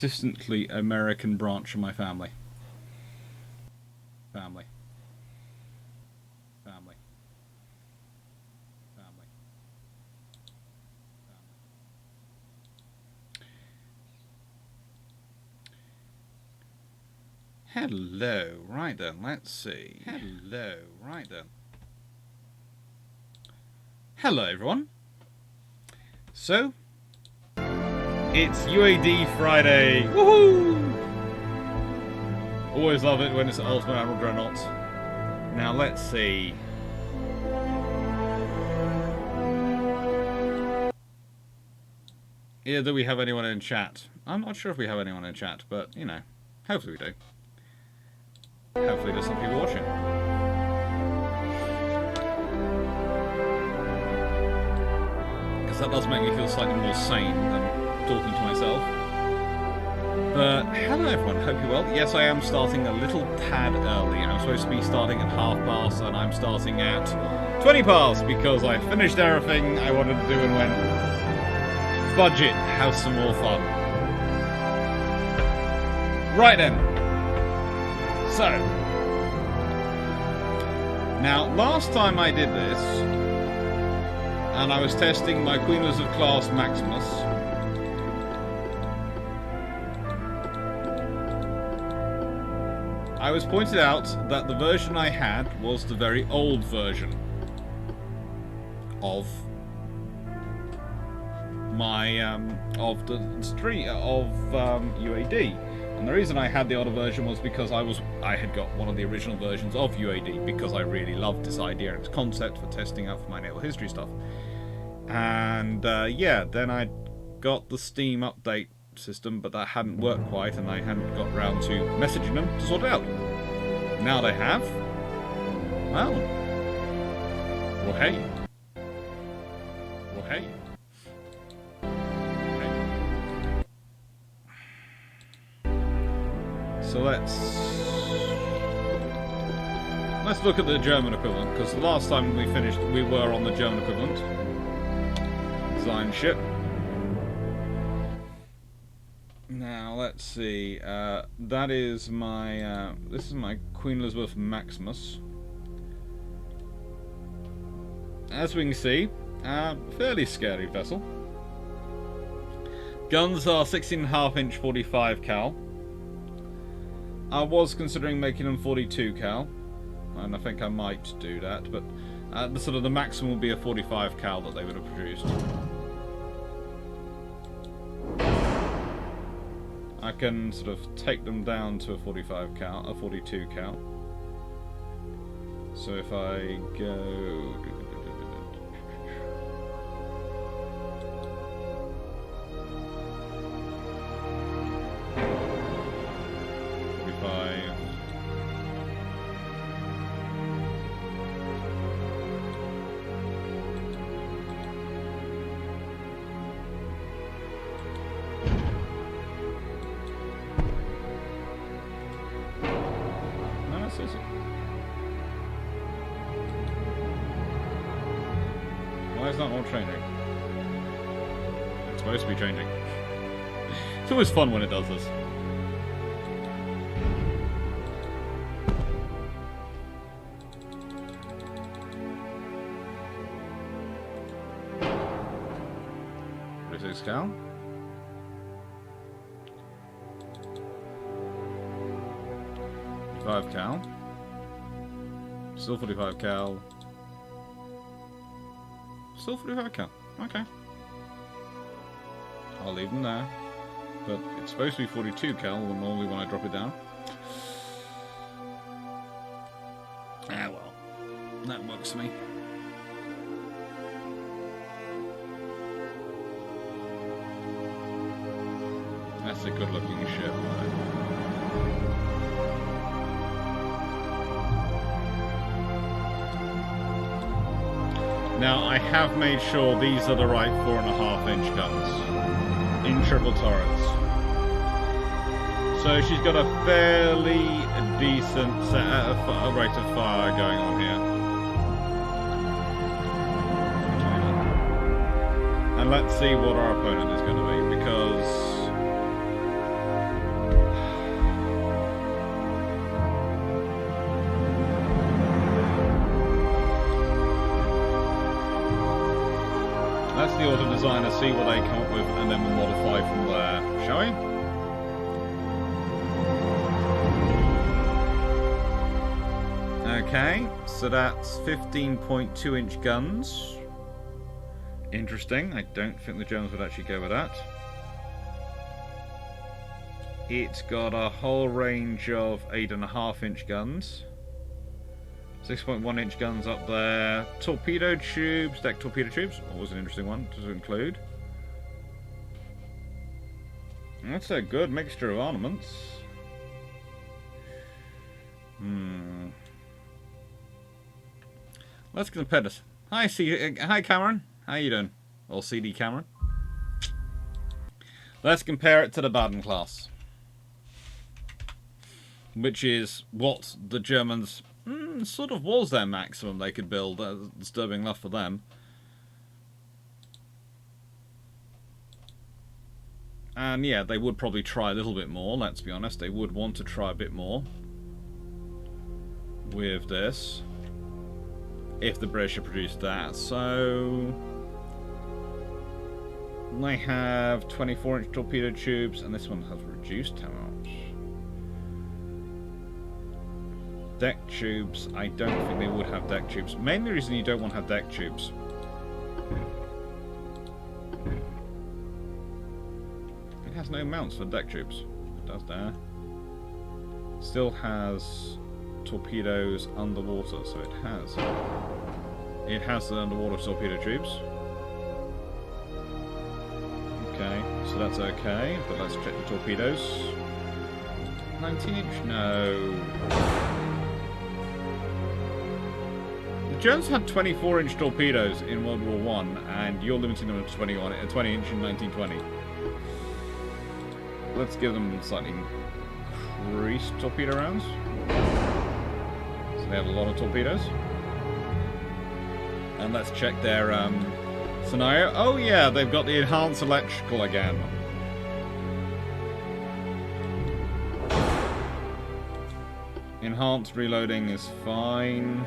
consistently American branch of my family. Family. Family. Family. Family. Hello, right then, let's see. Hello, right then. Hello everyone. So, it's UAD Friday. Woohoo! Always love it when it's Ultimate Admiral Dreadnoughts. Now let's see. Either we have anyone in chat. I'm not sure if we have anyone in chat, but you know, hopefully we do. Hopefully there's some people watching. Because that does make me feel slightly more sane than talking to myself. But hello everyone, hope you're well. Yes, I am starting a little tad early. I'm supposed to be starting at past, and I'm starting at 20 past because I finished everything I wanted to do and went, budget, have some more fun. Right then. So, now last time I did this, and I was testing my Queen Elizabeth class Maximus, I was pointed out that the version I had was the very old version of my of the street of UAD, and the reason I had the older version was because I had got one of the original versions of UAD because I really loved this idea and its concept for testing out for my naval history stuff. And yeah, then I got the Steam update system, but that hadn't worked quite, and I hadn't got round to messaging them to sort it out. Now they have. Well, hey. Well, hey. So let's look at the German equivalent, because the last time we finished, we were on the German equivalent. Design ship. Now let's see. That is my. This is my Queen Elizabeth Maximus. As we can see, fairly scary vessel. Guns are 16.5-inch 45 cal. I was considering making them 42 cal, and I think I might do that, but the maximum will be a 45 cal that they would have produced. I can sort of take them down to a 45 cal, a 42 cal. So if I go... Why is that not changing? It's supposed to be changing. It's always fun when it does this. .46 cal. .45 cal. Still 45 cal. Still 45 cal. Okay. I'll leave them there. But it's supposed to be 42 cal normally when I drop it down. Ah well. That works for me. That's a good looking ship. Now, I have made sure these are the right 4.5-inch guns in triple turrets. So she's got a fairly decent rate of fire going on here. And let's see what our opponent is going to be, because designers, see what they come up with, and then we'll modify from there, shall we? Okay, so that's 15.2-inch guns. Interesting. I don't think the Germans would actually go with that. It's got a whole range of 8.5-inch guns. 6.1-inch guns up there. Torpedo tubes, deck torpedo tubes. Always an interesting one to include. That's a good mixture of armaments. Let's compare this. Hi, hi Cameron. How you doing? Or CD Cameron. Let's compare it to the Baden class, which is what the Germans sort of was their maximum they could build. Disturbing enough for them. And yeah, they would probably try a little bit more, let's be honest. They would want to try a bit more with this, if the British had produced that. So they have 24-inch torpedo tubes, and this one has reduced how much? Deck tubes, I don't think they would have deck tubes. Mainly reason you don't want to have deck tubes. It has no mounts for deck tubes. It does there. Still has torpedoes underwater, so it has the underwater torpedo tubes. Okay, so that's okay, but let's check the torpedoes. 19-inch? No. The Germans had 24-inch torpedoes in World War I, and you're limiting them to 20-inch in 1920. Let's give them slightly increased torpedo rounds. So they have a lot of torpedoes. And let's check their scenario. Oh yeah, they've got the enhanced electrical again. Enhanced reloading is fine.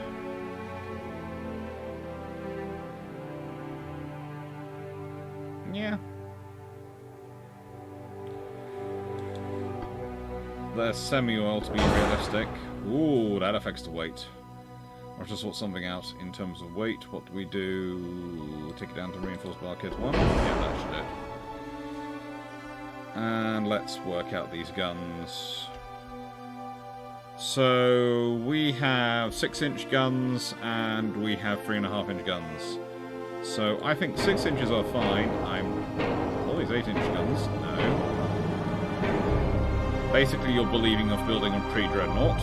Yeah. They're semi-oil to be realistic. Ooh, that affects the weight. I'll have to sort something out in terms of weight. What do we do? Take it down to reinforced barkit 1. Yeah, that should do it. And let's work out these guns. So we have 6-inch guns and we have 3.5-inch guns. So I think 6 inches are fine. All these 8-inch guns? No. Basically, you're believing of building a pre-dreadnought.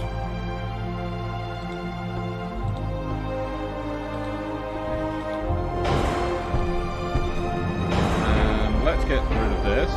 And let's get rid of this.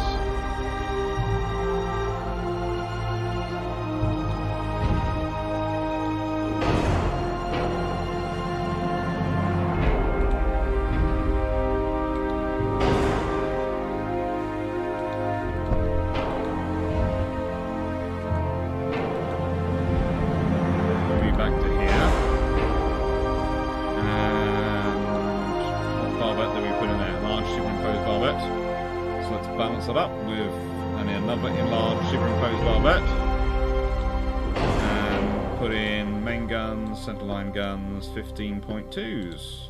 Centerline guns, 15.2s.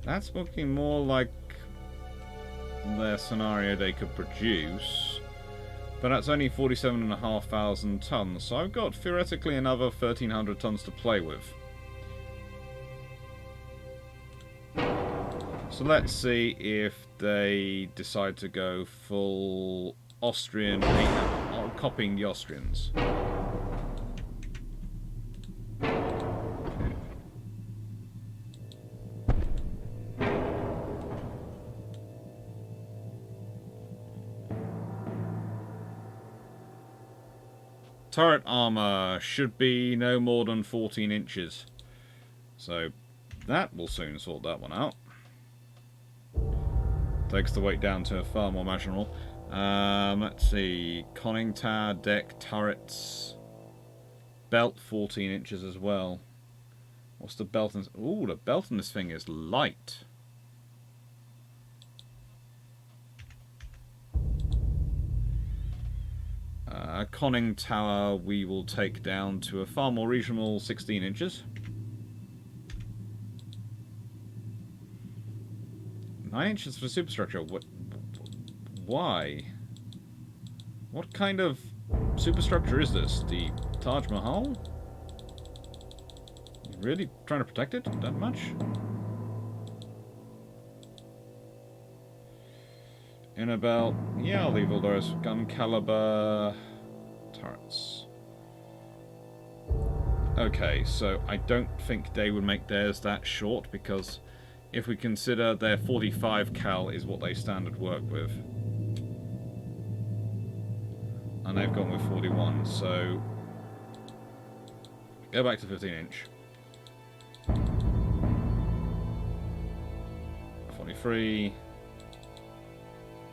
That's looking more like their scenario they could produce. But that's only 47,500 tons, so I've got theoretically another 1,300 tons to play with. So let's see if they decide to go full Austrian, copying the Austrians. Turret armor should be no more than 14 inches. So that will soon sort that one out. Takes the weight down to far more manageable. Let's see. Conning tower, deck, turrets. belt 14 inches as well. What's the belt? Ooh, the belt on this thing is light. Conning tower we will take down to a far more reasonable 16 inches. 9 inches for superstructure. What? Why? What kind of superstructure is this? The Taj Mahal? Really trying to protect it that much? In about... yeah, I'll leave all those gun caliber turrets. Okay, so I don't think they would make theirs that short, because if we consider their 45 cal is what they standard work with. And they've gone with 41, so... go back to 15 inch. 43...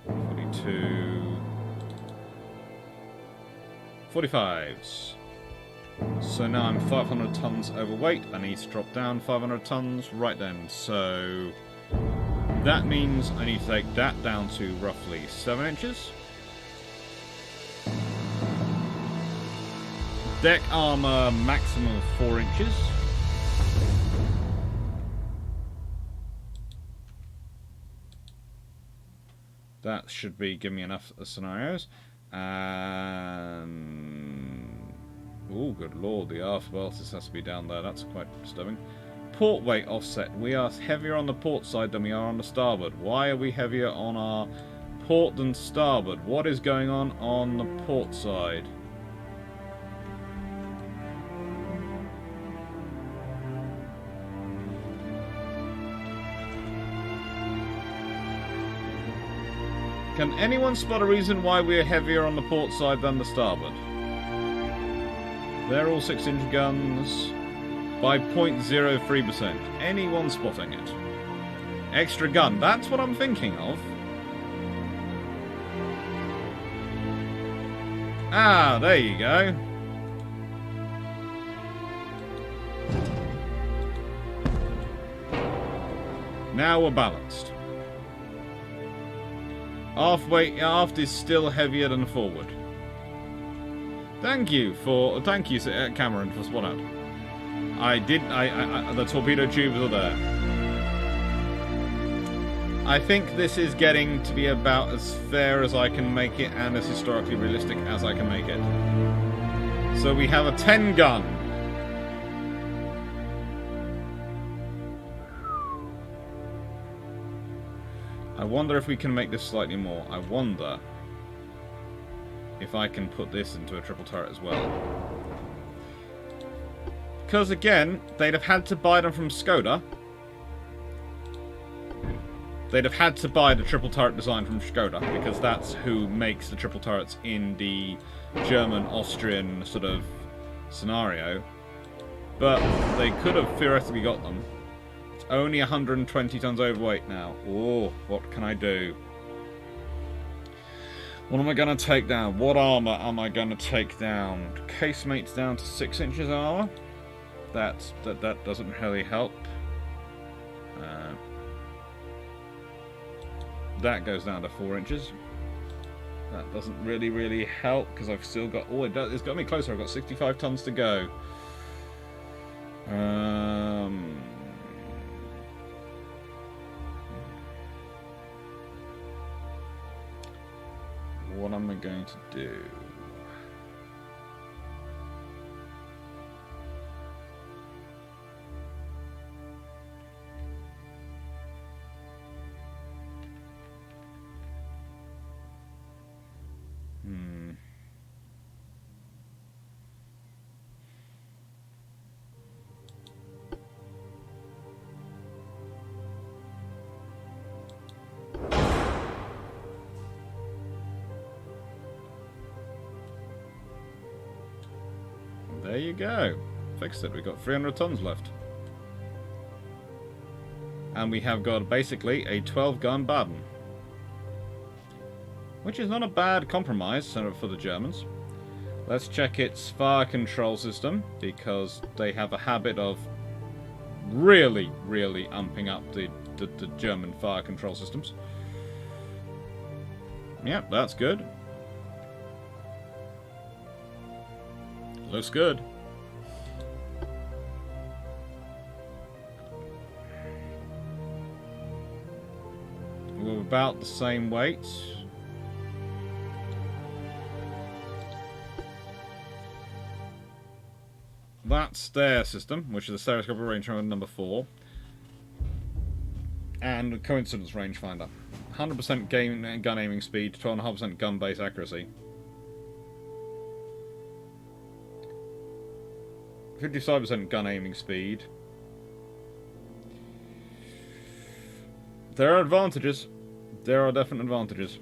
42... 45s. So now I'm 500 tons overweight. I need to drop down 500 tons right then. So that means I need to take that down to roughly 7 inches. Deck armor maximum of 4 inches. That should be giving me enough scenarios. And... oh, good lord, the aft weltis has to be down there. That's quite disturbing. Port weight offset. We are heavier on the port side than we are on the starboard. Why are we heavier on our port than starboard? What is going on the port side? Can anyone spot a reason why we're heavier on the port side than the starboard? They're all 6-inch guns by 0.03%. Anyone spotting it? Extra gun. That's what I'm thinking of. Ah, there you go. Now we're balanced. Aft is still heavier than forward. Thank you, Cameron, for spot out. The torpedo tubes are there. I think this is getting to be about as fair as I can make it and as historically realistic as I can make it. So we have a 10 gun. I wonder if we can make this slightly more. I wonder if I can put this into a triple turret as well. Because again, they'd have had to buy them from Skoda. They'd have had to buy the triple turret design from Skoda, because that's who makes the triple turrets in the German-Austrian sort of scenario. But they could have theoretically got them. It's only 120 tons overweight now. Oh, what can I do? What am I going to take down? What armor am I going to take down? Casemate's down to 6 inches armor. That doesn't really help. That goes down to 4 inches. That doesn't really help, because I've still got... oh, it's got me closer. I've got 65 tons to go. What am I going to do? There you go. Fixed it. We've got 300 tons left. And we have got basically a 12-gun Baden. Which is not a bad compromise for the Germans. Let's check its fire control system, because they have a habit of really, really amping up the German fire control systems. Yep, that's good. Looks good. We're about the same weight. That's their system, which is the stereoscopic rangefinder number 4. And coincidence rangefinder. 100% gun aiming speed, 12.5% gun base accuracy. 55% gun aiming speed. There are advantages. There are definite advantages.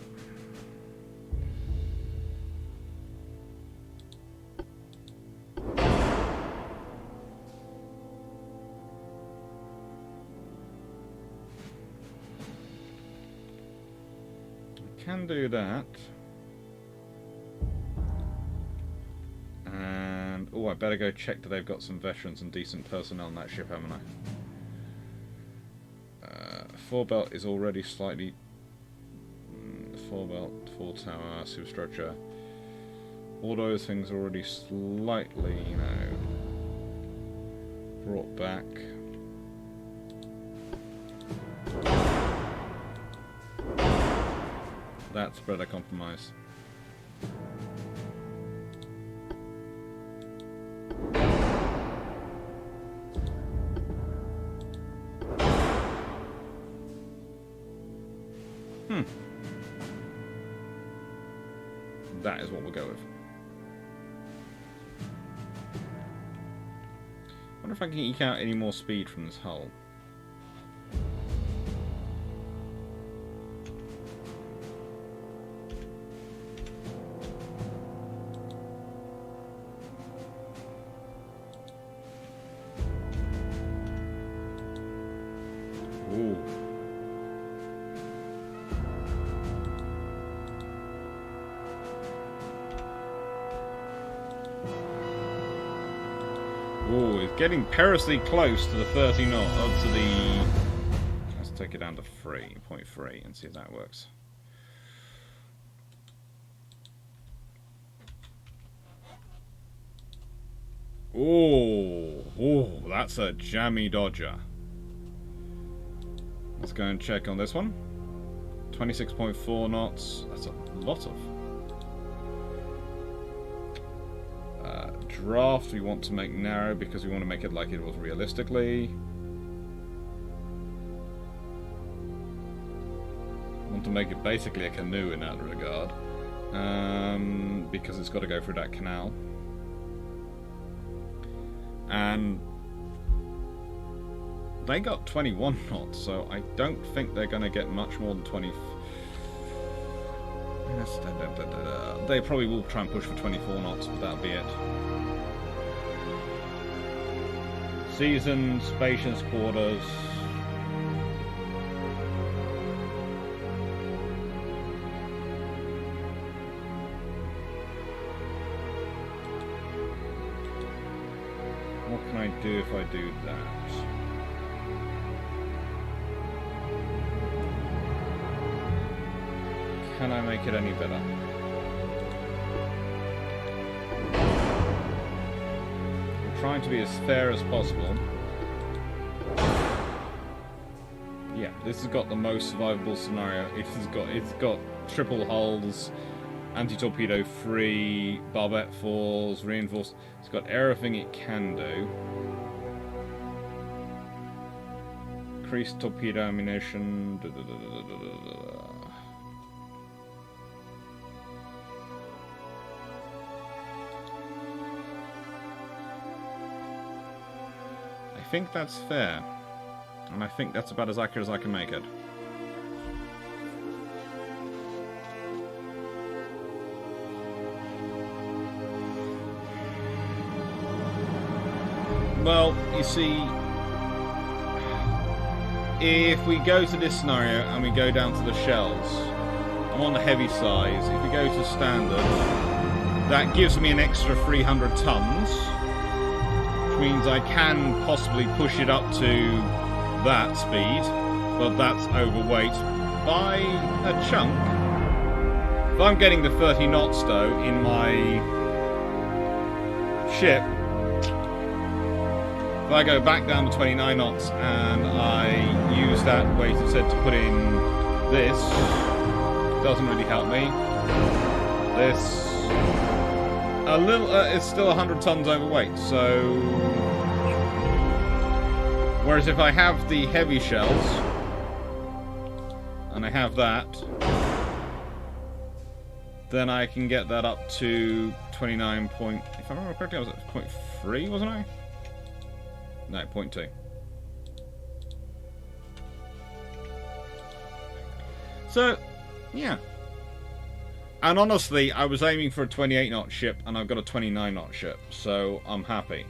Can do that. And oh, I better go check that they've got some veterans and decent personnel on that ship, haven't I? Forebelt is already slightly. Forebelt, full tower, superstructure. All those things are already slightly, you know, brought back. That's better compromise. That is what we'll go with. I wonder if I can eke out any more speed from this hull. Ooh. Ooh, it's getting perilously close to the 30 knot, up to the... Let's take it down to 3.3 and see if that works. Ooh, that's a jammy dodger. Let's go and check on this one. 26.4 knots. That's a lot of. Draft we want to make narrow because we want to make it like it was realistically. We want to make it basically a canoe in that regard. Because it's got to go through that canal. And they got 21 knots, so I don't think they're going to get much more than 20. They probably will try and push for 24 knots, but that'll be it. Seasoned, spacious quarters. What can I do if I do that? Can I make it any better? I'm trying to be as fair as possible. Yeah, this has got the most survivable scenario. It's got triple hulls, anti-torpedo free, barbette falls, reinforced. It's got everything it can do. Increased torpedo ammunition. I think that's fair, and I think that's about as accurate as I can make it. Well, you see, if we go to this scenario and we go down to the shells, I'm on the heavy size. If we go to standard, That gives me an extra 300 tons, which means I can possibly push it up to that speed, but that's overweight by a chunk. If I'm getting the 30 knots though in my ship, if I go back down to 29 knots and I use that weight instead to put in this, doesn't really help me. This, a little, it's still 100 tons overweight, so... Whereas if I have the heavy shells, and I have that, then I can get that up to 29 point... If I remember correctly, I was at 0.3, wasn't I? No, 0.2. So, yeah. And honestly, I was aiming for a 28 knot ship, and I've got a 29 knot ship, so I'm happy.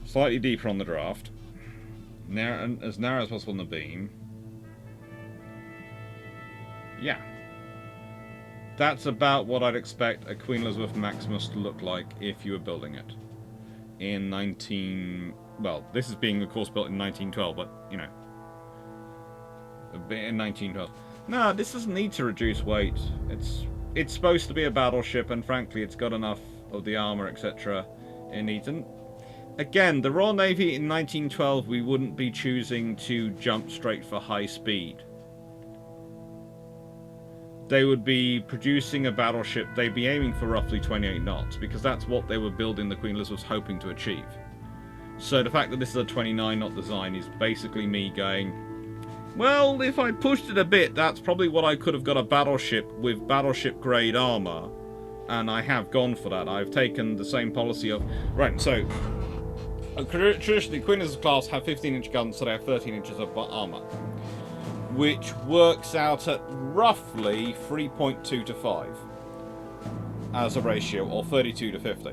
Slightly deeper on the draft. As narrow as possible on the beam. Yeah. That's about what I'd expect a Queen Elizabeth Maximus to look like if you were building it. In 19... Well, this is being, of course, built in 1912, but, you know. In 1912. No, this doesn't need to reduce weight. It's supposed to be a battleship, and frankly, it's got enough of the armour, etc. it needs. And again, the Royal Navy in 1912, we wouldn't be choosing to jump straight for high speed. They would be producing a battleship, they'd be aiming for roughly 28 knots, because that's what they were building the Queen Elizabeth's hoping to achieve. So the fact that this is a 29 knot design is basically me going, well, if I pushed it a bit, that's probably what I could have got a battleship with battleship grade armour, and I have gone for that. I've taken the same policy of, right, so traditionally Queen Elizabeth class have 15-inch guns, so they have 13 inches of armour, which works out at roughly 3.2 to 5 as a ratio, or 32 to 50.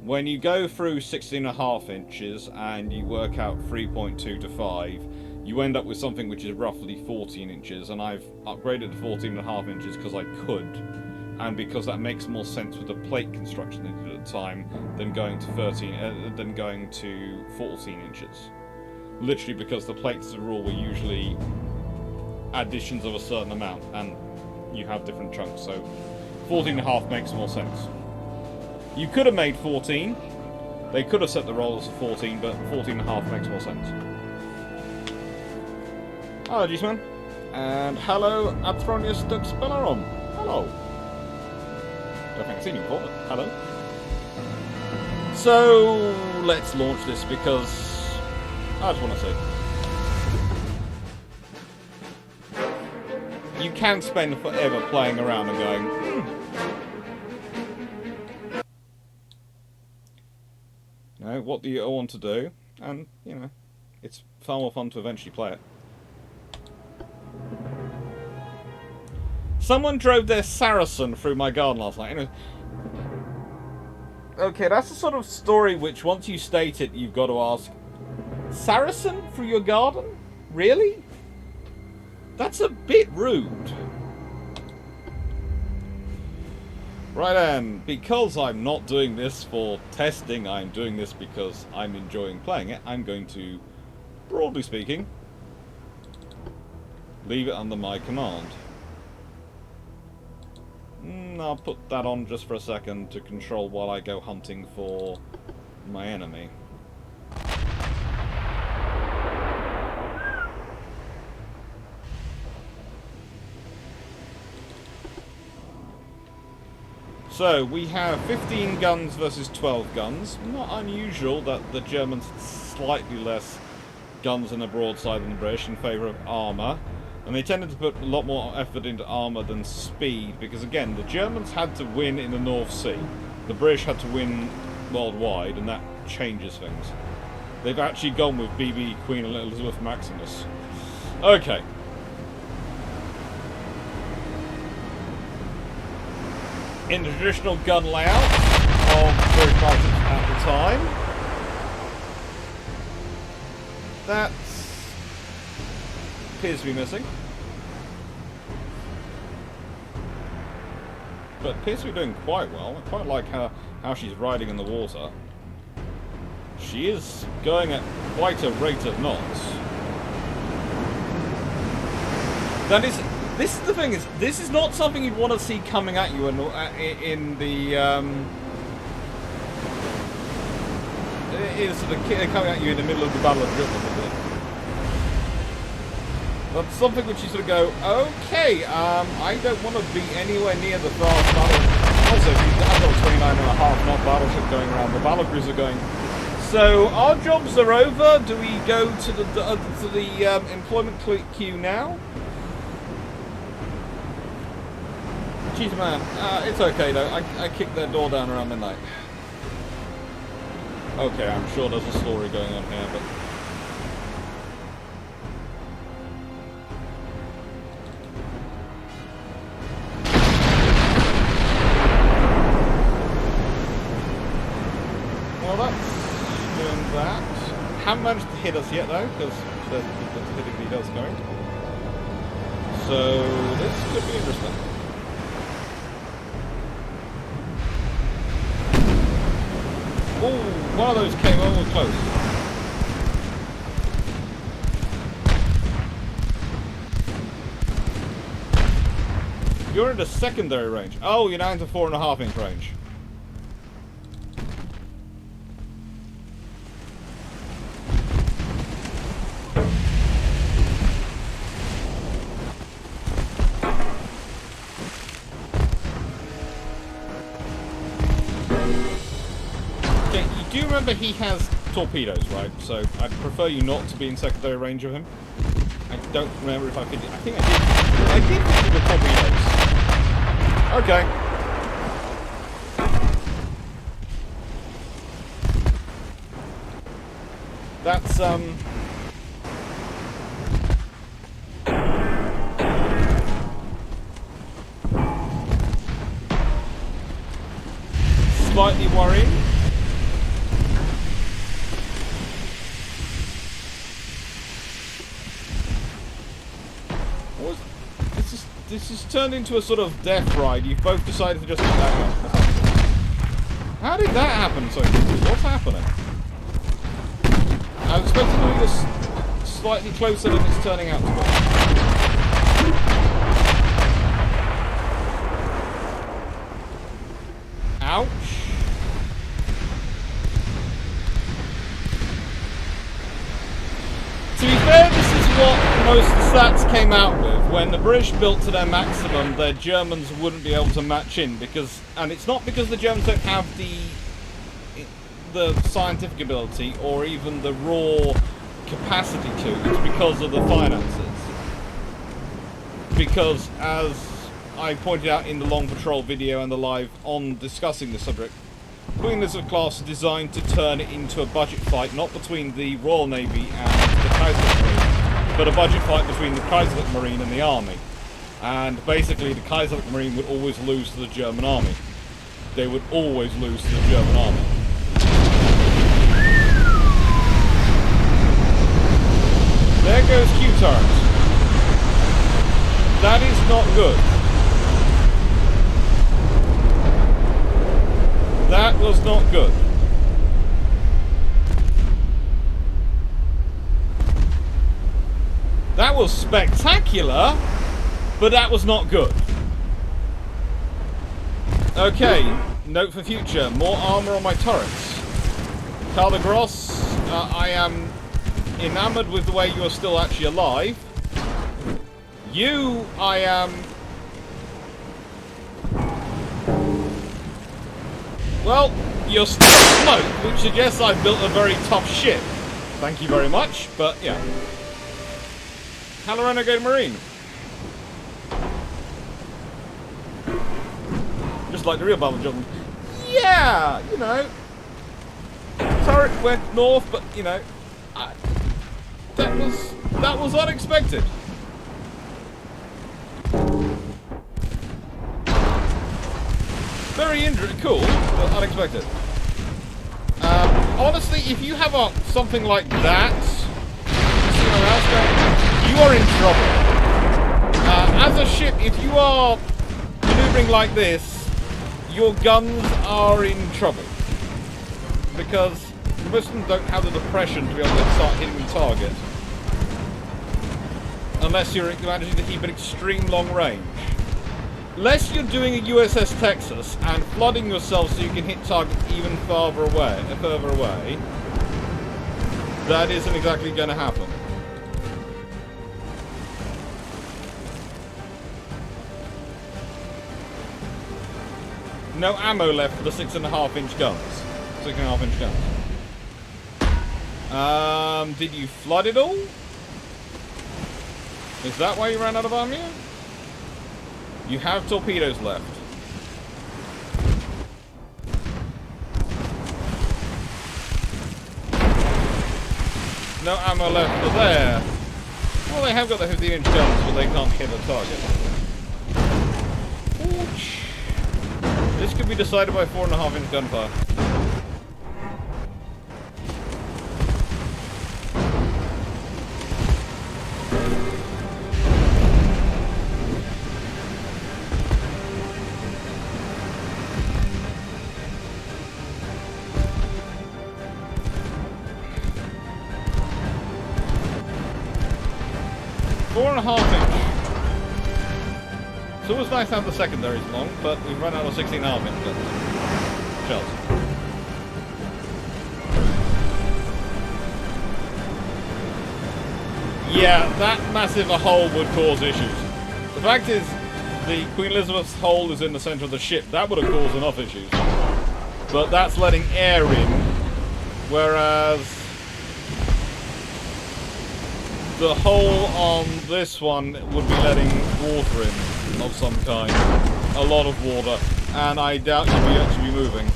When you go through 16.5 inches and you work out 3.2 to 5, you end up with something which is roughly 14 inches, and I've upgraded to 14.5 inches because I could, and because that makes more sense with the plate construction they did at the time than going to 14 inches. Literally because the plates as a rule were usually additions of a certain amount, and you have different chunks, so 14.5 makes more sense. You could have made 14, they could have set the rollers to 14, but 14.5 makes more sense. Hello, G-Man, and hello, Athronius Dux Bellarum. Hello. Don't think I've seen you before, but hello. So, let's launch this because I just want to see. You can spend forever playing around and going, You know, what do you want to do? And, you know, it's far more fun to eventually play it. Someone drove their Saracen through my garden last night. Anyway, okay, that's the sort of story which, once you state it, you've got to ask, Saracen through your garden? Really? That's a bit rude. Right then, because I'm not doing this for testing, I'm doing this because I'm enjoying playing it, I'm going to, broadly speaking, leave it under my command. I'll put that on just for a second to control while I go hunting for my enemy. So, we have 15 guns versus 12 guns. Not unusual that the Germans had slightly less guns in the broadside than the British in favour of armour. And they tended to put a lot more effort into armour than speed, because again, the Germans had to win in the North Sea. The British had to win worldwide, and that changes things. They've actually gone with BB Queen Elizabeth Maximus. Okay. In the traditional gun layout of British battleships at the time, That appears to be missing. But appears to be doing quite well. I quite like how she's riding in the water. She is going at quite a rate of knots. That is... This is the thing, is this is not something you'd want to see coming at you in the is sort of coming at you in the middle of the Battle of Britain. That's something which you sort of go, okay, I don't want to be anywhere near the fast battle. Also, I've got a 29.5 knot battleship going around, the battle cruiser going. So our jobs are over. Do we go to the employment queue now? Jeez, man, it's okay though. I kicked their door down around midnight. Okay, I'm sure there's a story going on here, but... Well, that's doing that. Haven't managed to hit us yet though, because the typically does going. So, this could be interesting. Oh, one of those came almost close. You're into secondary range. Oh, you're now into 4.5 inch range. Do you remember he has torpedoes, right? So I'd prefer you not to be in secondary range of him. I don't remember if I did. I think I did. I did with the torpedoes. Okay. That's slightly worrying. This has turned into a sort of death ride. You've both decided to just... How did that happen so quickly? What's happening? I was expecting to be this slightly closer than it's turning out to be. Ouch. To be fair, this is what most of the stats came out with. When the British built to their maximum, their Germans wouldn't be able to match in because, and it's not because the Germans don't have the scientific ability or even the raw capacity to. It's because of the finances. Because as I pointed out in the long patrol video and the live on discussing the subject, Queen Elizabeth class is designed to turn it into a budget fight, not between the Royal Navy and the Kaiserliche Marine, but a budget fight between the Kaiserliche Marine and the army. And basically the Kaiserliche Marine would always lose to the German army. They would always lose to the German army. There goes Q-turret. That is not good. That was not good. That was spectacular, but that was not good. Okay, note for future, more armor on my turrets. Carl de Gross, I am enamored with the way you are still actually alive. You, I am... Well, you're still smoke, which suggests I've built a very tough ship. Thank you very much, but yeah. Hello, Renegade Marine. Just like the real Battle John. Yeah, you know. Turret went north, but you know, that was unexpected. Very cool, but unexpected. Honestly, if you have something like that, you are in trouble. As a ship, if you are maneuvering like this, your guns are in trouble. Because most of them don't have the depression to be able to start hitting the target. Unless you're managing to keep an extreme long range. Unless you're doing a USS Texas and flooding yourself so you can hit targets even further away, that isn't exactly going to happen. No ammo left for the 6.5-inch guns. 6.5-inch guns. Did you flood it all? Is that why you ran out of ammo? You have torpedoes left. No ammo left for there. Well, they have got the 15-inch guns, but they can't hit a target. Ouch. This could be decided by 4.5-inch gunfire. It's always nice to have the secondaries long, but we've run out of 16.5-inch guns. Shells. Yeah, that massive a hole would cause issues. The fact is, the Queen Elizabeth's hole is in the center of the ship. That would have caused enough issues. But that's letting air in, whereas the hole on this one would be letting water in of some kind. A lot of water. And I doubt you'd actually be moving.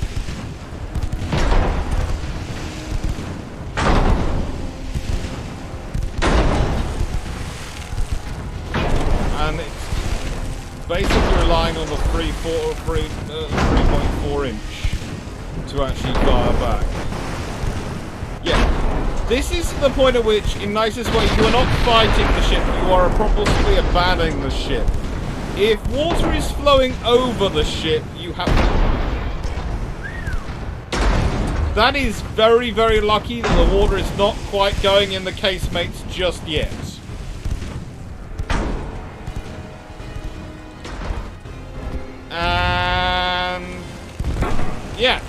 And it's basically relying on the 3.4 inch to actually fire back. Yeah. This is the point at which, in nicest way, you are not fighting the ship, you are purposely abandoning the ship. If water is flowing over the ship, you have... That is very, very lucky that the water is not quite going in the casemates just yet. And... yeah.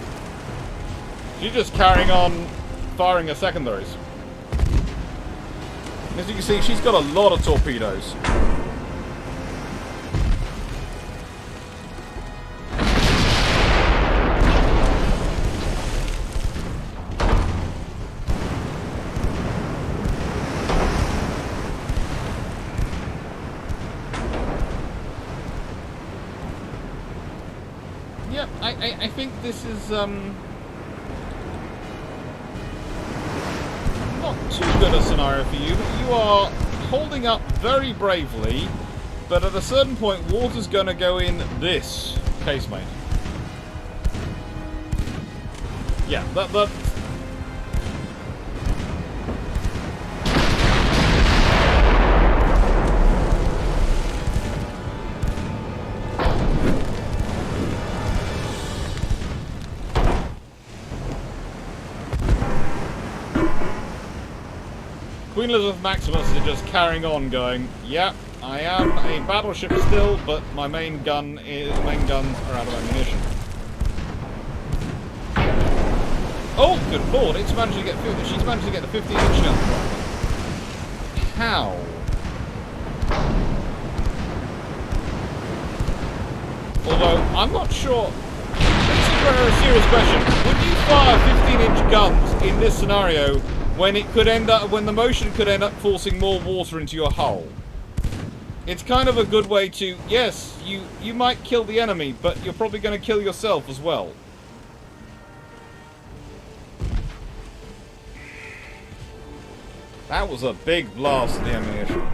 She's just carrying on firing her secondaries. As you can see, she's got a lot of torpedoes. Yep, I think this is not too good a scenario for you, but you are holding up very bravely, but at a certain point water's going to go in this casemate. Yeah, that Queen Elizabeth Maximus is just carrying on going, yeah, I am a battleship still, but my main guns are out of ammunition. Oh, good lord, she's managed to get the 15-inch gun. How? Although, I'm not sure. This is a serious question. Would you fire 15-inch guns in this scenario when the motion could end up forcing more water into your hull? It's kind of a good way to, yes, you might kill the enemy, but you're probably going to kill yourself as well. That was a big blast of the ammunition.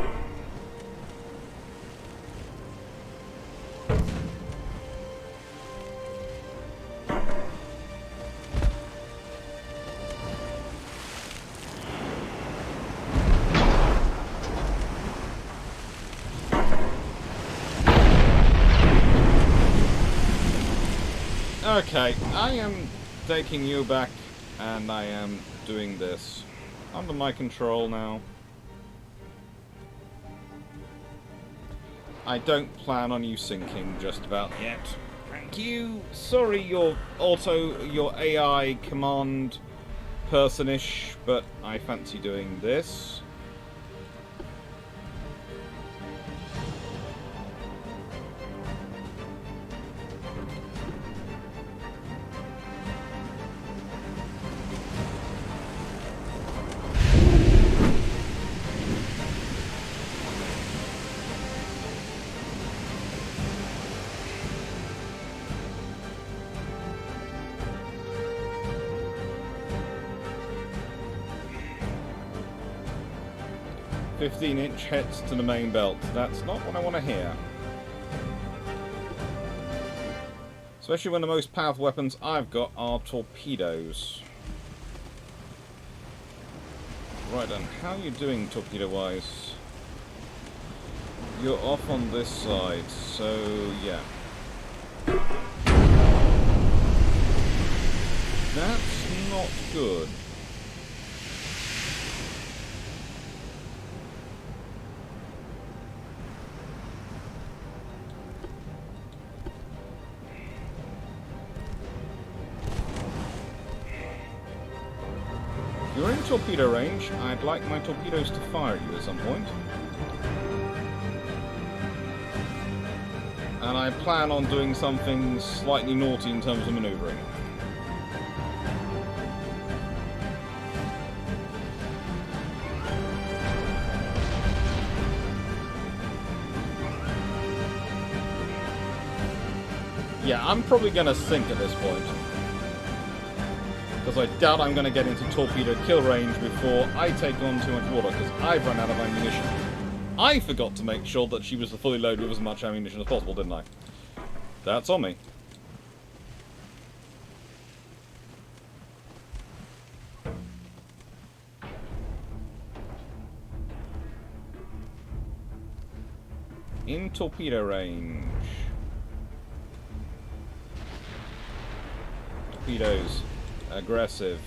Okay, I am taking you back, and I am doing this. Under my control now. I don't plan on you sinking just about yet. Thank you. Sorry, your AI command personish, but I fancy doing this. "15-inch hits to the main belt." That's not what I want to hear. Especially when the most powerful weapons I've got are torpedoes. Right then, how are you doing torpedo-wise? You're off on this side, so yeah. That's not good. If you're in torpedo range, I'd like my torpedoes to fire you at some point. And I plan on doing something slightly naughty in terms of manoeuvring. Yeah, I'm probably going to sink at this point. Because I doubt I'm going to get into torpedo kill range before I take on too much water, because I've run out of ammunition. I forgot to make sure that she was fully loaded with as much ammunition as possible, didn't I? That's on me. In torpedo range. Torpedoes. Aggressive.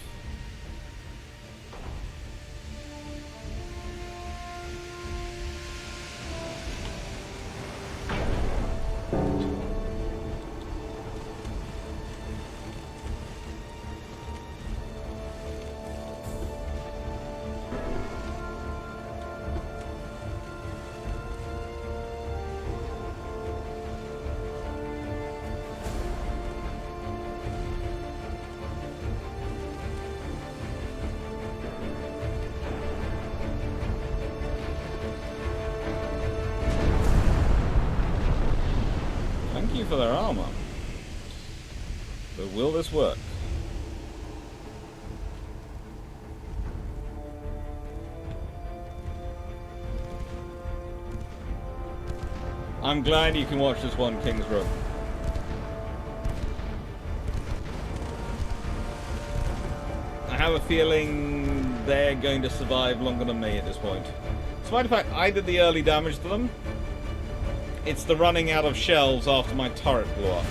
Thank you for their armor. But will this work? I'm glad you can watch this one, King's Rook. I have a feeling they're going to survive longer than me at this point. Despite the fact I did the early damage to them, it's the running out of shells after my turret blew up.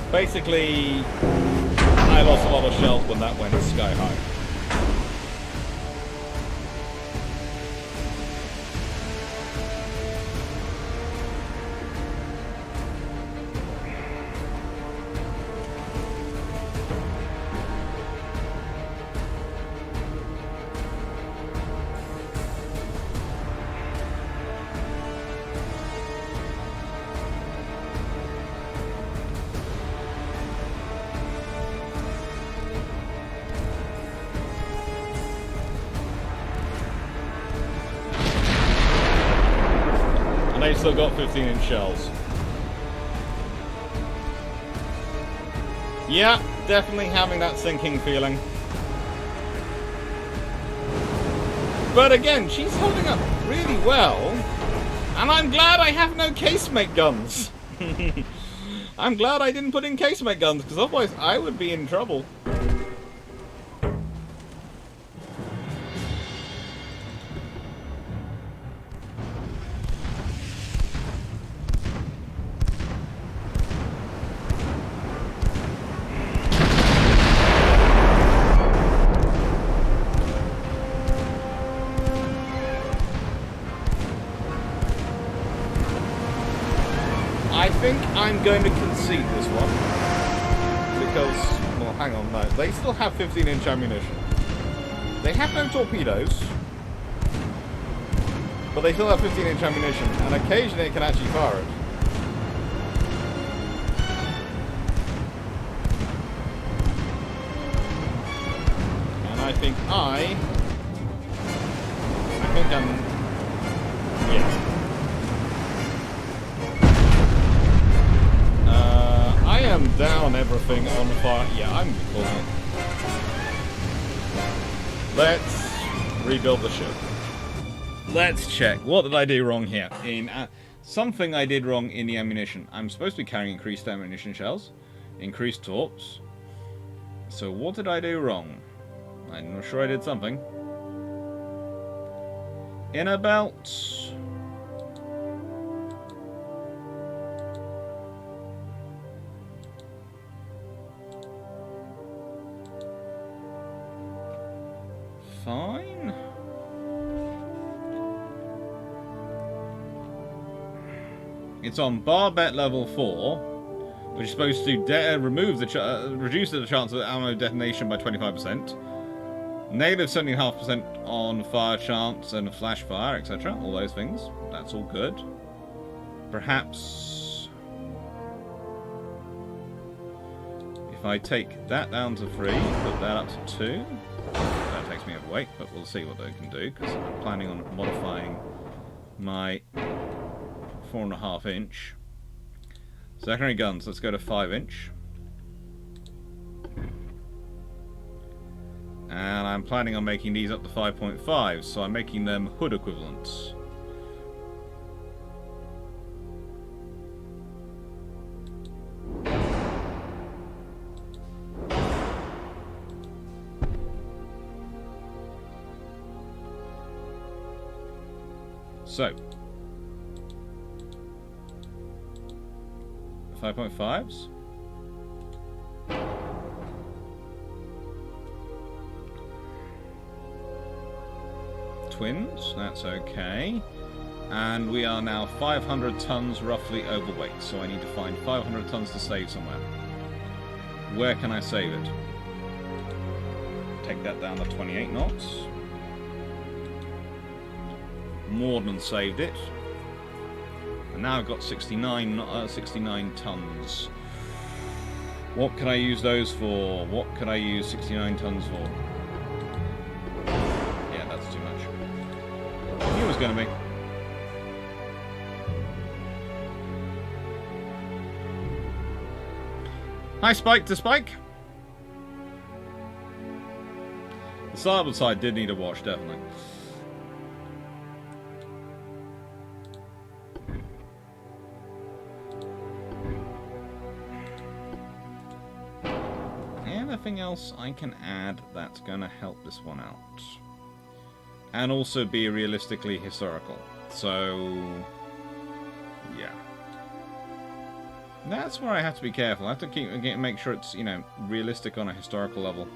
Basically, I lost a lot of shells when that went sky high. And they still got 15-inch shells. Yeah, definitely having that sinking feeling. But again, she's holding up really well. And I'm glad I have no casemate guns. I'm glad I didn't put in casemate guns, because otherwise I would be in trouble. I think I'm going to concede this one. Because, well, hang on, no. They still have 15-inch ammunition. They have no torpedoes. But they still have 15-inch ammunition. And occasionally it can actually fire it. And I think I'm... Yeah. I am down everything on fire. Yeah, I'm calling it. Let's rebuild the ship. Let's check. What did I do wrong here? Something I did wrong in the ammunition. I'm supposed to be carrying increased ammunition shells. Increased torps. So what did I do wrong? I'm not sure I did something. In about... Fine. It's on barbette level 4, which is supposed to reduce the chance of ammo detonation by 25%. Negative 70.5% on fire chance and flash fire, etc. All those things. That's all good. Perhaps if I take that down to 3, put that up to 2. That takes me overweight, but we'll see what they can do, because I'm planning on modifying my 4.5 inch. Secondary guns, let's go to 5 inch. And I'm planning on making these up to 5.5, so I'm making them hood equivalents. So, 5.5s. Twins, that's okay. And we are now 500 tons roughly overweight, so I need to find 500 tons to save somewhere. Where can I save it? Take that down to 28 knots. More than saved it. And now I've got 69 tons. What can I use those for? What could I use 69 tons for? Yeah, that's too much. I knew it was going to be. Hi, Spike to Spike. The starboard side did need a wash, definitely. Anything else I can add that's going to help this one out? And also be realistically historical. So, yeah. That's where I have to be careful. I have to make sure it's, you know, realistic on a historical level.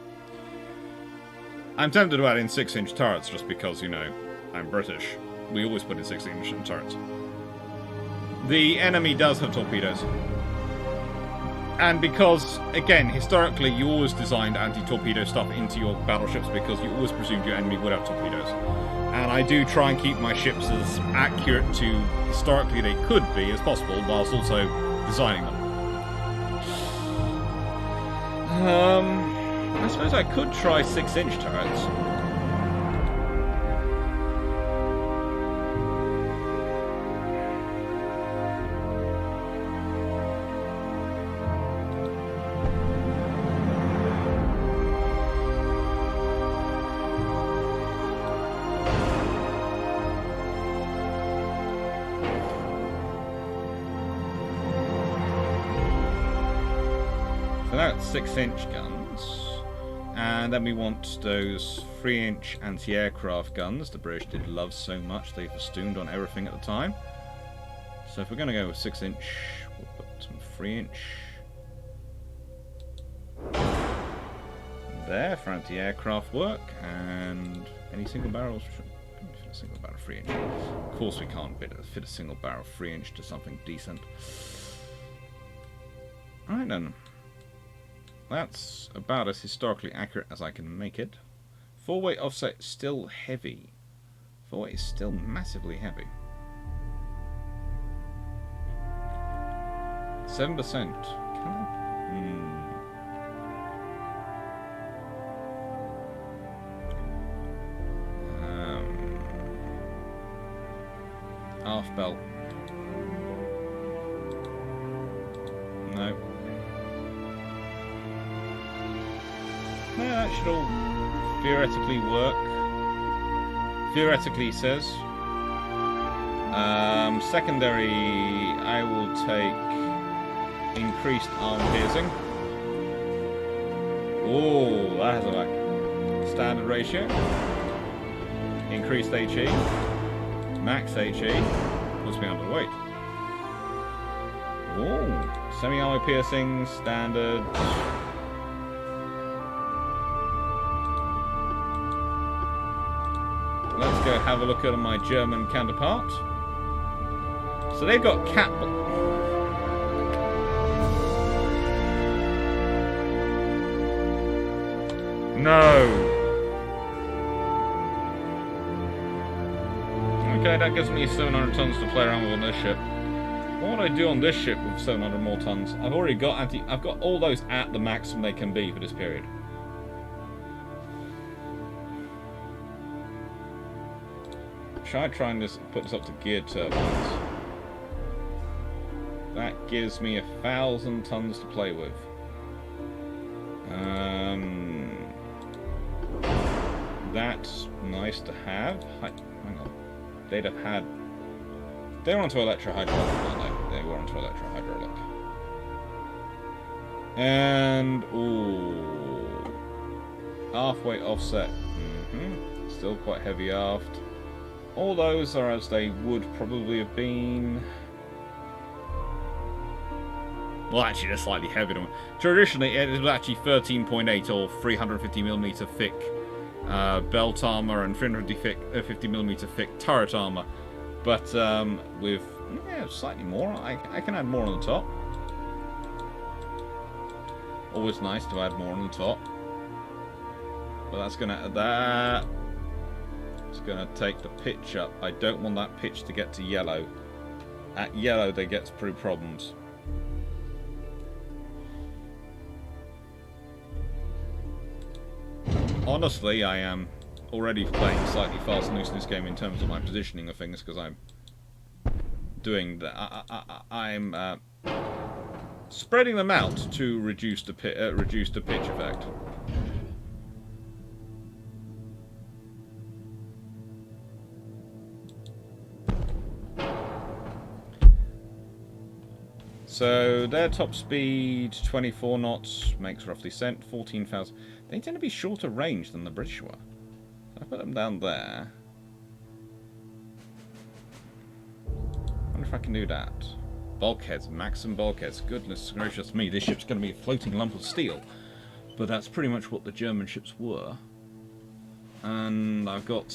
I'm tempted to add in 6-inch turrets just because, you know, I'm British. We always put in 6-inch turrets. The enemy does have torpedoes. And because, again, historically, you always designed anti-torpedo stuff into your battleships because you always presumed your enemy would have torpedoes. And I do try and keep my ships as accurate to historically they could be as possible, whilst also designing them. I suppose I could try 6-inch turrets. So that's 6-inch guns, and then we want those 3-inch anti-aircraft guns the British did love so much they festooned on everything at the time. So if we're going to go with 6-inch, we'll put some 3-inch there for anti-aircraft work, and any single barrels. A single barrel 3-inch. Of course we can't fit a single barrel 3-inch to something decent. Right then. That's about as historically accurate as I can make it. 4-weight offset still heavy. 4-weight is still massively heavy. 7%. Half belt. No. No, that should all theoretically work. Theoretically, he says. Secondary, I will take increased arm piercing. Oh, that has a back. Standard ratio. Increased HE. Max HE. Puts me underweight. Oh, semi-armor piercing, standard. Let's go have a look at my German counterpart. So they've got cat. No. Okay, that gives me 700 tons to play around with on this ship. What would I do on this ship with 700 more tons? I've already got I've got all those at the maximum they can be for this period. Should I try and just put this up to geared turbines? That gives me 1,000 tons to play with. That's nice to have. Hang on. They'd have had... They were onto electrohydraulic, weren't they? They were onto electrohydraulic. And... ooh... halfway offset. Still quite heavy aft. All those are as they would probably have been... Well, actually, they're slightly heavier. Traditionally, it was actually 13.8 or 350mm thick belt armor and 350mm thick turret armor. But with slightly more, I can add more on the top. Always nice to add more on the top. But that's gonna it's gonna take the pitch up. I don't want that pitch to get to yellow. At yellow, they get through problems. Honestly, I am already playing slightly fast and loose in this game in terms of my positioning of things, because I'm doing that. I'm spreading them out to reduce the pitch effect. So their top speed 24 knots makes roughly 14,000. They tend to be shorter range than the British were. So I put them down there. I wonder if I can do that. Bulkheads, maximum bulkheads. Goodness gracious me, this ship's going to be a floating lump of steel. But that's pretty much what the German ships were. And I've got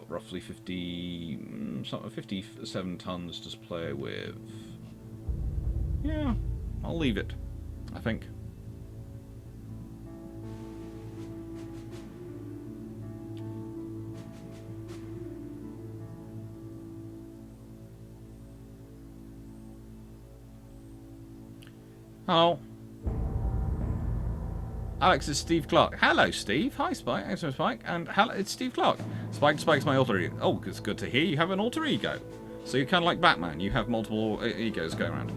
roughly 57 tons to play with. Yeah, I'll leave it, I think. Hello. Alex, it's Steve Clark. Hello, Steve. Hi, Spike. Thanks for Spike. And hello, it's Steve Clark. Spike's my alter ego. Oh, it's good to hear you have an alter ego. So you're kind of like Batman. You have multiple egos going around.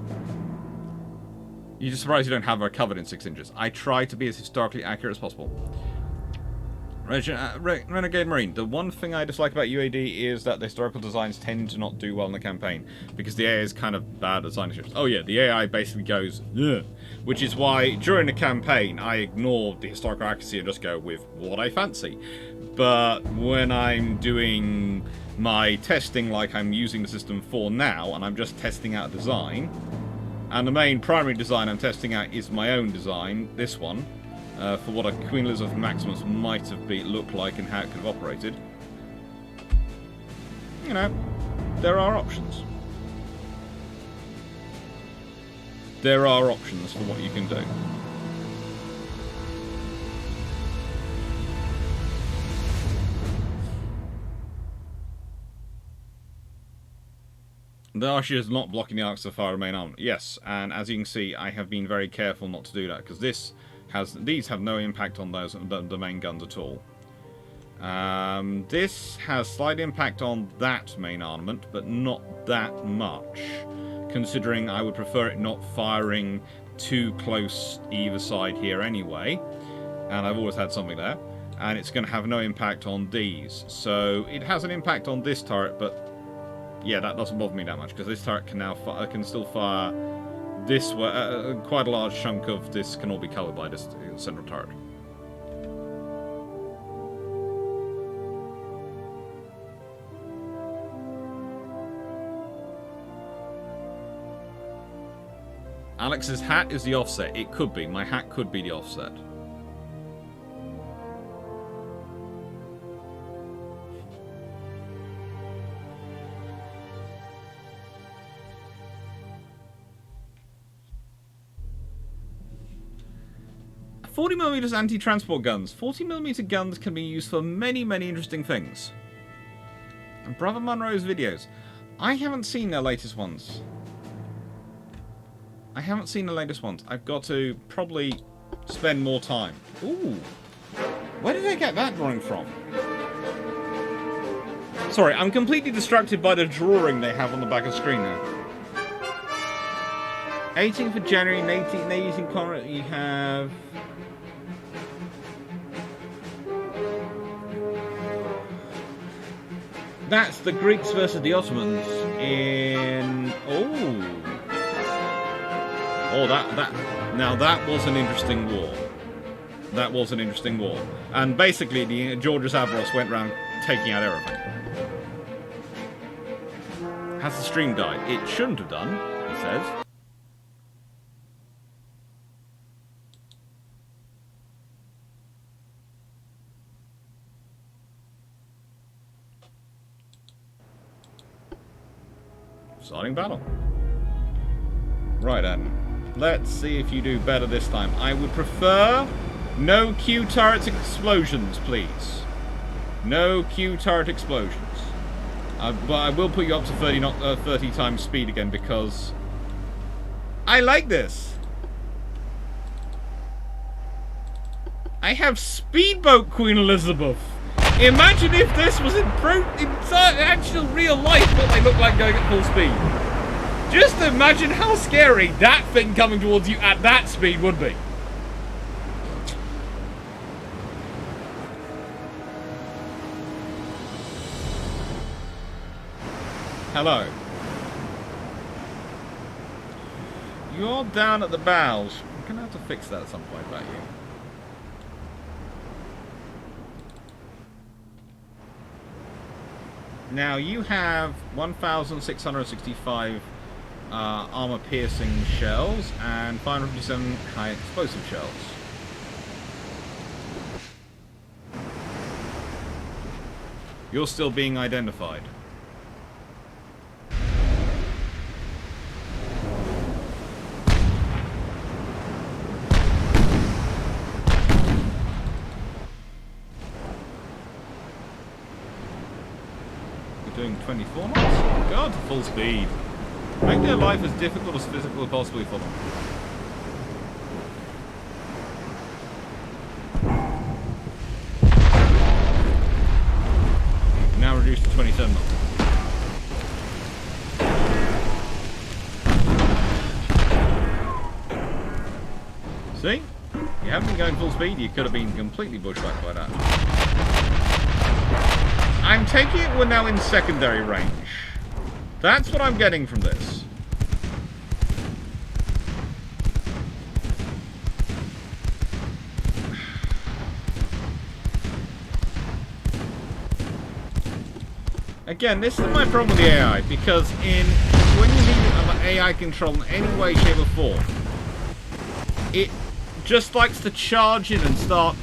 You're just surprised you don't have her covered in 6 inches. I try to be as historically accurate as possible. Renegade Marine. The one thing I dislike about UAD is that the historical designs tend to not do well in the campaign, because the AI is kind of bad at designing ships. Oh yeah, the AI basically goes, ugh, which is why during the campaign I ignore the historical accuracy and just go with what I fancy. But when I'm doing my testing, like I'm using the system for now, and I'm just testing out a design, and the main primary design I'm testing out is my own design, this one, for what a Queen Elizabeth Maximus might have looked like and how it could have operated. You know, there are options. There are options for what you can do. The Archer is not blocking the arcs of fire of main armament. Yes, and as you can see, I have been very careful not to do that, because these have no impact on the main guns at all. This has slight impact on that main armament, but not that much, considering I would prefer it not firing too close either side here anyway, and I've always had something there, and it's going to have no impact on these. So it has an impact on this turret, but yeah, that doesn't bother me that much, because this turret can now can still fire this way. Quite a large chunk of this can all be covered by this central turret. Alex's hat is the offset. It could be. My hat could be the offset. .40mm anti-transport guns. 40mm guns can be used for many, many interesting things. And Brother Munro's videos. I haven't seen their latest ones. I've got to probably spend more time. Ooh. Where did I get that drawing from? Sorry, I'm completely distracted by the drawing they have on the back of the screen now. 18th of January, 18th Conrad, you have... That's the Greeks versus the Ottomans in... Oh, now that was an interesting war. That was an interesting war. And basically, the Georgios Avros went around taking out everything. Has the stream died? It shouldn't have done, he says. Starting battle. Right then. Let's see if you do better this time. I would prefer no Q turret explosions, please. No Q turret explosions. But I will put you up to 30 times speed again, because I like this. I have Speedboat Queen Elizabeth. Imagine if this was in actual real life what they look like going at full speed. Just imagine how scary that thing coming towards you at that speed would be. Hello. You're down at the bows. I'm going to have to fix that at some point about you. Now you have 1,665 armor-piercing shells and 557 high-explosive shells. You're still being identified. Doing 24 knots? God, full speed. Make their life as difficult as physically possible for them. Now reduced to 27 knots. See? You haven't been going full speed, you could have been completely bushwhacked by that. I'm taking it we're now in secondary range. That's what I'm getting from this. Again, this is my problem with the AI, because when you need AI control in any way, shape or form, it just likes to charge in and start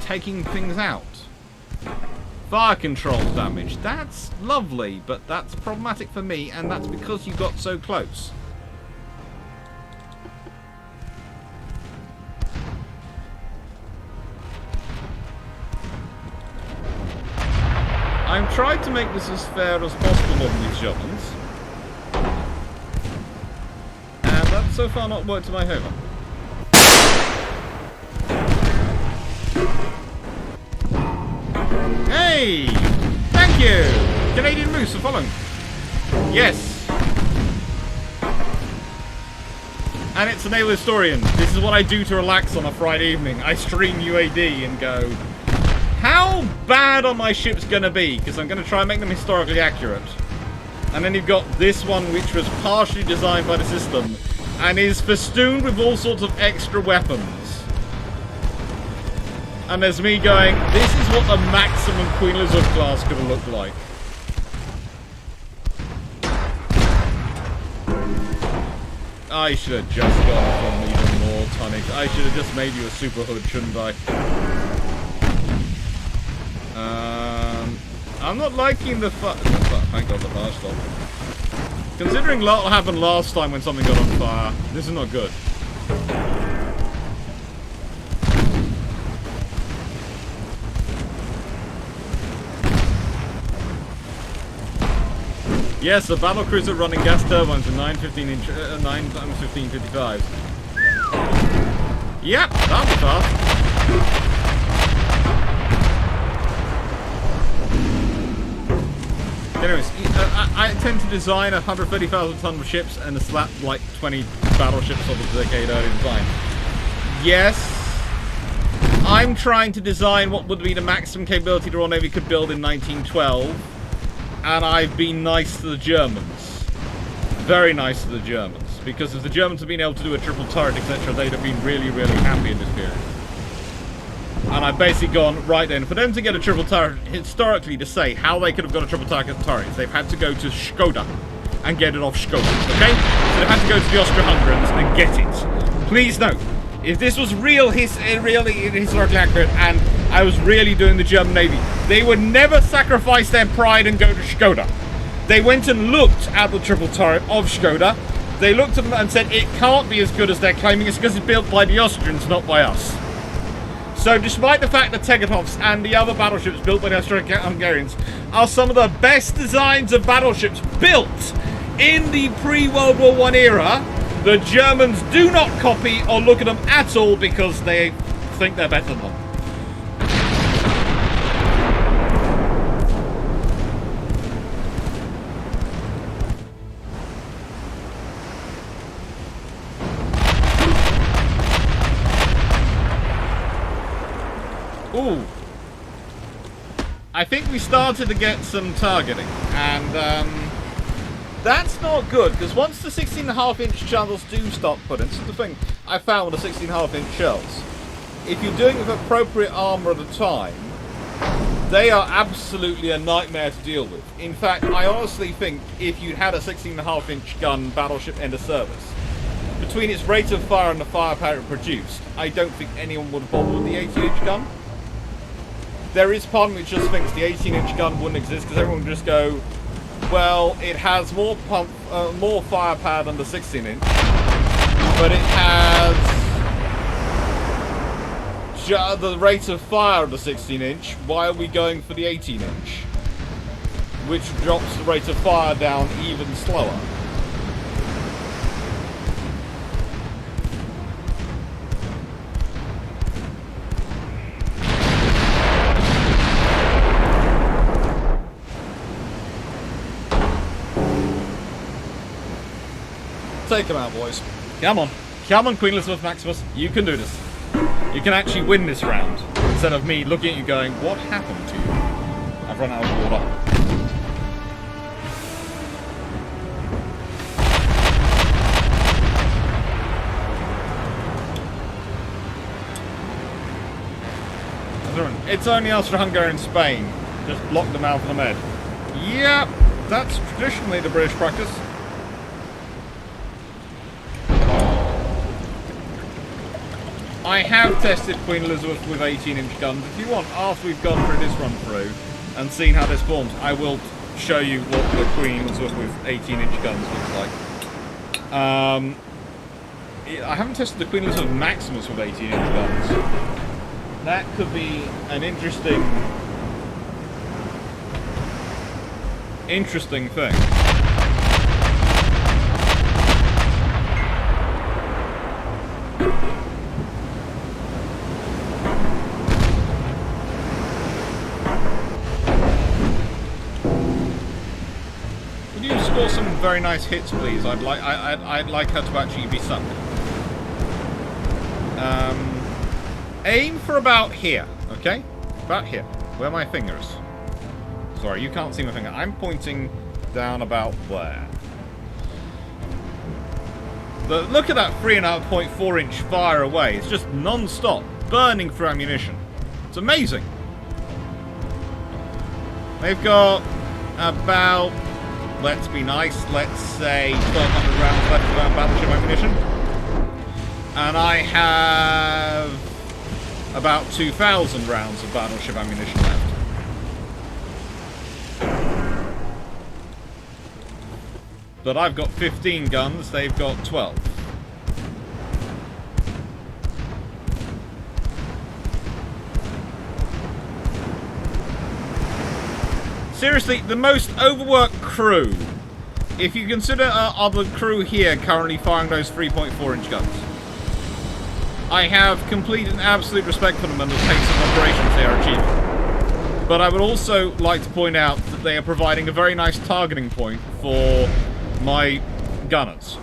taking things out. Fire control damage, that's lovely, but that's problematic for me, and that's because you got so close. tried to make this as fair as possible on these Germans. And that's so far not worked to my favour. Hey! Thank you! Canadian Moose for following. Yes. And it's a Naval Historian. This is what I do to relax on a Friday evening. I stream UAD and go, how bad are my ships going to be? Because I'm going to try and make them historically accurate. And then you've got this one, which was partially designed by the system and is festooned with all sorts of extra weapons. And there's me going, this is what the maximum Queen Elizabeth class could have looked like. I should have just gone from even more tonnage. I should have just made you a super hood, shouldn't I? I'm not liking the thank God the fire stopped. Considering what happened last time when something got on fire, this is not good. Yes, a battle cruiser running gas turbines with 9x15 55s. Yep, that'll be fast. Anyways, I tend to design 130,000 ton of ships and slap like 20 battleships of the decade early design. Yes, I'm trying to design what would be the maximum capability the Royal Navy could build in 1912. And I've been nice to the Germans. Very nice to the Germans. Because if the Germans had been able to do a triple turret, etc., they'd have been really, really happy in this period. And I've basically gone, right then, for them to get a triple turret, historically, to say how they could have got a triple turret is they've had to go to Skoda and get it off Skoda, okay? So they've had to go to the Austro-Hungarians and get it. Please note, if this was really historically accurate and I was really doing the German Navy, they would never sacrifice their pride and go to Skoda. They went and looked at the triple turret of Skoda. They looked at them and said, it can't be as good as they're claiming. It's because it's built by the Austrians, not by us. So despite the fact that Tegetovs and the other battleships built by the Austro-Hungarians are some of the best designs of battleships built in the pre-World War I era, the Germans do not copy or look at them at all because they think they're better than them. Ooh. I think we started to get some targeting, and that's not good, because once the 16.5-inch shells do start putting, this is the thing I found with the 16.5-inch shells, if you're doing it with appropriate armour at a time, they are absolutely a nightmare to deal with. In fact, I honestly think if you had a 16.5-inch gun battleship end of service, between its rate of fire and the firepower it produced, I don't think anyone would bother with the 18-inch gun. There is part of me which just thinks the 18-inch gun wouldn't exist because everyone would just go, well, it has more firepower than the 16-inch, but it has the rate of fire of the 16-inch. Why are we going for the 18-inch? Which drops the rate of fire down even slower. Take them out, boys. Come on. Come on, Queen Elizabeth Maximus. You can do this. You can actually win this round. Instead of me looking at you going, what happened to you? I've run out of water. It's only Austro-Hungary and Spain. Just block them out for the med. Yep, that's traditionally the British practice. I have tested Queen Elizabeth with 18-inch guns. If you want, after we've gone through this run through and seen how this forms, I will show you what the Queen Elizabeth with 18-inch guns looks like. I haven't tested the Queen Elizabeth Maximus with 18-inch guns. That could be an interesting interesting thing. Would you score some very nice hits, please? I'd like her to actually be sunk. Aim for about here, okay? About here, where my finger is. Sorry, you can't see my finger. I'm pointing down about there. But look at that 3.4 inch fire away. It's just non-stop, burning through ammunition. It's amazing. They've got about, let's be nice, let's say 1,200 rounds left of battleship ammunition. And I have about 2,000 rounds of battleship ammunition left. But I've got 15 guns, they've got 12. Seriously, the most overworked crew, if you consider other crew here currently firing those 3.4 inch guns. I have complete and absolute respect for them and the pace of operations they are achieving. But I would also like to point out that they are providing a very nice targeting point for my gunners.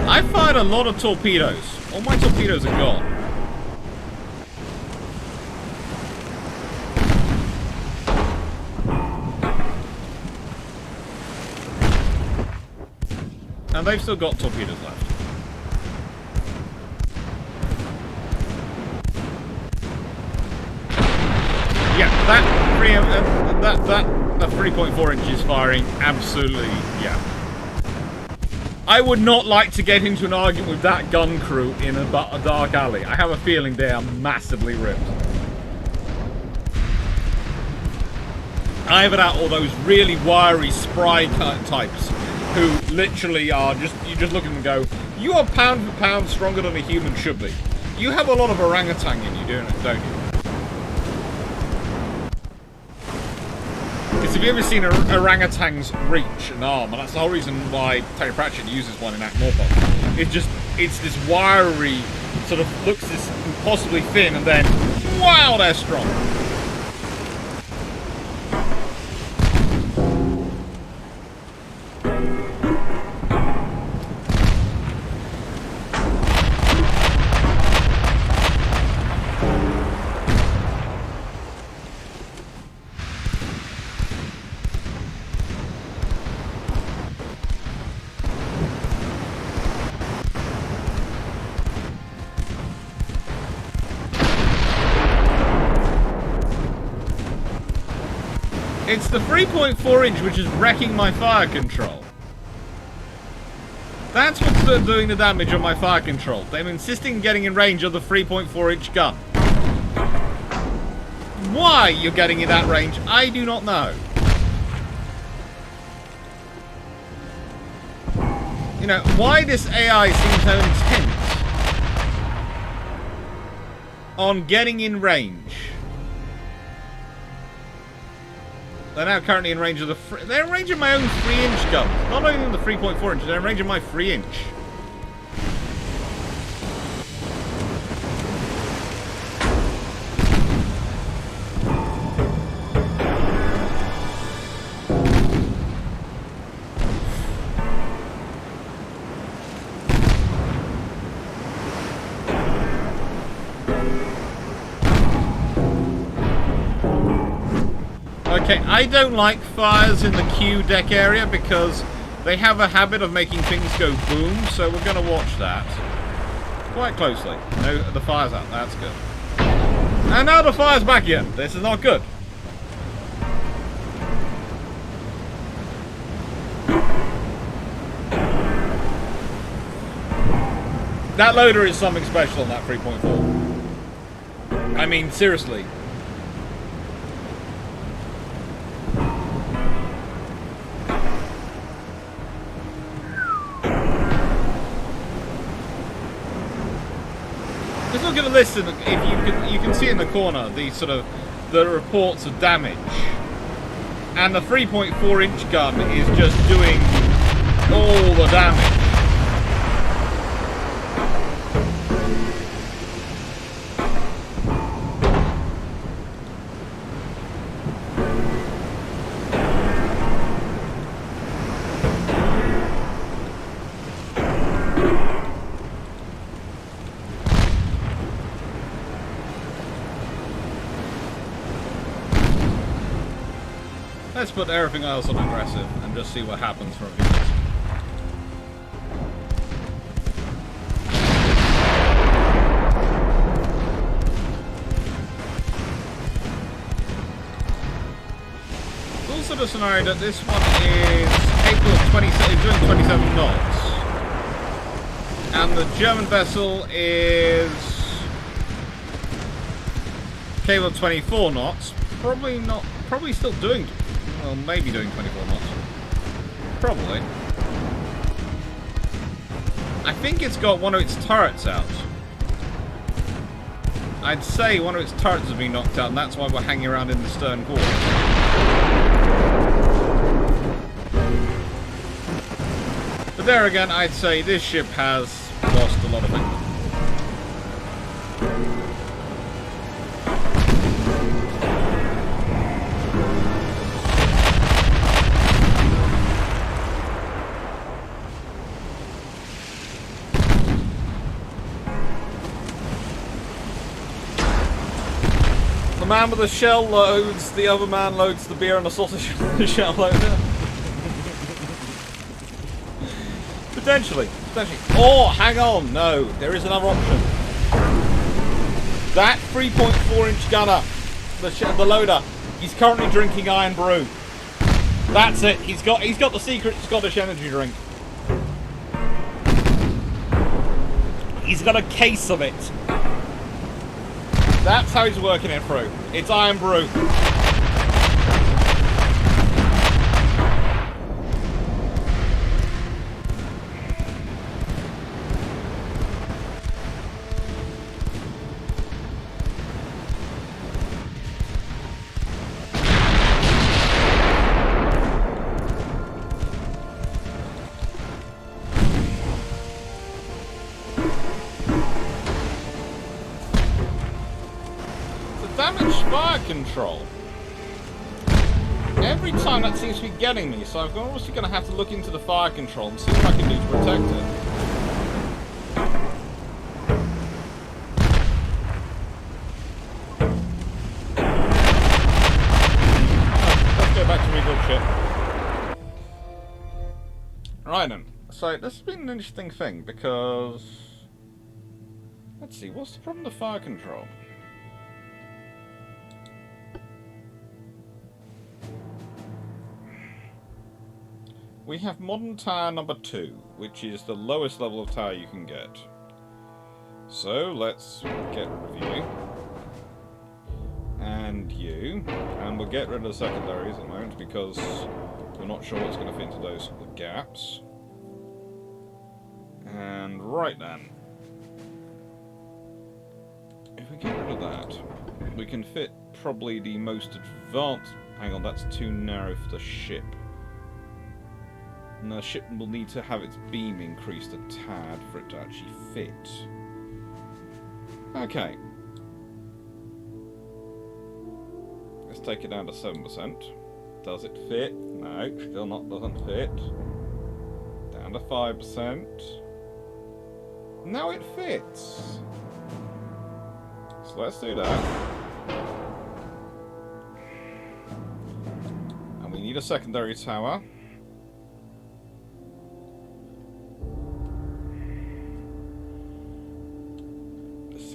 I fired a lot of torpedoes. All my torpedoes are gone. And they've still got torpedoes left. Yeah, that 3.4 inches firing, absolutely, yeah. I would not like to get into an argument with that gun crew in a dark alley. I have a feeling they are massively ripped. Either that or those really wiry spry types who literally are just, you just look at them and go, you are pound for pound stronger than a human should be. You have a lot of orangutan in you, don't you? Because have you ever seen orangutans reach an arm? And that's the whole reason why Terry Pratchett uses one in Act Morpok. It's this wiry, sort of looks this impossibly thin, and then, wow, they're strong. It's the 3.4 inch which is wrecking my fire control. That's what's doing the damage on my fire control. They're insisting on getting in range of the 3.4 inch gun. Why you're getting in that range, I do not know. You know, why this AI seems so intent on getting in range. They're now currently in range of the... They're in range of my own 3-inch gun. Not only the 3.4 inch, they're in range of my 3-inch. Okay, I don't like fires in the Q deck area because they have a habit of making things go boom, so we're going to watch that quite closely. No, the fire's out. That's good. And now the fire's back again. This is not good. That loader is something special on that 3.4. I mean, seriously. I'm going to listen. If you can see in the corner the reports of damage, and the 3.4-inch gun is just doing all the damage. Let's put everything else on aggressive and just see what happens from here. It's also the scenario that this one is capable of 27, doing 27 knots, and the German vessel is capable of 24 knots. Probably still doing. Well, maybe doing 24 knots. Probably. I think it's got one of its turrets out. I'd say one of its turrets has been knocked out, and that's why we're hanging around in the stern quarters. But there again, I'd say this ship has lost a lot of things. The man with the shell loads, the other man loads the beer and the sausage with the shell loader. Potentially. Oh, hang on, no, there is another option. That 3.4-inch gunner, the loader, he's currently drinking iron brew. That's it. He's got the secret Scottish energy drink. He's got a case of it. That's how he's working it through. It's iron brew. Damage fire control. Every time that seems to be getting me, so I'm obviously going to have to look into the fire control and see what I can do to protect it. Let's go back to rebuild ship. Right then. So this has been an interesting thing because... Let's see, what's the problem with the fire control? We have modern tower number 2, which is the lowest level of tower you can get. So let's get rid of you. And you. And we'll get rid of the secondaries at the moment because we're not sure what's going to fit into those gaps. And right then. If we get rid of that, we can fit probably the most advanced... Hang on, that's too narrow for the ship. And the ship will need to have its beam increased a tad for it to actually fit. Okay. Let's take it down to 7%. Does it fit? No, still not, doesn't fit. Down to 5%. Now it fits. So let's do that. And we need a secondary tower.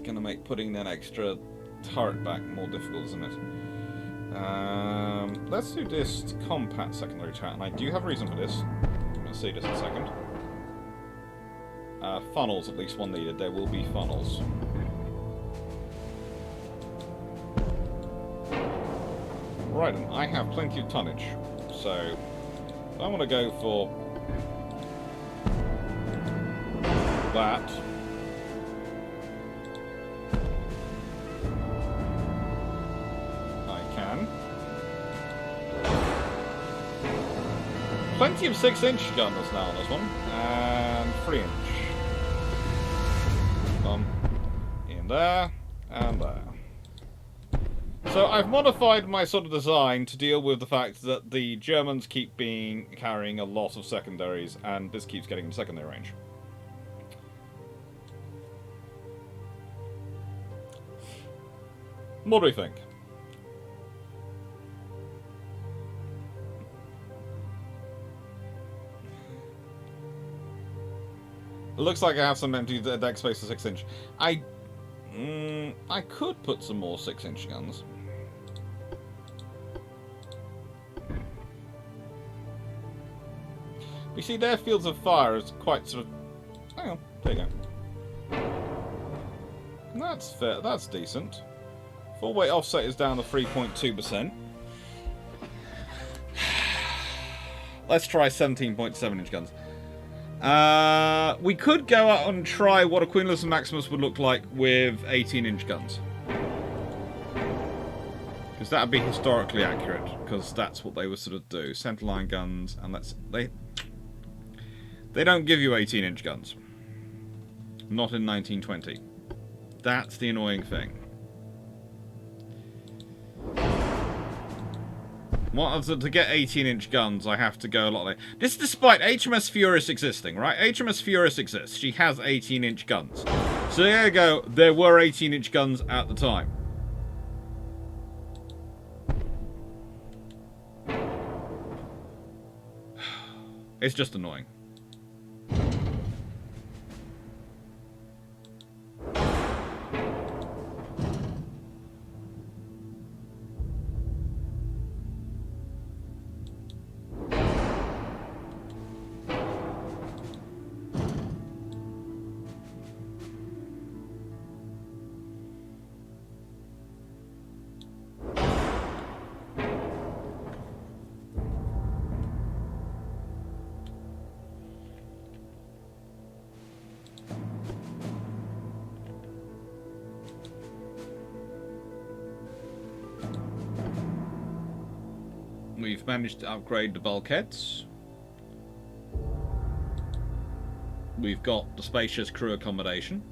Going to make putting that extra turret back more difficult, isn't it? Let's do this compact secondary tower, and I do have a reason for this. I'm going to see this in a second. Funnels, at least one needed. There will be funnels. Right, and I have plenty of tonnage, so I want to go for that. plenty of 6-inch gunners now on this one, and 3-inch. In there, and there. So I've modified my sort of design to deal with the fact that the Germans keep carrying a lot of secondaries, and this keeps getting in secondary range. What do we think? It looks like I have some empty deck space for 6-inch. I could put some more 6-inch guns. You see, their fields of fire is quite sort of... Hang on, there you go. That's fair, that's decent. Full weight offset is down to 3.2%. Let's try 17.7-inch guns. We could go out and try what a Queen Elizabeth Maximus would look like with 18-inch guns. Because that would be historically accurate, because that's what they would sort of do. Centerline guns, and they don't give you 18-inch guns. Not in 1920. That's the annoying thing. To get 18-inch guns, I have to go a lot later. This is despite HMS Furious existing, right? HMS Furious exists. She has 18-inch guns. So there you go. There were 18-inch guns at the time. It's just annoying. We've managed to upgrade the bulkheads. We've got the spacious crew accommodation.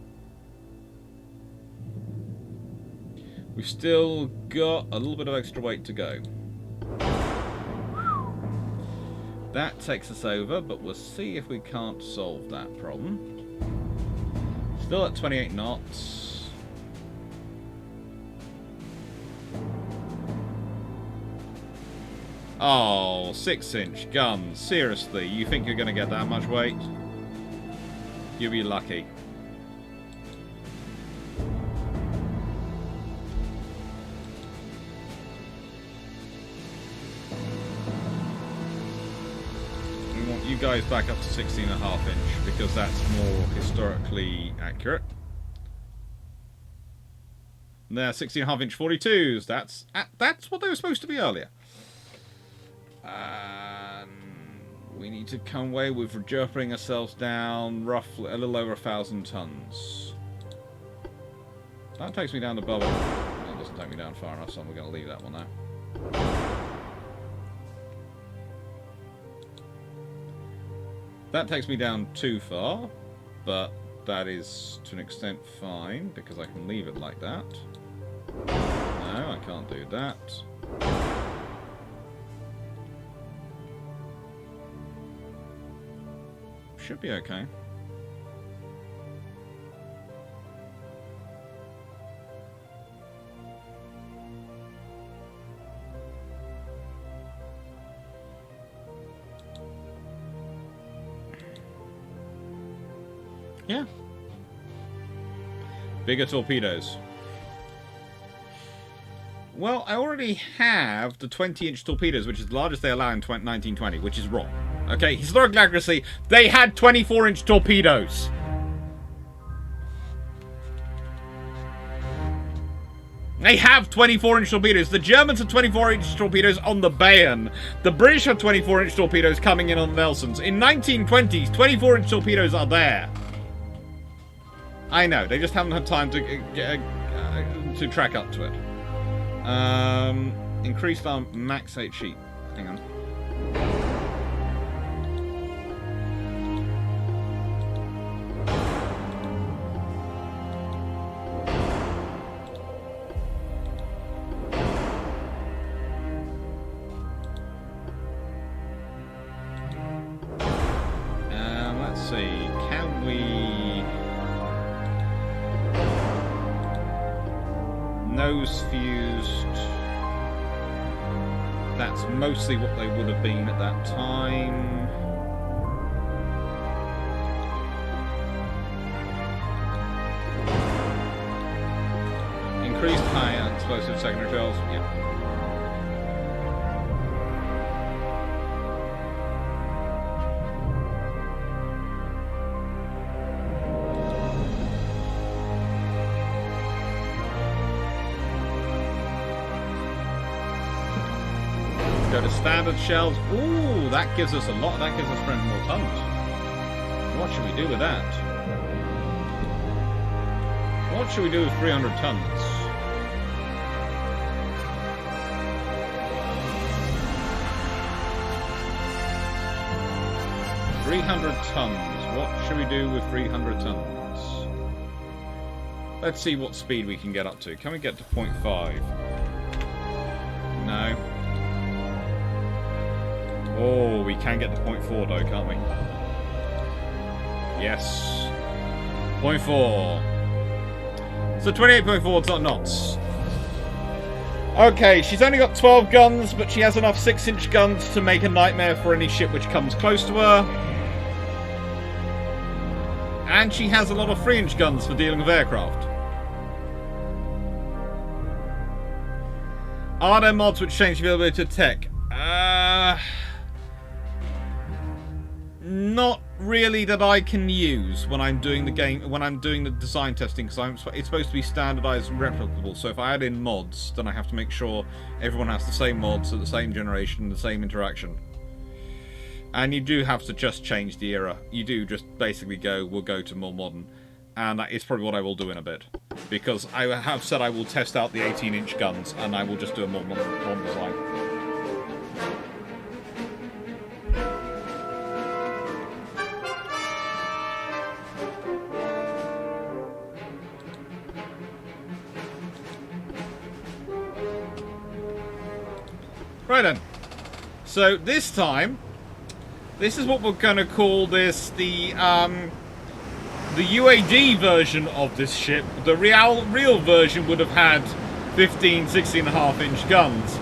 We've still got a little bit of extra weight to go. That takes us over, but we'll see if we can't solve that problem. Still at 28 knots. Oh, 6-inch guns. Seriously, you think you're going to get that much weight? You'll be lucky. We want you guys back up to 16.5 inch because that's more historically accurate. There, 16.5 inch 42s. That's what they were supposed to be earlier. We need to come away with jerping ourselves down roughly a little over 1,000 tons. That takes me down to above it. That doesn't take me down far enough, so we're going to leave that one there. That takes me down too far, but that is to an extent fine because I can leave it like that. No, I can't do that. Should be okay. Yeah. Bigger torpedoes. Well, I already have the 20-inch torpedoes, which is the largest they allow in 1920, which is wrong. Okay, historical accuracy, they had 24-inch torpedoes. They have 24-inch torpedoes. The Germans have 24-inch torpedoes on the Bayern. The British have 24-inch torpedoes coming in on the Nelsons. In 1920s, 24-inch torpedoes are there. I know, they just haven't had time to track up to it. Increased our max HE. Hang on. nose fused. That's mostly what they would have been at that time. Increased high explosive secondary shells. Yeah. Go to standard shells. Ooh, that gives us a lot. That gives us 300 more tons. What should we do with that? What should we do with 300 tons? What should we do with 300 tons? Let's see what speed we can get up to. Can we get to 0.5? No. Oh, we can get to 0.4 though, can't we? Yes. 0.4. So 28.4 knots. Okay, she's only got 12 guns, but she has enough 6-inch guns to make a nightmare for any ship which comes close to her. And she has a lot of 3-inch guns for dealing with aircraft. Are there mods which change the availability of tech? Not really that I can use when I'm doing the game, when I'm doing the design testing, because it's supposed to be standardized and replicable. So if I add in mods, then I have to make sure everyone has the same mods at the same generation, the same interaction. And you do have to just change the era. You do just basically we'll go to more modern. And that is probably what I will do in a bit. Because I have said I will test out the 18-inch guns, and I will just do a more modern design. Right then. So this time, this is what we're going to call this the UAD version of this ship. The real version would have had 15, 16.5-inch guns.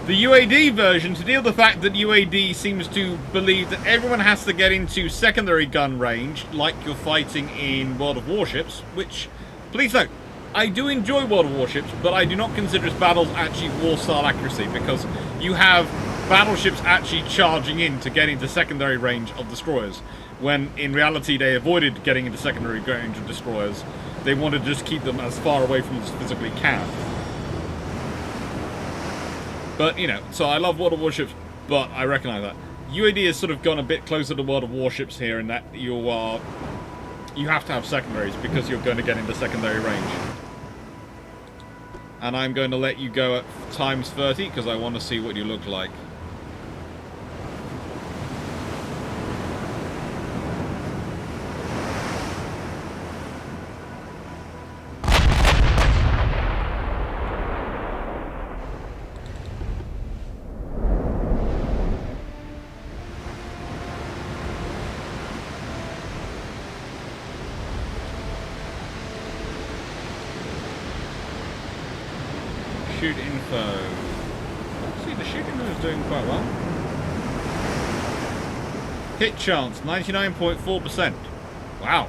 The UAD version, to deal with the fact that UAD seems to believe that everyone has to get into secondary gun range, like you're fighting in World of Warships, which, please note, I do enjoy World of Warships, but I do not consider its battles actually war-style accuracy, because you have battleships actually charging in to get into secondary range of destroyers, when in reality they avoided getting into secondary range of destroyers. They wanted to just keep them as far away from them as physically can. But, you know, so I love World of Warships, but I recognise that. UAD has sort of gone a bit closer to World of Warships here, in that you have to have secondaries, because you're going to get into secondary range. And I'm going to let you go at times 30, because I want to see what you look like. Shoot info. See, the shooting is doing quite well. Hit chance, 99.4%. Wow.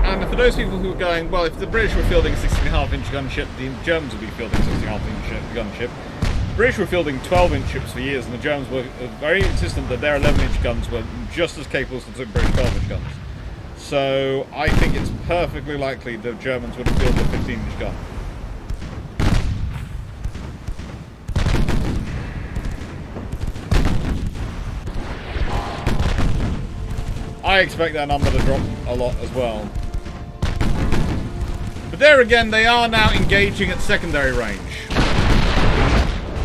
And for those people who are going, well, if the British were fielding a 16.5-inch gunship, the Germans would be fielding a 16.5-inch gunship. The British were fielding 12-inch ships for years, and the Germans were very insistent that their 11-inch guns were just as capable as the British 12-inch guns. So I think it's perfectly likely the Germans would have fielded a 15-inch gun. I expect that number to drop a lot as well. But there again, they are now engaging at secondary range.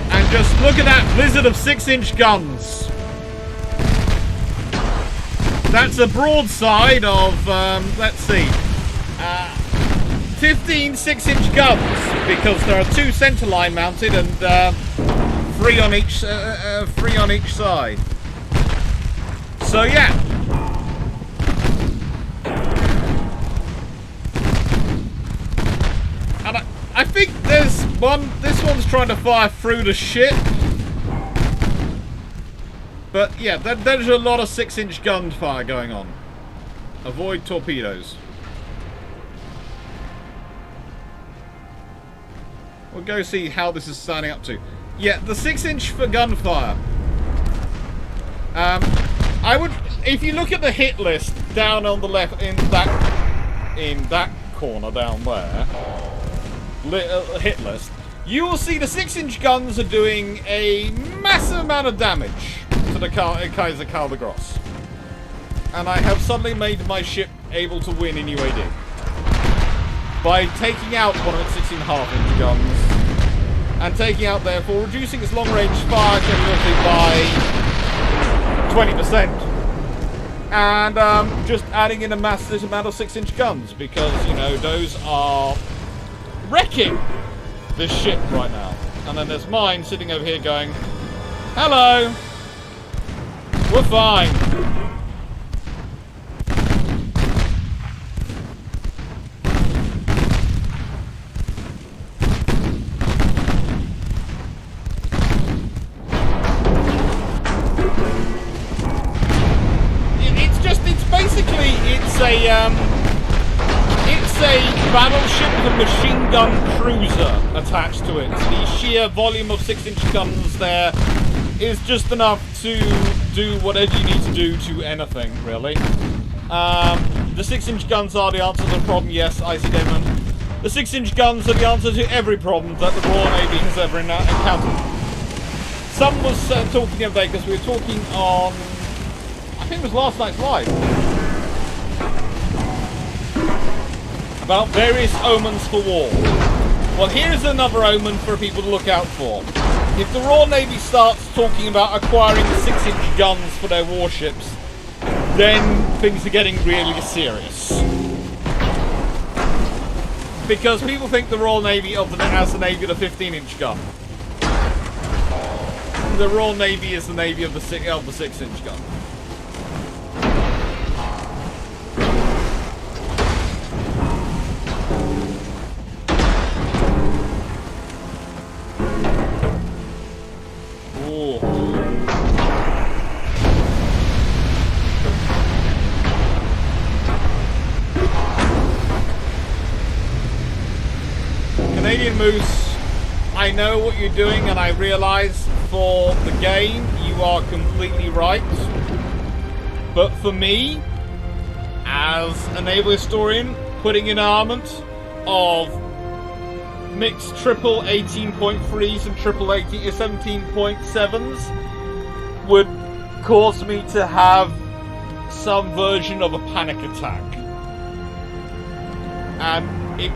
And just look at that blizzard of 6-inch guns. That's a broadside of, let's see, 15 6-inch guns, because there are 2 centerline mounted and Three on each side. So yeah. And I think there's one. This one's trying to fire through the ship. But yeah, there's a lot of 6-inch gunfire going on. Avoid torpedoes. We'll go see how this is standing up to. Yeah, the 6-inch for gunfire. I would, if you look at the hit list down on the left in that corner down there, hit list, you will see the 6-inch guns are doing a massive amount of damage to the Kaiser Karl the Gross. And I have suddenly made my ship able to win in UAD by taking out one of its 6.5-inch guns and taking out, therefore, reducing its long-range fire capability by 20%. And just adding in a massive amount of 6-inch guns because, you know, those are wrecking this ship right now. And then there's mine sitting over here going, hello, we're fine. It's a battleship with a machine gun cruiser attached to it. The sheer volume of 6-inch guns there is just enough to do whatever you need to do to anything, really. The 6-inch guns are the answer to the problem, yes, Icy Demon. The 6-inch guns are the answer to every problem that the Royal Navy has ever encountered. Some was talking the other day, because we were talking on, I think it was last night's live, about various omens for war. Well, here's another omen for people to look out for. If the Royal Navy starts talking about acquiring 6-inch guns for their warships, then things are getting really serious. Because people think the Royal Navy has the Navy of the 15-inch gun. The Royal Navy is the Navy of the 6-inch gun. Canadian Moose, I know what you're doing, and I realise for the game you are completely right. But for me, as a naval historian, putting in armament of mixed triple 18.3s and triple 17.7s would cause me to have some version of a panic attack. And it.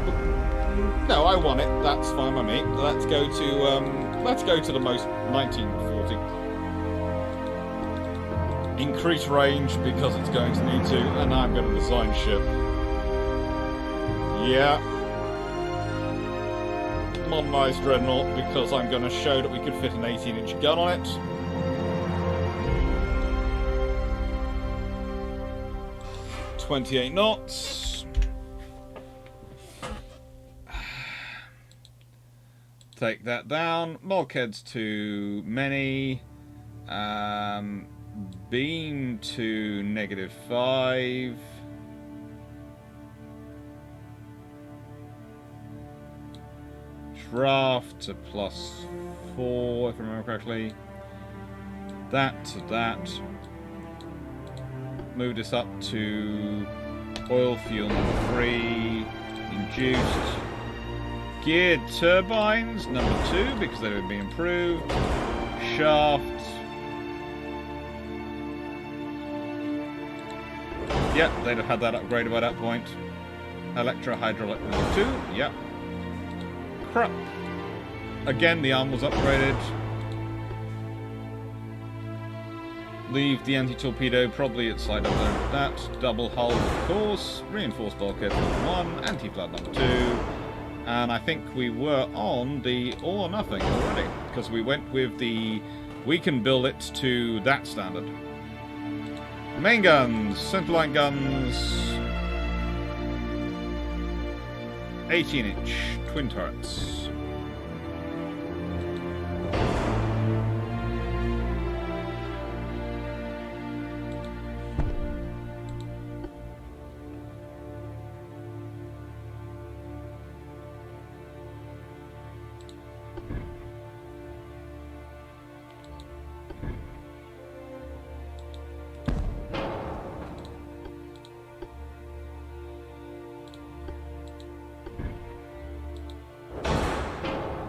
No, I want it. That's fine by me. Let's go to the most 1940. Increase range because it's going to need to, and I'm going to design ship. Yeah. Modernized Dreadnought because I'm going to show that we could fit an 18-inch gun on it. .28 knots. Take that down. Bulkheads too many. Beam to -5. Draft to +4, if I remember correctly. That to that. Move this up to oil fuel #3. Induced. Geared turbines, #2, because they would be improved. Shaft. Yep, they'd have had that upgraded by that point. Electro-hydraulic #2, yep. Crap. Again, the arm was upgraded. Leave the anti-torpedo probably at side up there with that. Double hull, of course. Reinforced bulkhead #1, anti-flat #2. And I think we were on the all or nothing already, because we went with the... We can build it to that standard. Main guns, centerline guns, 18-inch twin turrets.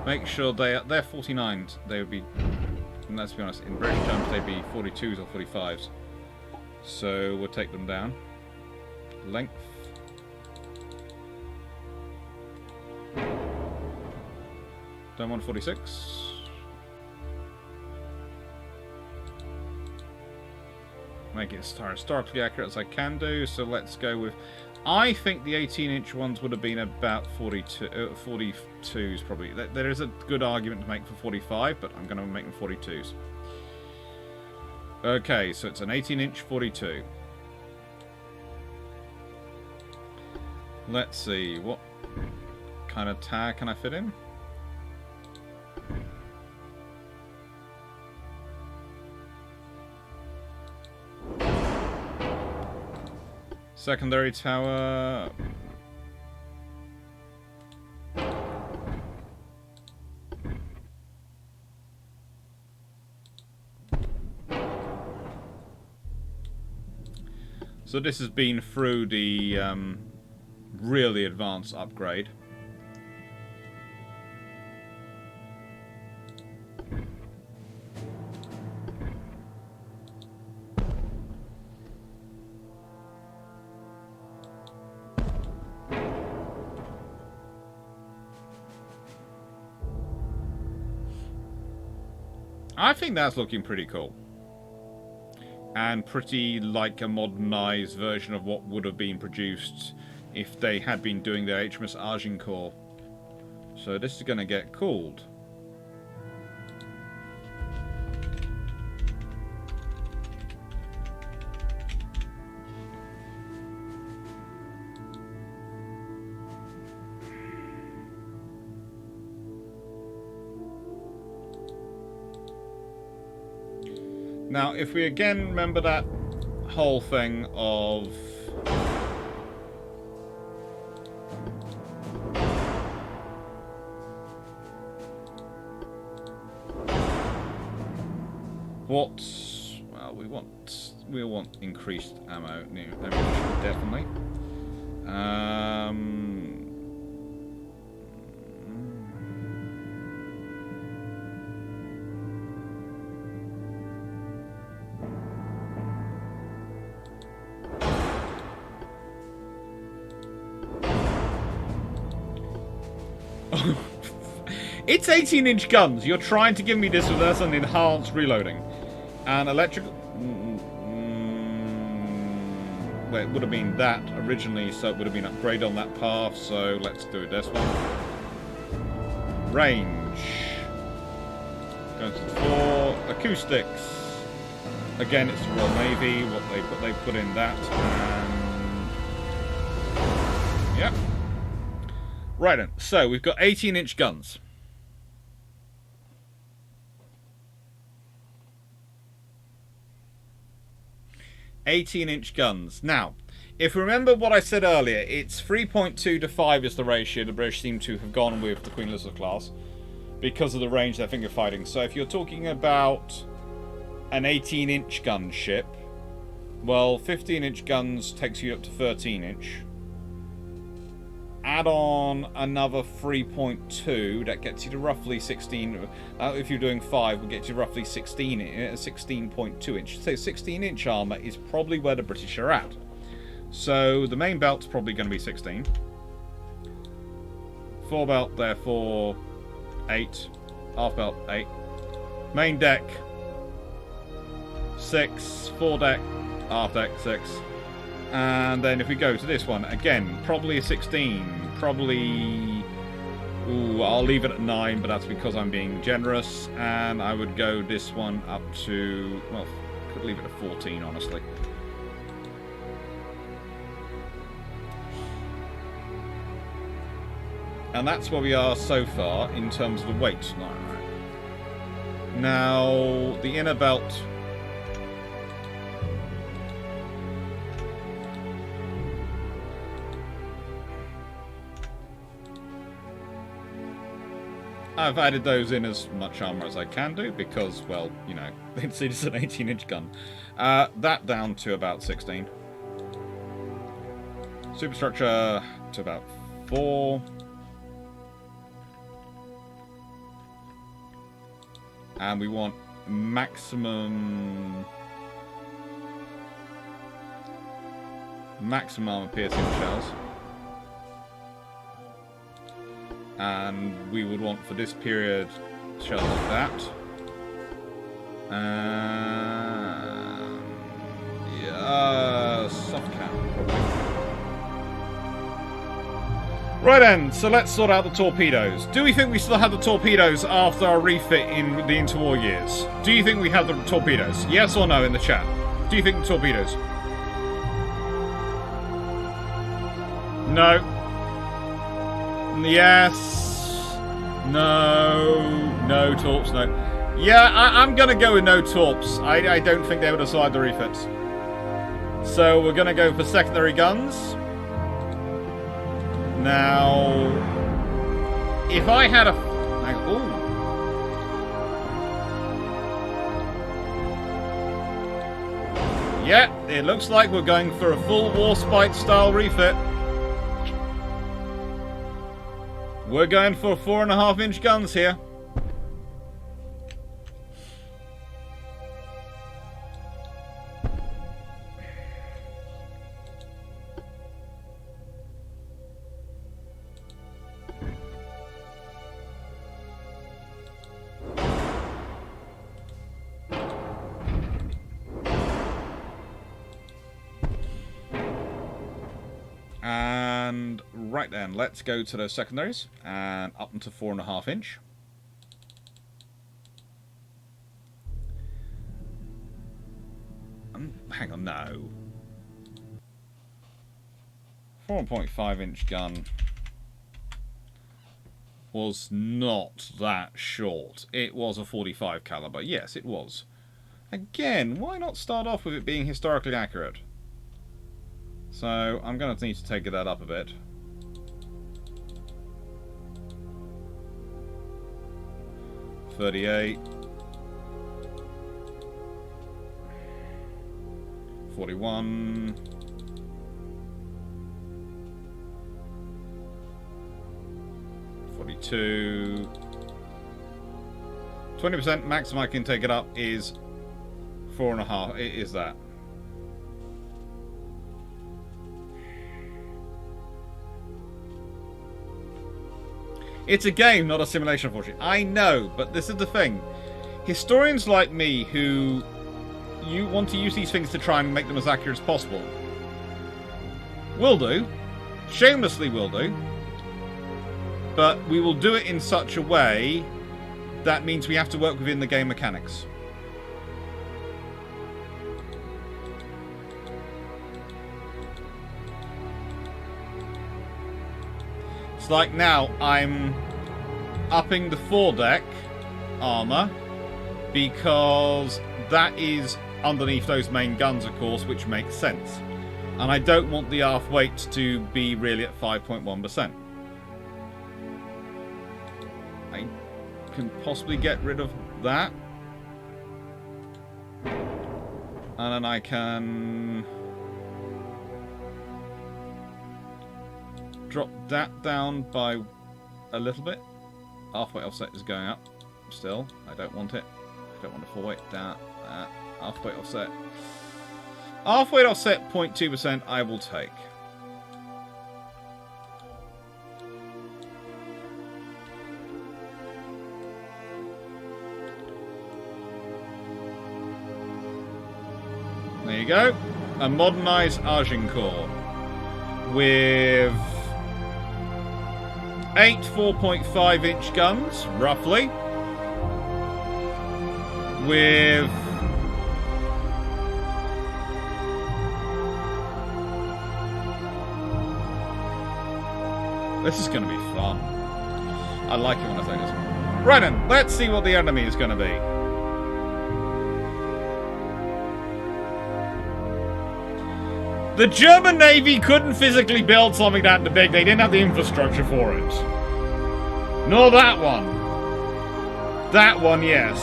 Make sure they're 49s. They would be, let's be honest, in British terms they'd be 42s or 45s. So we'll take them down. Length. Don't want 46. Make it as historically accurate as I can do. So let's go with... I think the 18-inch ones would have been about 42s probably. There is a good argument to make for 45, but I'm going to make them 42s. Okay, so it's an 18-inch 42. Let's see, what kind of tag can I fit in? Secondary tower. So this has been through the really advanced upgrade. I think that's looking pretty cool. And pretty like a modernized version of what would have been produced if they had been doing their HMS Agincourt. So this is going to get cooled. Now, if we again remember that whole thing of what, well, we want increased ammo, definitely. It's 18-inch guns. You're trying to give me this with an enhanced reloading. And electrical... well, it would have been that originally, so it would have been upgraded on that path. So let's do this one. Range. Going to the 4. Acoustics. Again, it's the Royal Navy. What they put in that. And... yep. Right then. So we've got 18-inch guns. 18-inch guns. Now, if you remember what I said earlier, it's 3.2 to 5 is the ratio the British seem to have gone with the Queen Elizabeth class because of the range they're finger fighting. So if you're talking about an 18-inch gun ship, well, 15-inch guns takes you up to 13-inch. Add on another 3.2, that gets you to roughly 16. If you're doing 5, will get you roughly 16.2 inch. So 16-inch armor is probably where the British are at. So the main belt's probably going to be 16. 4 belt, therefore 8. Half belt 8. Main deck 6. 4 deck, half deck 6. And then if we go to this one, again, probably a 16, probably Ooh, I'll leave it at 9, but that's because I'm being generous. And I would go this one up to... Well, could leave it at 14, honestly. And that's where we are so far in terms of the weight. Now, the inner belt... I've added those in as much armor as I can do because, well, you know, it's an 18-inch gun. That down to about 16. Superstructure to about 4. And we want maximum armor piercing shells. And we would want for this period shells like that. Yeah, soft cap probably. Right then, so let's sort out the torpedoes. Do we think we still have the torpedoes after our refit in the interwar years? Do you think we have the torpedoes? Yes or no in the chat? Do you think the torpedoes? No. Yes. No. No torps, no. Yeah, I'm going to go with no torps. I don't think they would have survived the refits. So we're going to go for secondary guns. Now, if I had a... Ooh. Yeah, it looks like we're going for a full Warspite style refit. We're going for 4.5-inch guns here. And right then, let's go to those secondaries and up into 4.5-inch. Hang on, no. 4.5-inch gun was not that short. It was a 45 caliber. Yes, it was. Again, why not start off with it being historically accurate? So, I'm going to need to take that up a bit. .38. 41. 42. 20% maximum I can take it up is 4.5. It is that. It's a game, not a simulation, unfortunately. I know, but this is the thing. Historians like me who want to use these things to try and make them as accurate as possible will do. Shamelessly will do. But we will do it in such a way that means we have to work within the game mechanics. Like now, I'm upping the foredeck armor because that is underneath those main guns, of course, which makes sense. And I don't want the aft weight to be really at 5.1%. I can possibly get rid of that. And then I can... drop that down by a little bit. Halfway offset is going up still. I don't want it. I don't want to full weight down. Halfway offset. Halfway offset 0.2% I will take. There you go. A modernized Agincourt with 8 4.5-inch guns, roughly, with this is going to be fun. I like it when I say this. Right then, let's see what the enemy is going to be. The German Navy couldn't physically build something that big. They didn't have the infrastructure for it. Nor that one. That one, yes.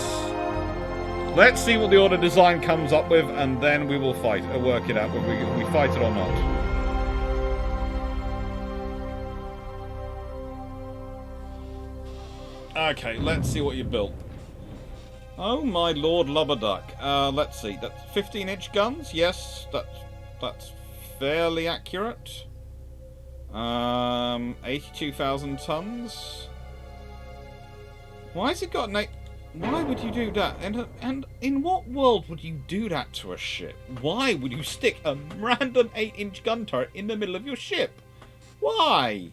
Let's see what the order design comes up with, and then we will fight, work it out whether we fight it or not. Okay, let's see what you built. Oh my lord Lubberduck. Let's see. That's 15-inch guns. Yes, that's fairly accurate. 82,000 tons. Why has it got an 8? Why would you do that? And in what world would you do that to a ship? Why would you stick a random 8-inch gun turret in the middle of your ship? Why?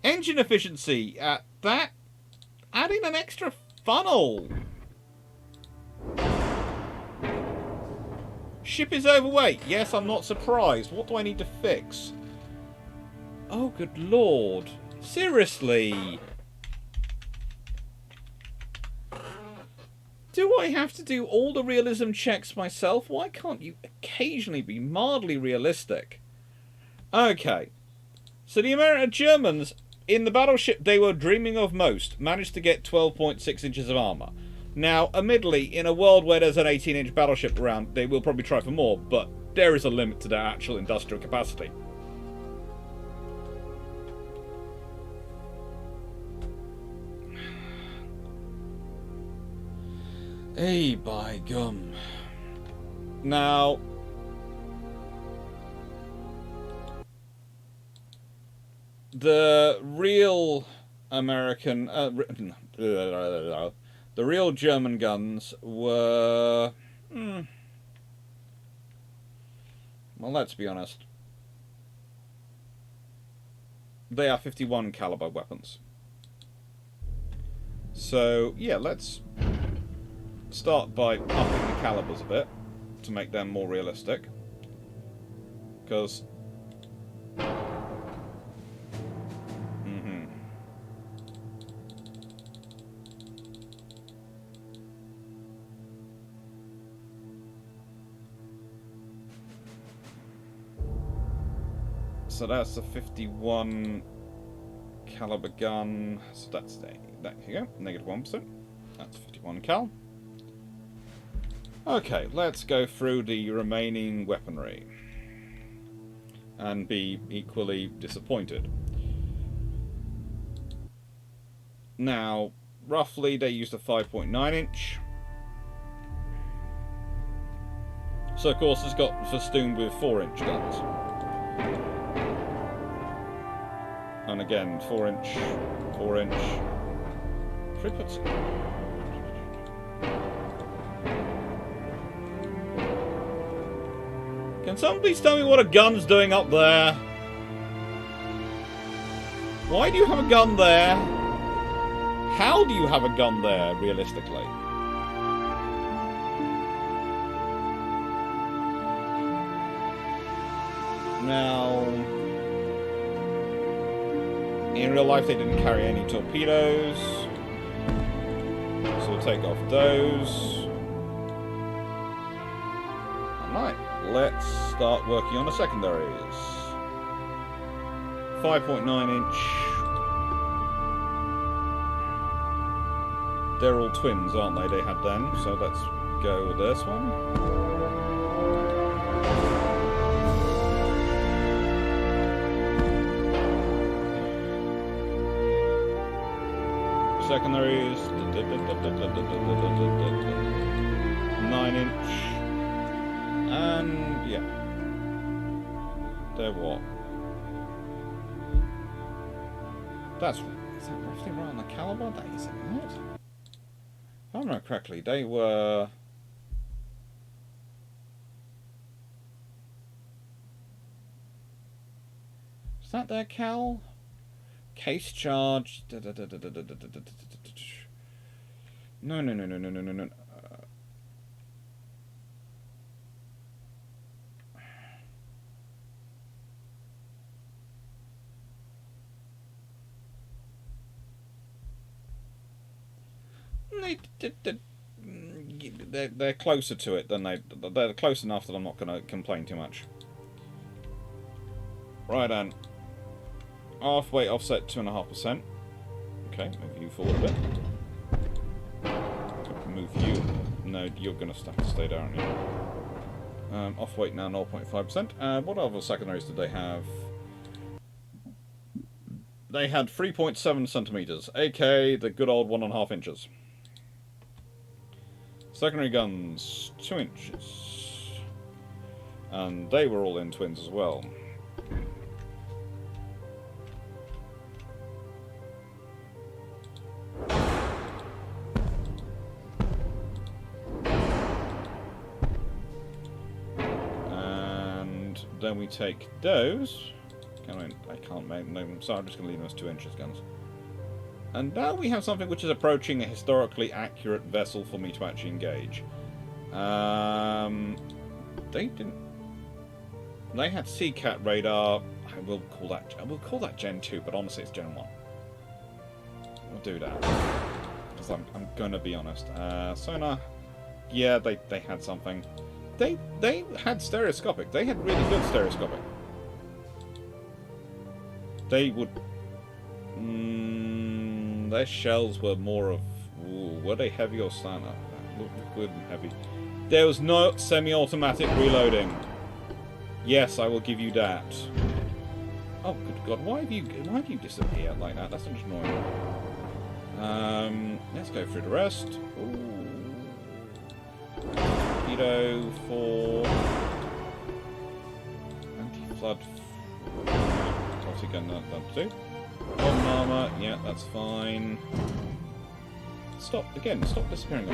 Engine efficiency at that. Adding an extra funnel. Ship is overweight. Yes, I'm not surprised. What do I need to fix? Oh, good lord. Seriously. Do I have to do all the realism checks myself? Why can't you occasionally be mildly realistic? Okay. So the Germans, in the battleship they were dreaming of most, managed to get 12.6 inches of armour. Now, admittedly, in a world where there's an 18-inch battleship around, they will probably try for more, but there is a limit to their actual industrial capacity. Hey, by gum. Now, the real American... the real German guns were... well, let's be honest. They are 51 caliber weapons. So, yeah, let's start by upping the calibers a bit to make them more realistic. Because... So that's a 51 caliber gun. So that's there you go, -1%. That's 51 cal. Okay, let's go through the remaining weaponry and be equally disappointed. Now, roughly they used a 5.9 inch. So of course it's got festooned with 4-inch guns. And again, 4-inch, 4-inch. Triplets. Can someone please tell me what a gun's doing up there? Why do you have a gun there? How do you have a gun there, realistically? Now... in real life, they didn't carry any torpedoes, so we'll take off those. Alright, let's start working on the secondaries. 5.9 inch. They're all twins, aren't they? They had them, so let's go with this one. Secondaries, 9-inch, and yeah, they're what? Is that roughly right on the caliber? That is not. If I remember correctly, they were. Is that their cal? Case charge. No. They're closer to it than they're close enough that I'm not going to complain too much. Right then. Half weight offset 2.5%. Okay, move you forward a bit. Move you. No, you're going to have to stay there, aren't you? Off weight now 0.5%. What other secondaries did they have? They had 3.7 centimeters, aka the good old 1.5 inches. Secondary guns, 2 inches. And they were all in twins as well. And then we take those. I can't make them, so I'm just going to leave them as 2 inches guns. And now we have something which is approaching a historically accurate vessel for me to actually engage. They didn't. They had Seacat radar. I will call that Gen 2, but honestly it's Gen 1. I'll do that. Because I'm gonna be honest. Sonar. Yeah, they had something. They had stereoscopic. They had really good stereoscopic. They would. Their shells were more of. Ooh, were they heavy or standard? Good and heavy. There was no semi-automatic reloading. Yes, I will give you that. Oh, good God! Why have you disappeared like that? That's just annoying. Let's go through the rest. Ooh. Torpedo for anti-flood. Obviously, gun that too. Modern armor, yeah, that's fine. Stop disappearing.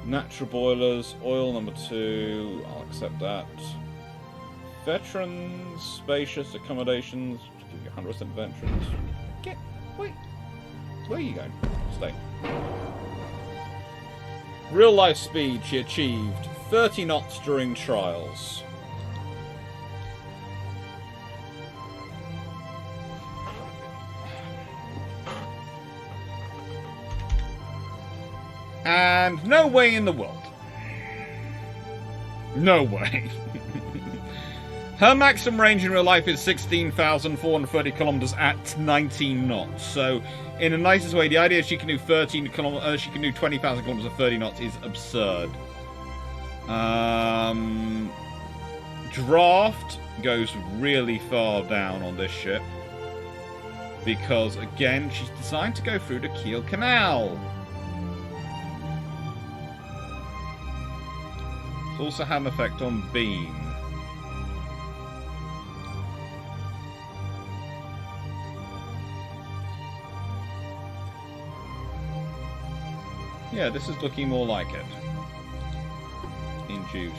Natural boilers, oil number 2, I'll accept that. Veterans, spacious accommodations, give you 100% veterans. Wait, where are you going? Stay. Real life speed, she achieved 30 knots during trials. And no way in the world. No way. Her maximum range in real life is 16,430 kilometers at 19 knots. So, in the nicest way, the idea she can do 13 kilometers, she can do 20,000 kilometers at 30 knots is absurd. Draft goes really far down on this ship because, again, she's designed to go through the Kiel Canal. It's also had an effect on beam. Yeah, this is looking more like it. Induced.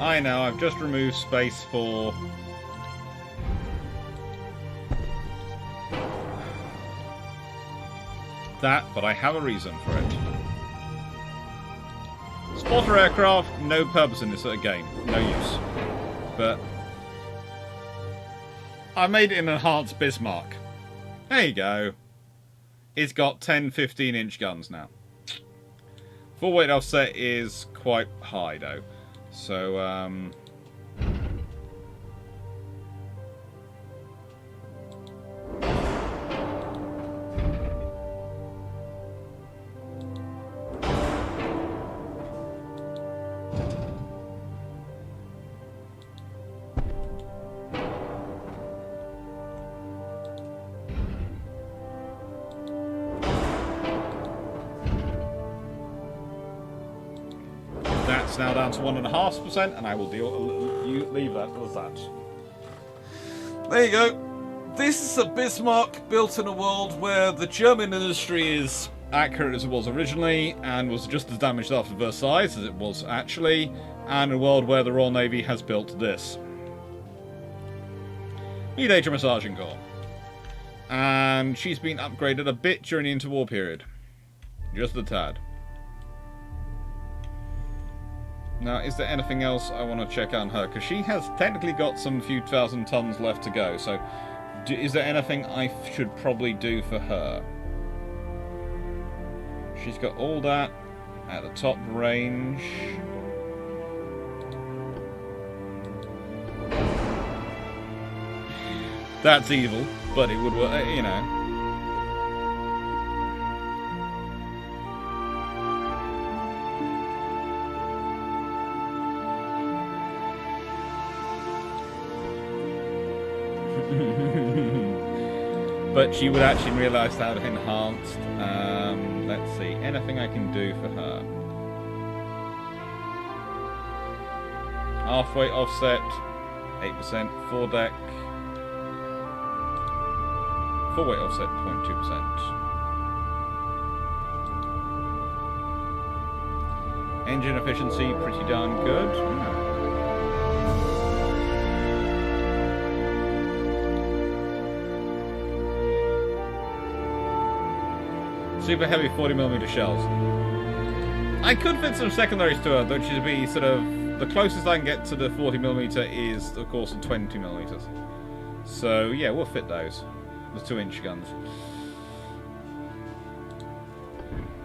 I know, I've just removed space for... that, but I have a reason for it. Spotter aircraft, no purpose in this game. No use. But... I made it an enhanced Bismarck. There you go. It's got 10, 15-inch guns now. Full weight offset is quite high, though. So, That's now down to 1.5%, and I will leave that as that. There you go. This is a Bismarck built in a world where the German industry is accurate as it was originally, and was just as damaged after Versailles as it was actually, and a world where the Royal Navy has built this. Lead HMS Agincourt. And she's been upgraded a bit during the interwar period. Just a tad. Now, is there anything else I want to check on her? Because she has technically got some few thousand tons left to go. So, is there anything I should probably do for her? She's got all that at the top range. That's evil, but it would work, you know. But she would actually realise how to enhanced. Let's see, anything I can do for her. Halfway offset, 8%, foredeck. Full-weight offset, 0.2%. Engine efficiency, pretty darn good. Super heavy 40mm shells. I could fit some secondaries to her, which would be sort of the closest I can get to the 40mm is, of course, the 20mm. So yeah, we'll fit those. The 2-inch guns.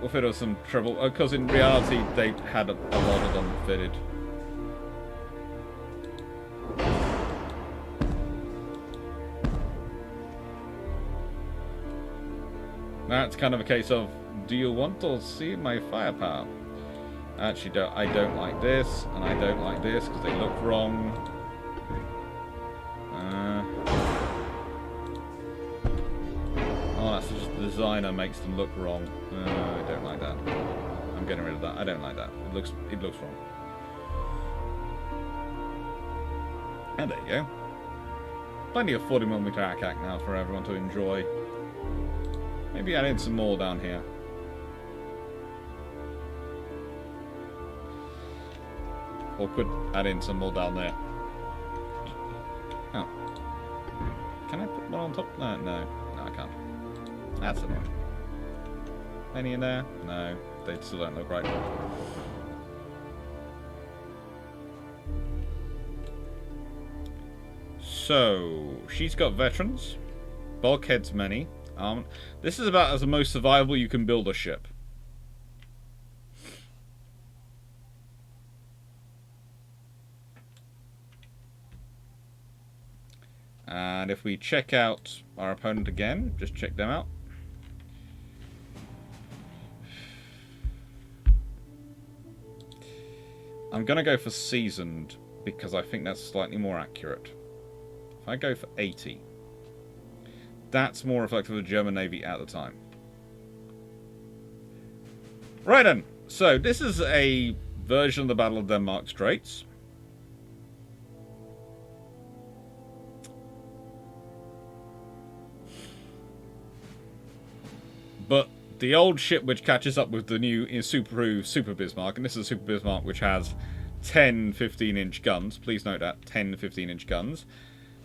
We'll fit with some trouble, because in reality they had a lot of them fitted. That's kind of a case of, do you want to see my firepower? Actually, I don't like this, and I don't like this because they look wrong. Oh, that's just the designer makes them look wrong. I don't like that. I'm getting rid of that. I don't like that. It looks wrong. And there you go. Plenty of 40mm ACAC now for everyone to enjoy. Maybe add in some more down here. Or could add in some more down there. Oh. Can I put one on top? No, no, I can't. That's annoying. Any in there? No, they still don't look right. So, she's got veterans. Bulkheads many. This is about as the most survivable you can build a ship. And if we check out our opponent again, just check them out. I'm going to go for seasoned because I think that's slightly more accurate. If I go for 80, that's more reflective of the German Navy at the time. Right then, so this is a version of the Battle of Denmark Straits. But the old ship which catches up with the new is Super Bismarck, and this is a Super Bismarck which has 10 15-inch guns. Please note that, 10 15-inch guns.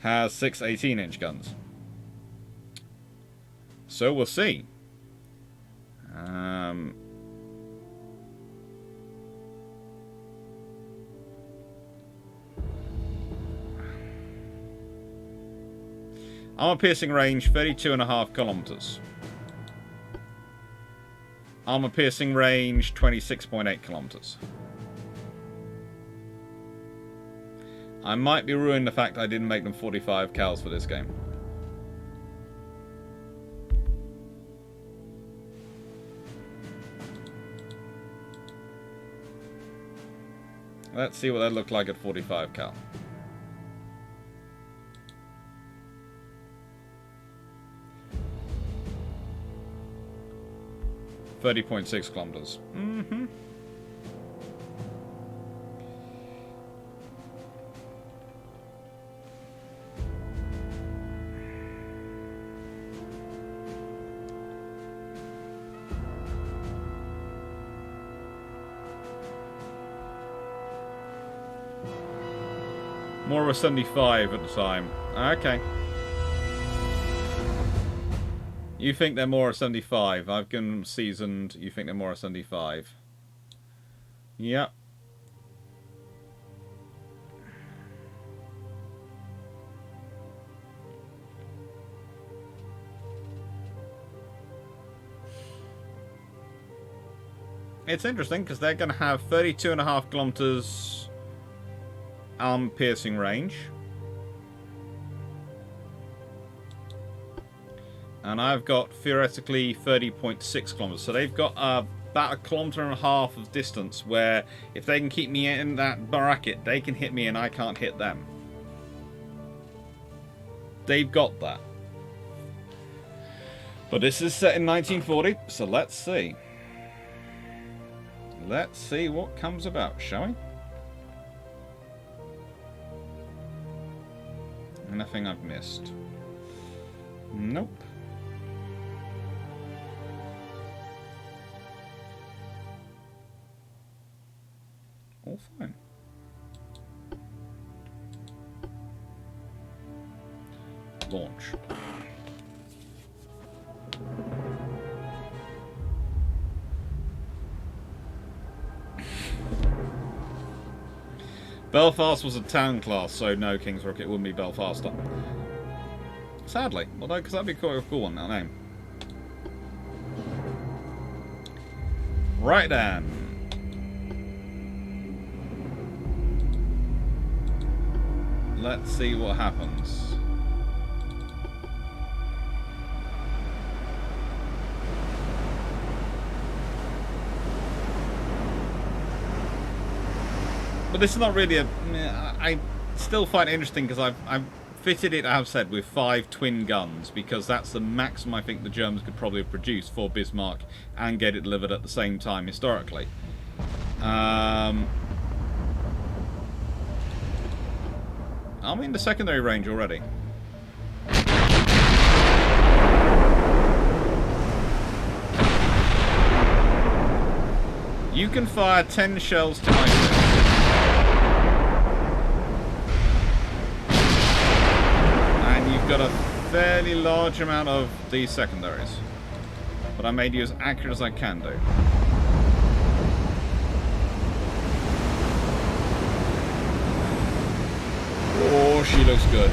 Has 6 18-inch guns. So we'll see. I'm a piercing range 32.5 kilometers. Armor piercing range 26.8 kilometers. I might be ruining the fact I didn't make them 45 cals for this game. Let's see what they look like at 45 cal. .6 kilometers. More of a 75 at the time. Okay. You think they're more a 75. I've given them seasoned. You think they're more a 75. Yep. It's interesting because they're going to have 32.5 kilometers piercing range. And I've got theoretically 30.6 kilometers. So they've got about 1.5 kilometers of distance where if they can keep me in that bracket, they can hit me and I can't hit them. They've got that. But this is set in 1940, so let's see. Let's see what comes about, shall we? Nothing I've missed. Nope. All fine. Launch. Belfast was a town class, so no, King's Rocket wouldn't be Belfaster. Sadly, although, because that'd be quite a cool one, that name. Right then. Let's see what happens. But this is not really a... I still find it interesting because I've fitted it, as I've said, with 5 twin guns because that's the maximum I think the Germans could probably have produced for Bismarck and get it delivered at the same time historically. I'm in the secondary range already. You can fire 10 shells to my ship. And you've got a fairly large amount of these secondaries. But I made you as accurate as I can do. Oh, she looks good.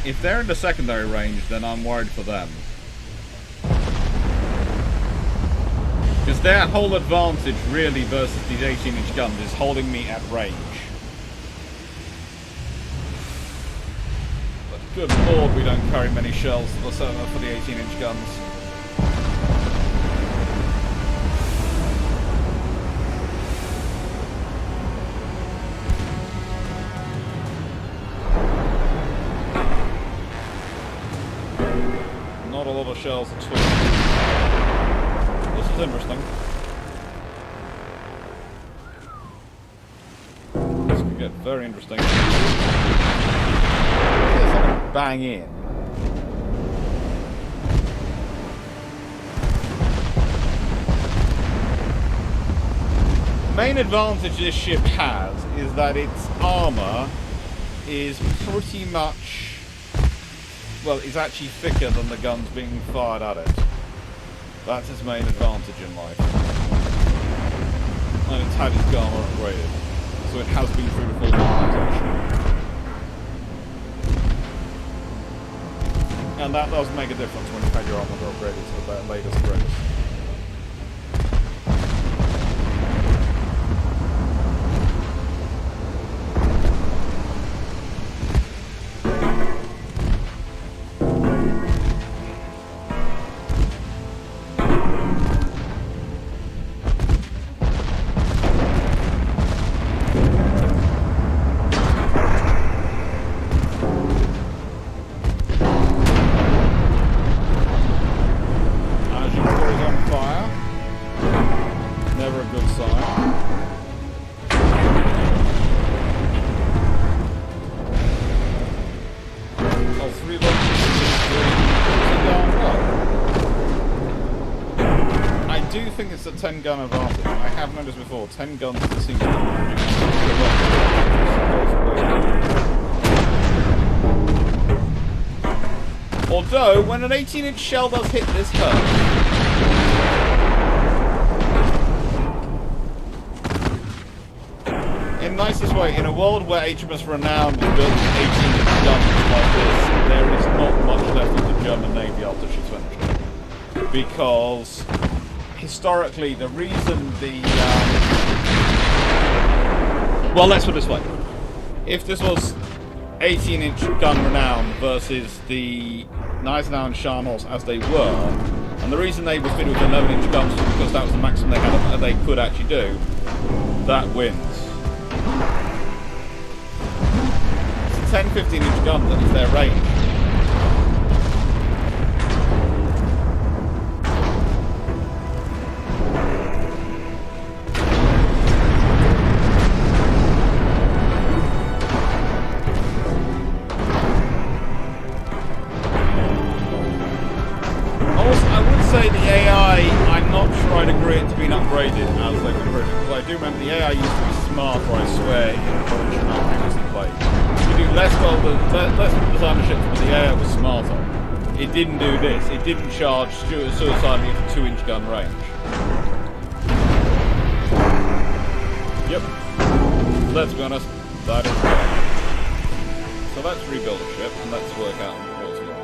If they're in the secondary range, then I'm worried for them. Because their whole advantage, really, versus these 18-inch guns is holding me at range. But good lord, we don't carry many shells for the 18-inch guns. Not a lot of shells at all. This is interesting. This could get very interesting. Here's something bang in. The main advantage this ship has is that its armour is pretty much... well, it's actually thicker than the guns being fired at it. That's its main advantage in life. And it's had its armor upgraded. So it has been through the full modernization. And that does make a difference when you've had your armor upgraded to the latest grades. I think it's a 10 gun advantage. I have noticed before, 10 guns seems to be Although, when an 18-inch shell does hit, this hurts. In the nicest way, in a world where HMS Renown was built with 18-inch guns like this, there is not much left of the German Navy after she's finished. Because, historically, the reason the... well, let's put it this way. If this was 18-inch gun Renown versus the Gneisenau and Scharnhorst as they were, and the reason they were fitted with 11-inch guns was because that was the maximum they could actually do, that wins. It's a 10-15-inch gun that is their range. Upgraded as they've been improved. Because I do remember the AI used to be smarter, I swear, in the Polish and I previously played. You do less designer ships, but the AI was smarter. It didn't do this. It didn't charge suicidally for 2-inch gun range. Yep. Let's be honest, that is bad. So let's rebuild the ship and let's work out what's going on.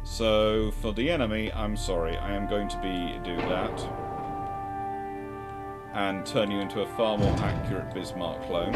So, for the enemy, I'm sorry, I am going to do that. And turn you into a far more accurate Bismarck clone.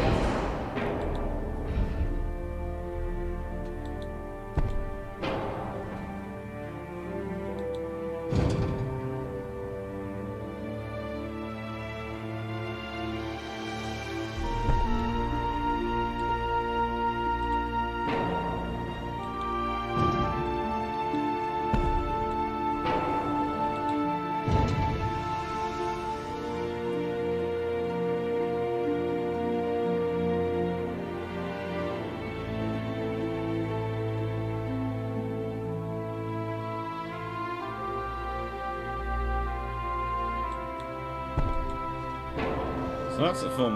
So that's a far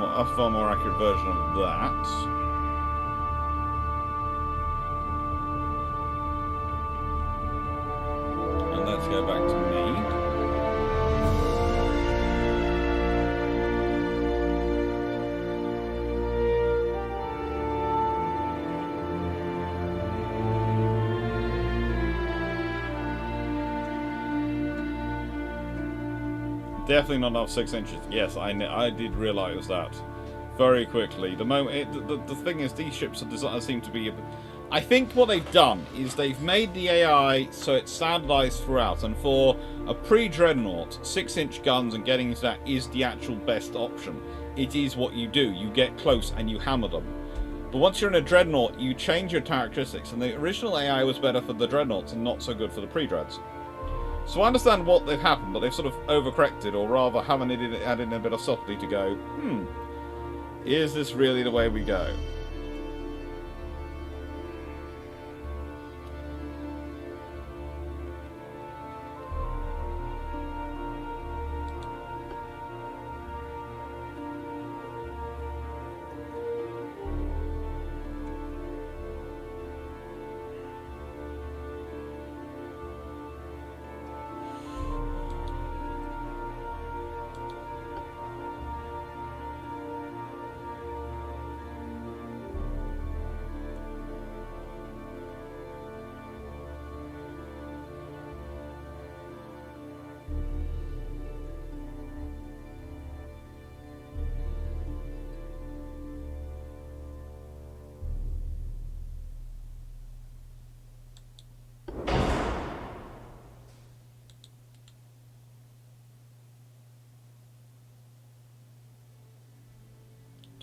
more accurate version of that. And let's go back to me. Definitely not enough 6 inches. Yes, I did realise that very quickly. The thing is, these ships seem to be. I think what they've done is they've made the AI so it's standardised throughout, and for a pre-dreadnought, 6-inch guns and getting into that is the actual best option. It is what you do. You get close and you hammer them. But once you're in a dreadnought, you change your characteristics, and the original AI was better for the dreadnoughts and not so good for the pre-dreads. So I understand what they've happened, but they've sort of overcorrected, or rather haven't added in a bit of subtlety to go, is this really the way we go?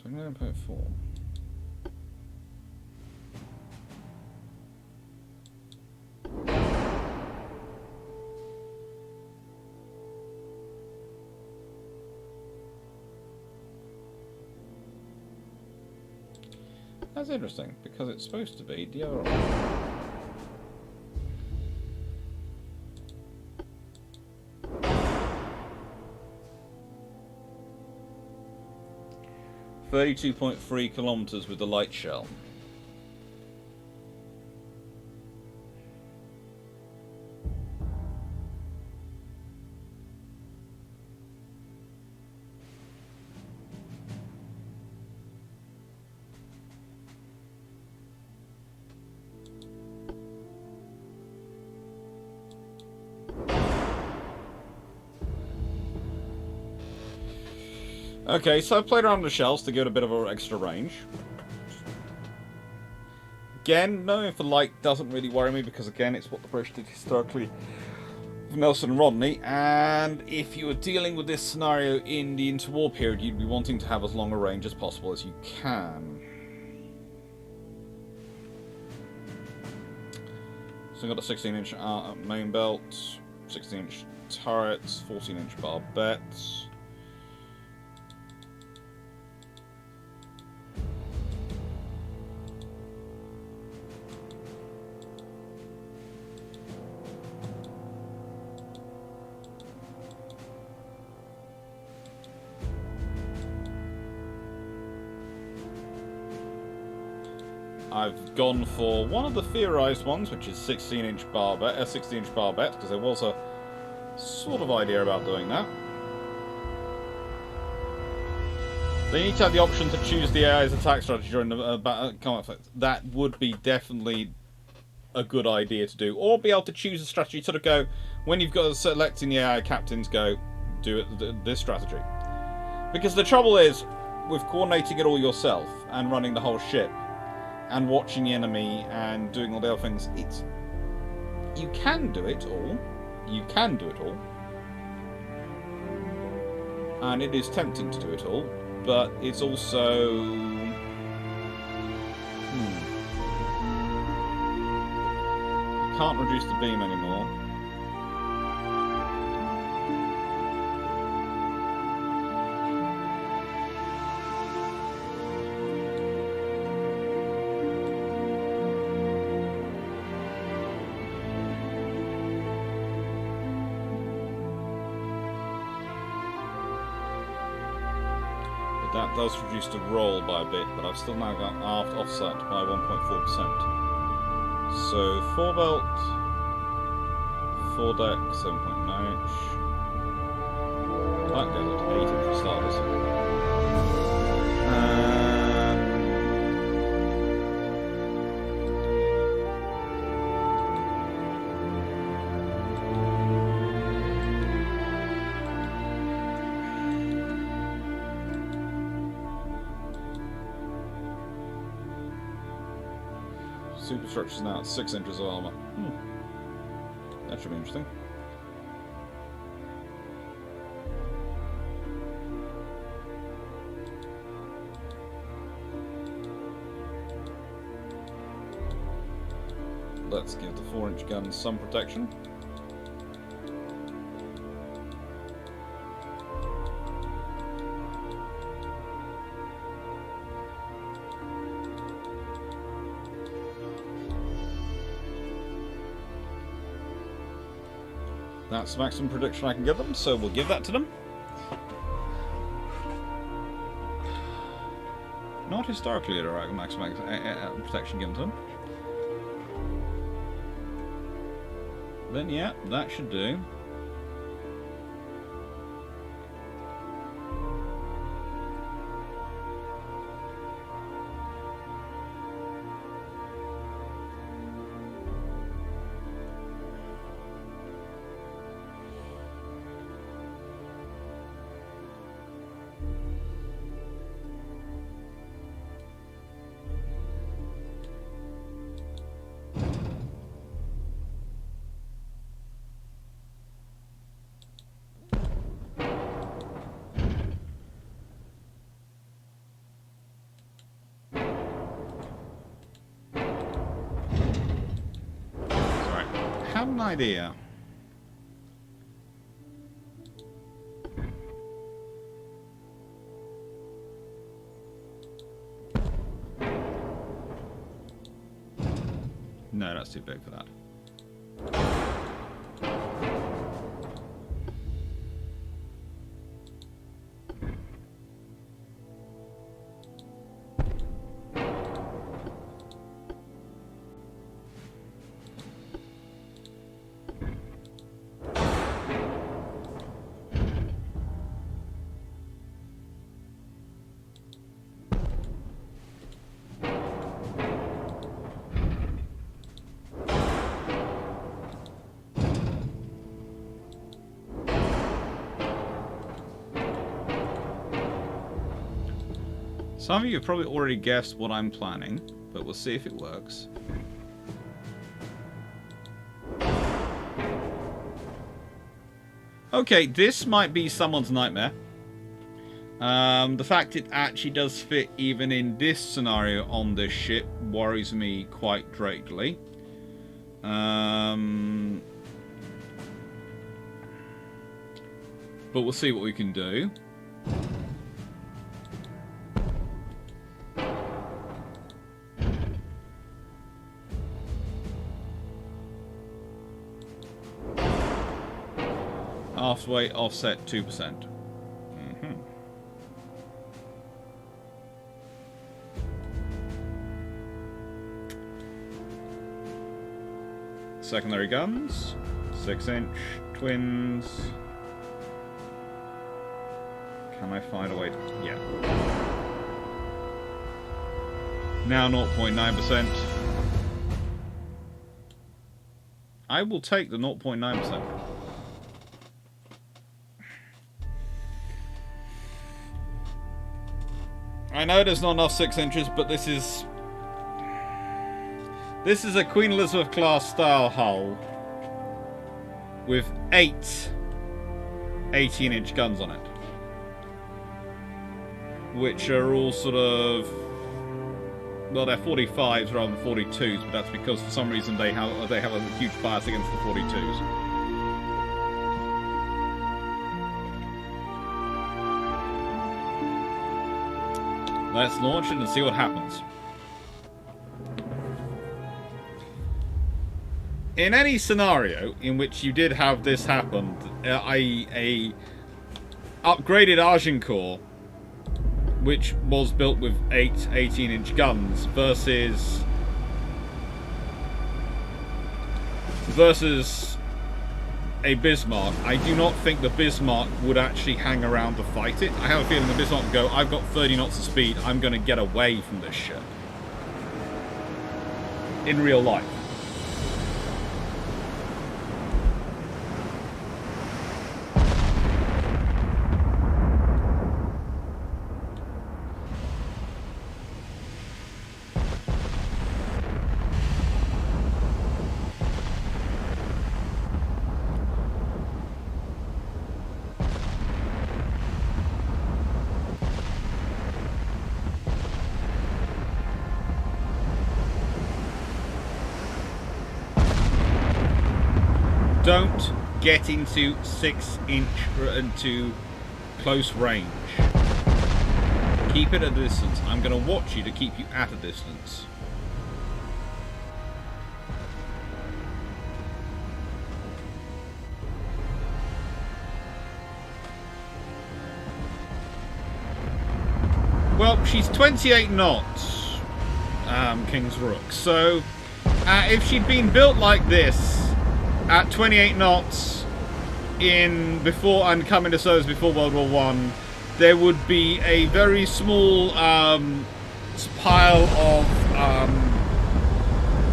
.4. That's interesting, because it's supposed to be the other one. 32.3 kilometers with the light shell. Okay, so I've played around the shells to give it a bit of an extra range. Again, knowing for light doesn't really worry me because, again, it's what the British did historically with Nelson and Rodney. And if you were dealing with this scenario in the interwar period, you'd be wanting to have as long a range as possible as you can. So I've got a 16-inch main belt, 16-inch turrets, 14-inch barbettes. I've gone for one of the theorised ones, which is 16-inch barbette, 16-inch barbette, because there was a sort of idea about doing that. They need to have the option to choose the AI's attack strategy during the combat phase. That would be definitely a good idea to do, or be able to choose a strategy. Sort of go when you've got selecting the AI captains, go do it this strategy. Because the trouble is with coordinating it all yourself and running the whole ship, and watching the enemy and doing all the other things, you can do it all. You can do it all. And it is tempting to do it all, but it's also... I can't reduce the beam anymore. That does reduce the roll by a bit, but I've still now got aft offset by 1.4%. So 4 belt, 4 deck, 7.9 inch. That goes up to 8 inch for starters. Superstructure's now at 6 inches of armour. That should be interesting. Let's give the 4-inch gun some protection. That's the maximum prediction I can give them, so we'll give that to them. Not historically a maximum protection given to them. Then yeah, that should do. An idea. No, that's too big for that. Some of you have probably already guessed what I'm planning, but we'll see if it works. Okay, this might be someone's nightmare. The fact it actually does fit even in this scenario on this ship worries me quite greatly. But we'll see what we can do. Halfway offset 2%. Secondary guns, 6-inch twins. Can I find a way to... Yeah. Now 0.9%. I will take the 0.9%. I know there's not enough 6 inches, but this is a Queen Elizabeth class style hull with 8 18-inch guns on it, which are all sort of, well, they're 45s rather than 42s, but that's because for some reason they have a huge bias against the 42s. Let's launch it and see what happens. In any scenario in which you did have this happen, a upgraded Agincourt, which was built with 8 18-inch guns, versus a Bismarck, I do not think the Bismarck would actually hang around to fight it. I have a feeling the Bismarck would go, I've got 30 knots of speed, I'm going to get away from this ship. In real life. Don't get into 6-inch into close range. Keep it at a distance. I'm going to watch you to keep you at a distance. Well, she's 28 knots, King's Rook. So, if she'd been built like this, at 28 knots before and coming to service before World War I, there would be a very small pile of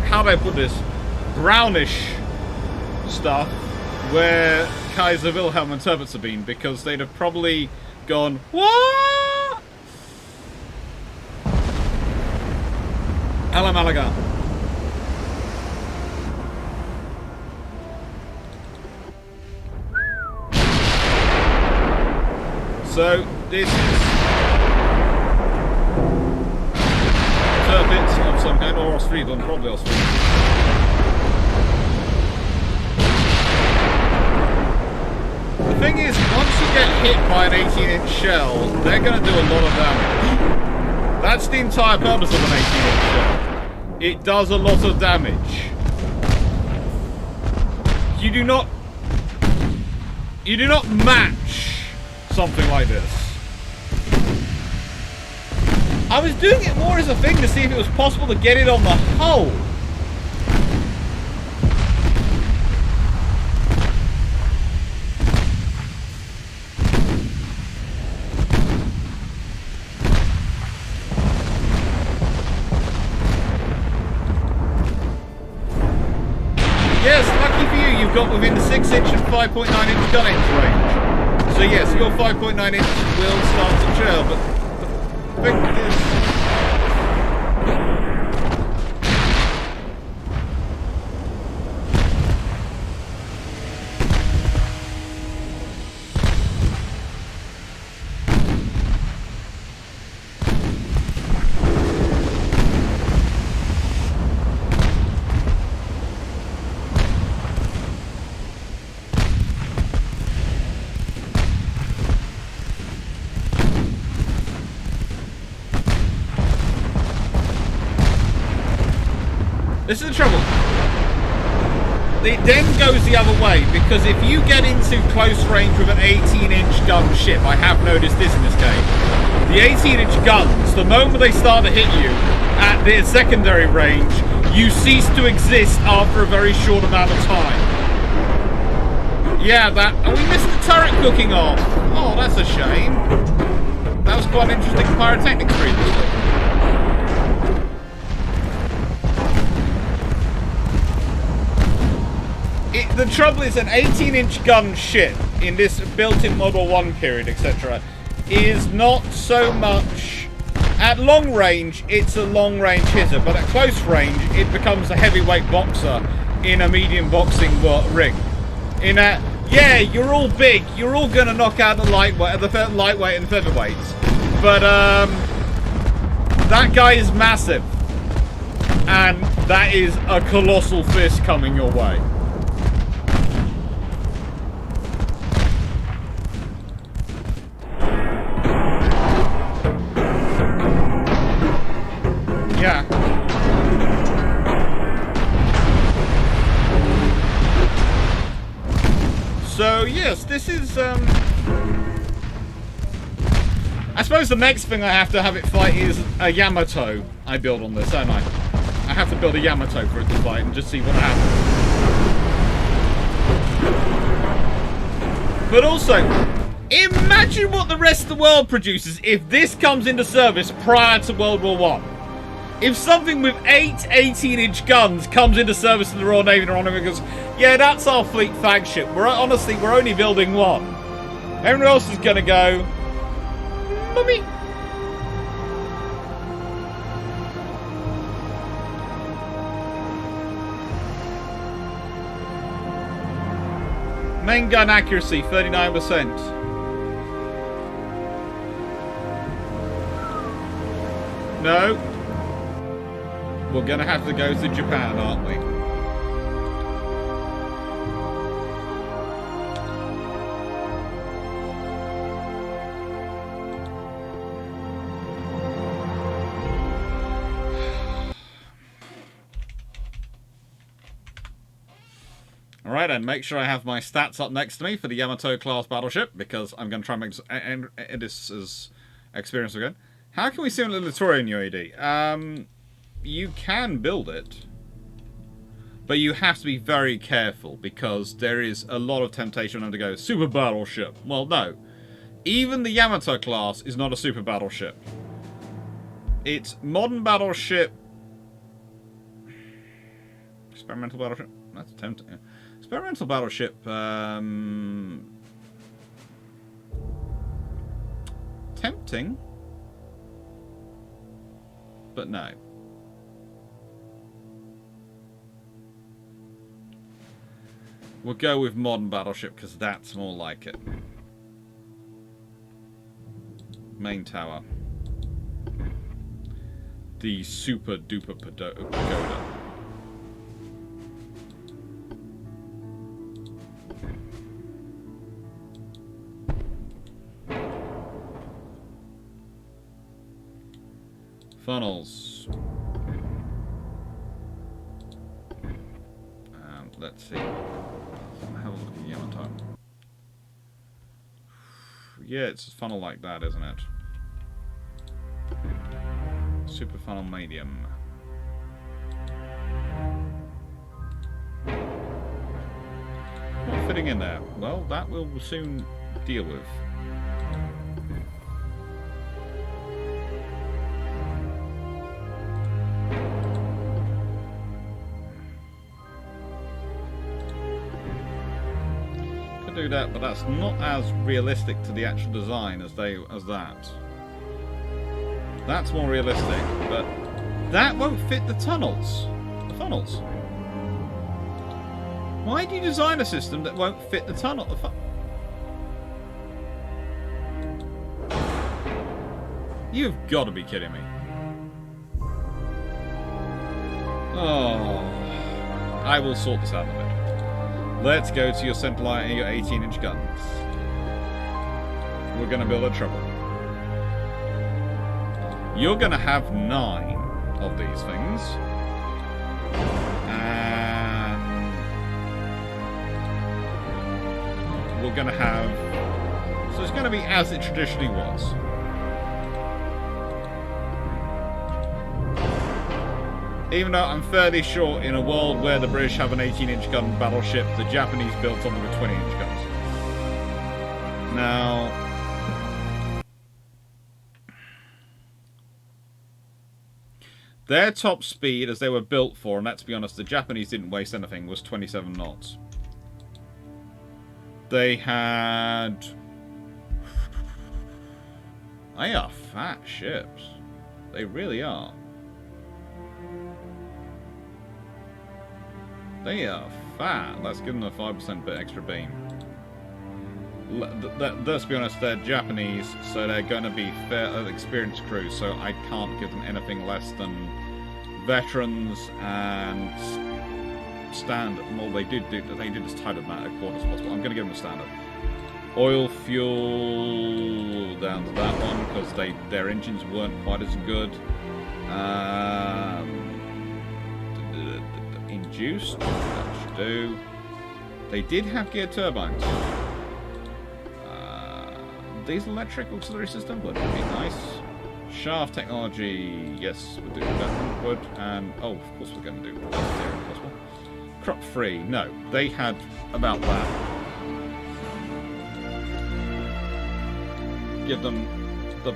how do I put this, brownish stuff where Kaiser Wilhelm and turrets have been, because they'd have probably gone, what? Hello, Malaga. So, this is turbines of some kind, or Australian, probably Australian. The thing is, once you get hit by an 18-inch shell, they're going to do a lot of damage. That's the entire purpose of an 18-inch shell. It does a lot of damage. You do not match something like this. I was doing it more as a thing to see if it was possible to get it on the hull. Yes, lucky for you, you've got within the 6-inch and 5.9-inch gun range. So yes, your 5.9 inch will start to trail, but think this... This is the trouble. It then goes the other way, because if you get into close range with an 18-inch gun ship, I have noticed this in this game, the 18-inch guns, the moment they start to hit you at their secondary range, you cease to exist after a very short amount of time. Yeah, that... Oh, we missed the turret cooking off. Oh, that's a shame. That was quite an interesting pyrotechnics previously. The trouble is, an 18-inch gun ship in this built-in Model 1 period, etc., is not so much... At long range, it's a long-range hitter, but at close range, it becomes a heavyweight boxer in a medium boxing ring. In a... Yeah, you're all big. You're all going to knock out the lightweight and featherweights. But, that guy is massive. And that is a colossal fist coming your way. Yeah. So, yes, this is, I suppose the next thing I have to have it fight is a Yamato I build on this, don't I? I have to build a Yamato for it to fight and just see what happens. But also, imagine what the rest of the world produces if this comes into service prior to World War I. If something with 8 18-inch guns comes into service in the Royal Navy and goes, yeah, that's our fleet flagship. Honestly, we're only building one. Everyone else is going to go, mummy. Main gun accuracy, 39%. No. We're gonna have to go to Japan, aren't we? Alright, and make sure I have my stats up next to me for the Yamato class battleship, because I'm going to try and make this as experience again. How can we simulate Littorio in UAD? You can build it, but you have to be very careful, because there is a lot of temptation to go, super battleship. Well, no. Even the Yamato class is not a super battleship. It's modern battleship... Experimental battleship? That's tempting. Experimental battleship, tempting, but no. We'll go with modern battleship because that's more like it. Main tower. The super duper pagoda. Funnels. Let's see. Have a look at Yamato. Yeah, it's a funnel like that, isn't it? Super funnel medium. Not fitting in there. Well, that we'll soon deal with. Do that, but that's not as realistic to the actual design as that. That's more realistic, but that won't fit the tunnels. The funnels. Why do you design a system that won't fit the tunnel? You've got to be kidding me. Oh, I will sort this out in a bit. Let's go to your centerline and your 18-inch guns. We're going to build a trouble. You're going to have 9 of these things. And we're going to have... So it's going to be as it traditionally was. Even though I'm fairly sure in a world where the British have an 18-inch gun battleship, the Japanese built something with 20-inch guns. Now... their top speed, as they were built for, and let's be honest, the Japanese didn't waste anything, was 27 knots. They had... They are fat ships. They really are. They are fat. Let's give them a 5% bit extra beam. Let's be honest, they're Japanese, so they're going to be fair, experienced crews, so I can't give them anything less than veterans and standard. Well, they did as tight a quarter as possible. I'm going to give them a standard. Oil Fuel down to that one, because their engines weren't quite as good. Induced, that should do. They did have geared turbines. Diesel electric auxiliary system would be nice. Shaft technology, yes, we'll do that. Wood, and oh, of course we're going to do vegetarian possible. Crop free, no, they had about that. Give them the.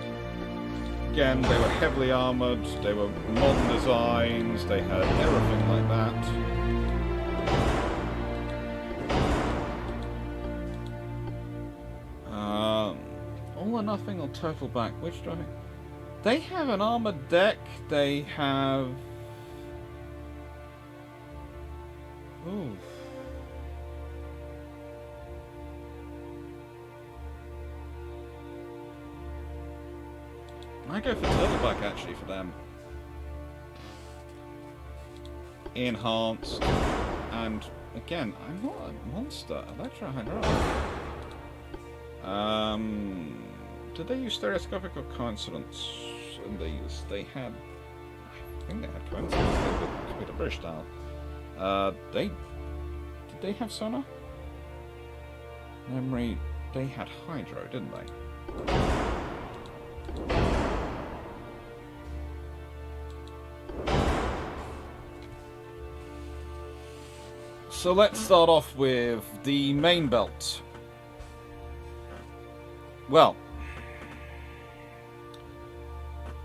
Again, they were heavily armoured, they were modern designs, they had everything like that. All or nothing or total back, which do I think? They have an armoured deck, they have... Ooh. I go for turtleback actually for them. Enhanced, and again, I'm not a monster. Electrohydraulic. Did they use stereoscopic or coincidence in these? They had, I think they had coincidence. They could be the British style. Did they have sonar? Memory. They had hydro, didn't they? So let's start off with the main belt. Well,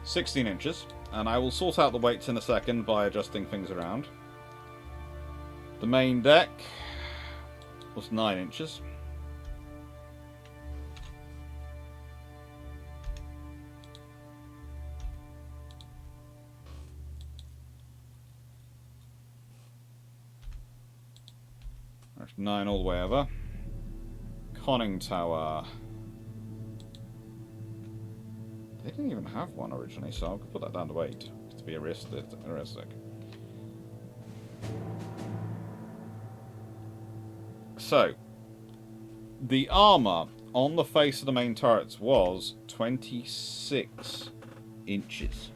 16 inches, and I will sort out the weights in a second by adjusting things around. The main deck was 9 inches. That's 9 all the way over. Conning tower. They didn't even have one originally, so I'll put that down to 8 to be realistic. So, the armour on the face of the main turrets was 26 inches.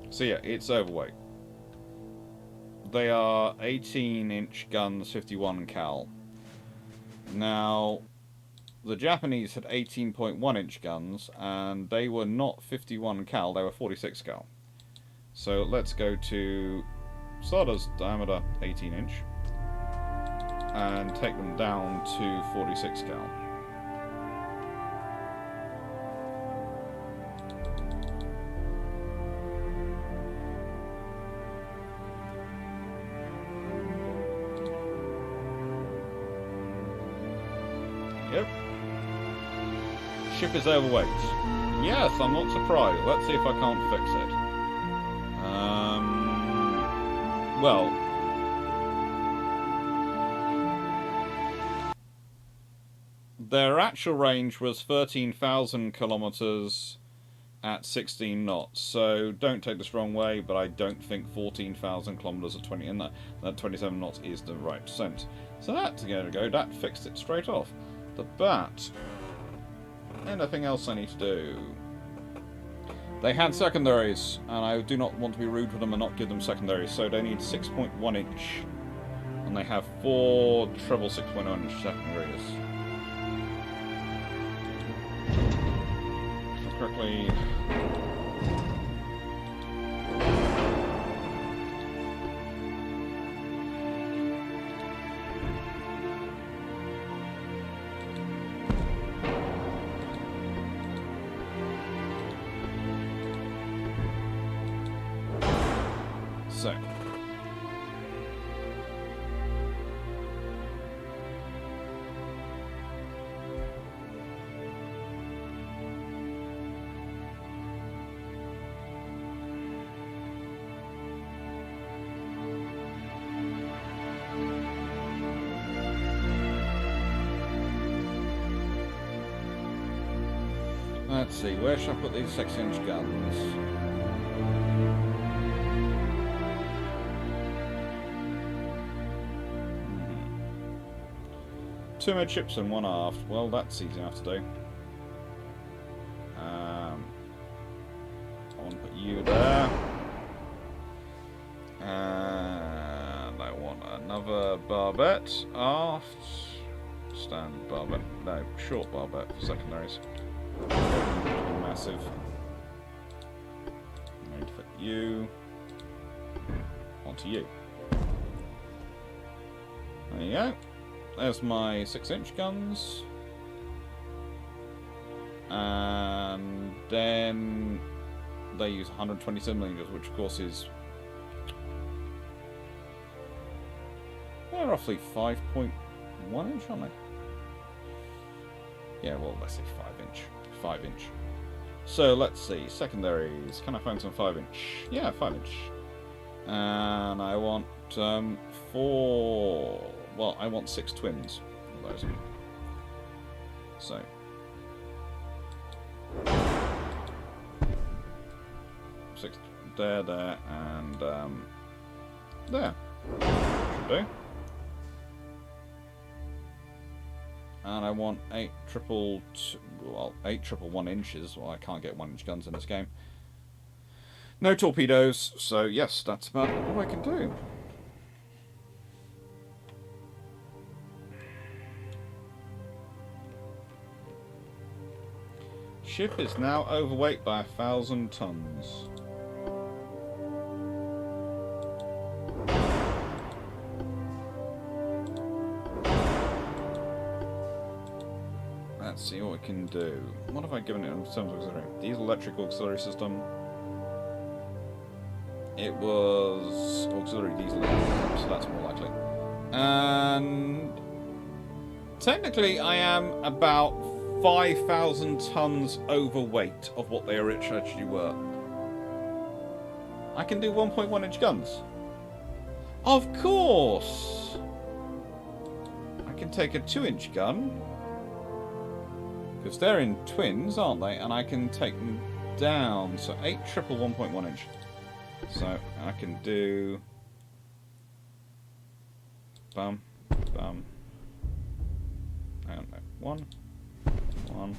So yeah, it's overweight. They are 18-inch guns, 51 cal. Now, the Japanese had 18.1-inch guns, and they were not 51 cal, they were 46 cal. So let's go to Sarda's diameter 18-inch, and take them down to 46 cal. Yep. Ship is overweight. Yes, I'm not surprised. Let's see if I can't fix it. Well, their actual range was 13,000 kilometers at 16 knots. So don't take this wrong way, but I don't think 14,000 kilometers at 27 knots is the right percent. So that's going to go. That fixed it straight off. The bat. Anything else I need to do? They had secondaries, and I do not want to be rude with them and not give them secondaries, so they need 6.1 inch. And they have 4 treble 6.1 inch secondaries. Quickly. So. Let's see, where should I put these 6-inch guns? Two midships and one aft. Well, that's easy enough to do. I want to put you there. And I want another barbette aft. Standard barbette. No, short barbette for secondaries. Massive. I need to put you onto you. There you go. There's my 6-inch guns. And then they use 127mm, which of course is roughly 5.1 inch, aren't they? Yeah, well, let's say 5-inch. 5-inch. So let's see, secondaries. Can I find some 5-inch? Yeah, 5-inch. And I want 4. Well, I want 6 twins of those. So. Six there, and there. Should do. And I want 8 triple 1 inches. Well, I can't get 1-inch guns in this game. No torpedoes, so yes, that's about all I can do. Ship is now overweight by 1,000 tons. Let's see what we can do. What have I given it in terms of auxiliary? Diesel electric auxiliary system. It was auxiliary diesel, so that's more likely. And technically I am about 5,000 tons overweight of what they actually were. I can do 1.1-inch guns. Of course! I can take a 2-inch gun. Because they're in twins, aren't they? And I can take them down. So 8 triple 1.1 inch. So I can do... Bum. Bum. I don't know. 1. 1.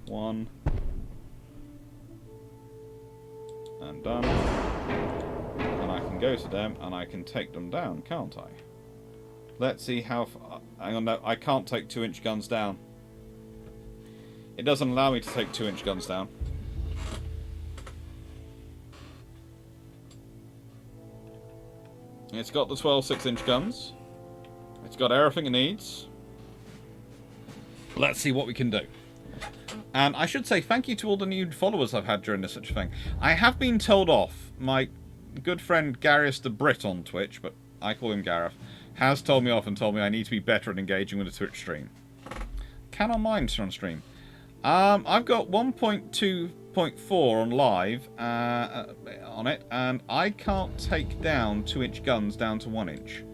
1. And done. And I can go to them and I can take them down, can't I? Let's see how far... Hang on, no, I can't take 2-inch guns down. It doesn't allow me to take 2-inch guns down. It's got the 12 6-inch guns. It's got everything it needs. Let's see what we can do. And I should say thank you to all the new followers I've had during this such a thing. I have been told off. My good friend Gareth the Brit on Twitch, but I call him Gareth, has told me off and told me I need to be better at engaging with the Twitch stream. Can I mind on stream? I've got 1.2.4 on live on it, and I can't take down 2-inch guns down to 1-inch.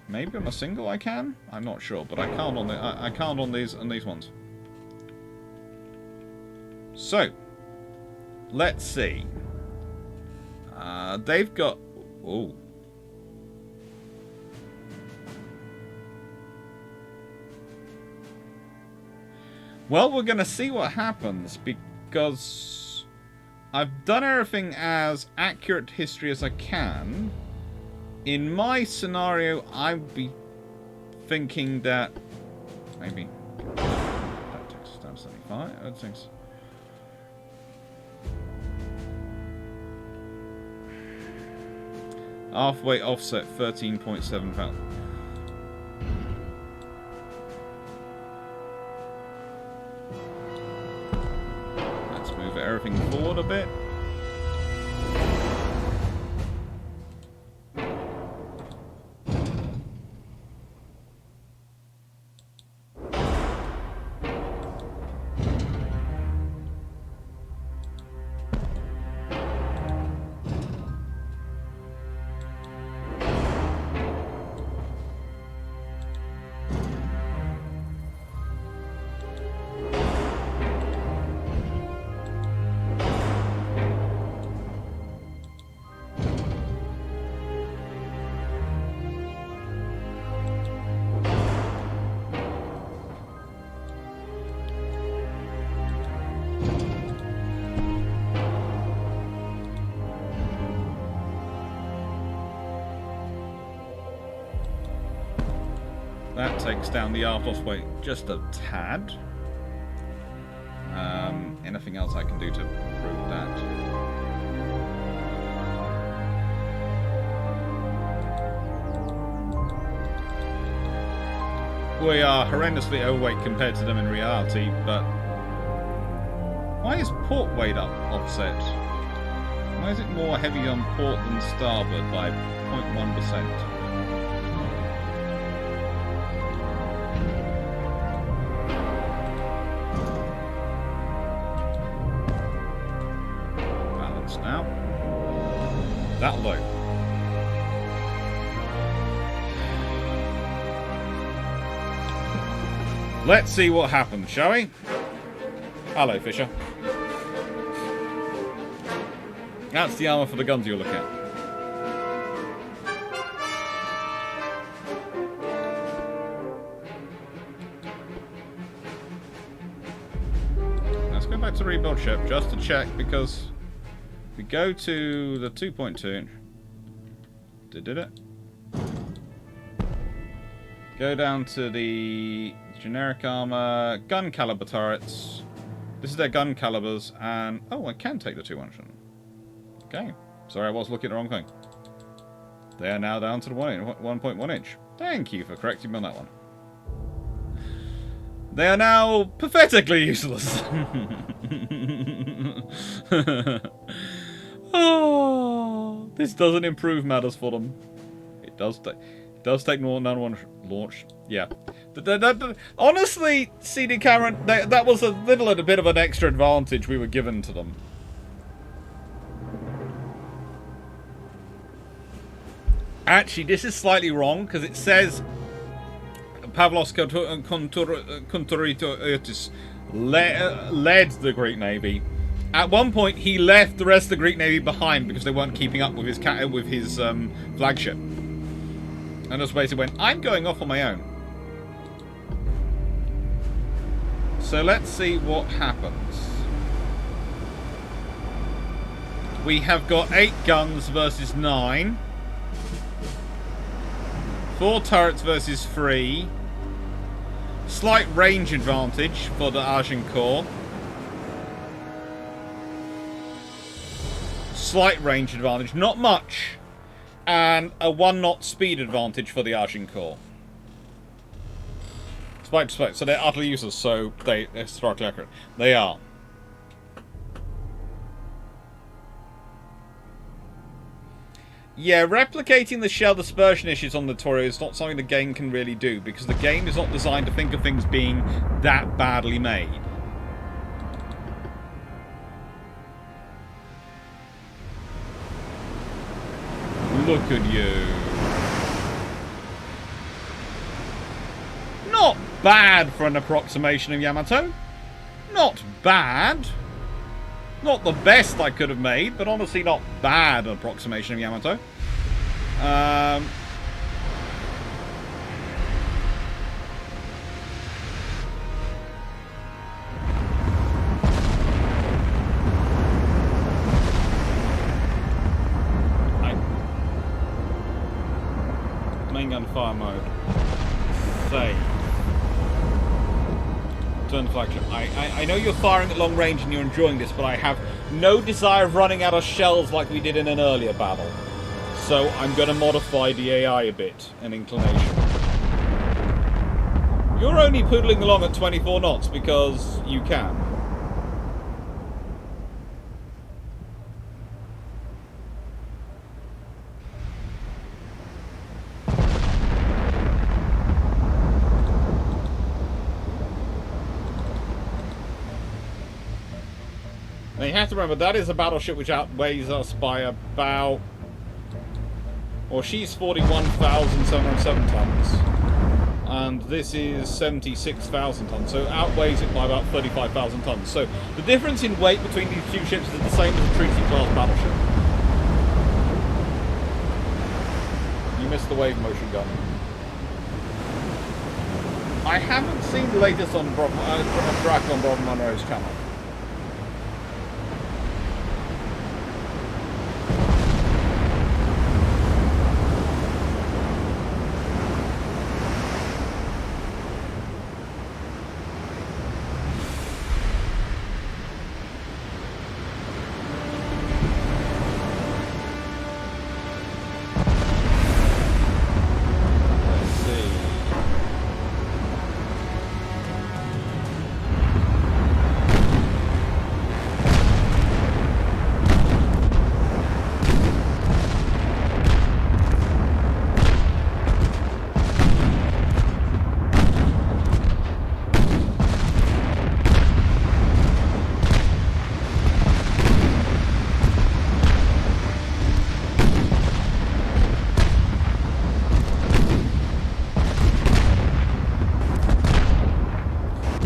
Maybe on a single I can. I'm not sure, but I can't on the I can't on these ones. So let's see. They've got. Oh. Well, we're going to see what happens, because I've done everything as accurate history as I can. In my scenario, I'd be thinking that maybe that takes us down to 75. I think so. Halfway offset 13.7 pounds. Let's move everything forward a bit. That takes down the Arthos weight just a tad. Anything else I can do to improve that? We are horrendously overweight compared to them in reality, but why is port weight offset? Why is it more heavy on port than starboard by 0.1%? Now that low. Let's see what happens, shall we? Hello, Fisher. That's the armor for the guns you're looking at. Let's go back to rebuild ship just to check, because we go to the 2.2. Did it? Go down to the generic armor, gun caliber turrets. This is their gun calibers, and oh, I can take the 200. Okay, sorry, I was looking at the wrong thing. They are now down to the 1.1 inch. Thank you for correcting me on that one. They are now pathetically useless. Oh, this doesn't improve matters for them. It does take more than one launch. Yeah. Honestly, CD Cameron, that was a bit of an extra advantage we were given to them. Actually, this is slightly wrong, because it says Pavlos Kontouritiotis led the Greek Navy. At one point, he left the rest of the Greek Navy behind because they weren't keeping up with his flagship. And just basically went, I'm going off on my own. So let's see what happens. We have got 8 guns versus 9. 4 turrets versus 3. Slight range advantage for the Agincourt. Slight range advantage, not much. And a 1 knot speed advantage for the Agincourt. Despite, so they're utterly useless, so they're historically accurate. They are. Yeah, replicating the shell dispersion issues on the Torio is not something the game can really do, because the game is not designed to think of things being that badly made. Look at you. Not bad for an approximation of Yamato. Not bad. Not the best I could have made, but honestly not bad an approximation of Yamato. Main gun fire mode. Save. Turn the flagship. I know you're firing at long range and you're enjoying this, but I have no desire of running out of shells like we did in an earlier battle. So I'm going to modify the AI a bit, an inclination. You're only poodling along at 24 knots because you can. Now you have to remember, that is a battleship which outweighs us by about... Well, she's 41,707 tons. And this is 76,000 tons, so it outweighs it by about 35,000 tons. So the difference in weight between these two ships is the same as a Treaty-class battleship. You missed the wave motion gun. I haven't seen the latest on Drac on Bob Monroe's channel.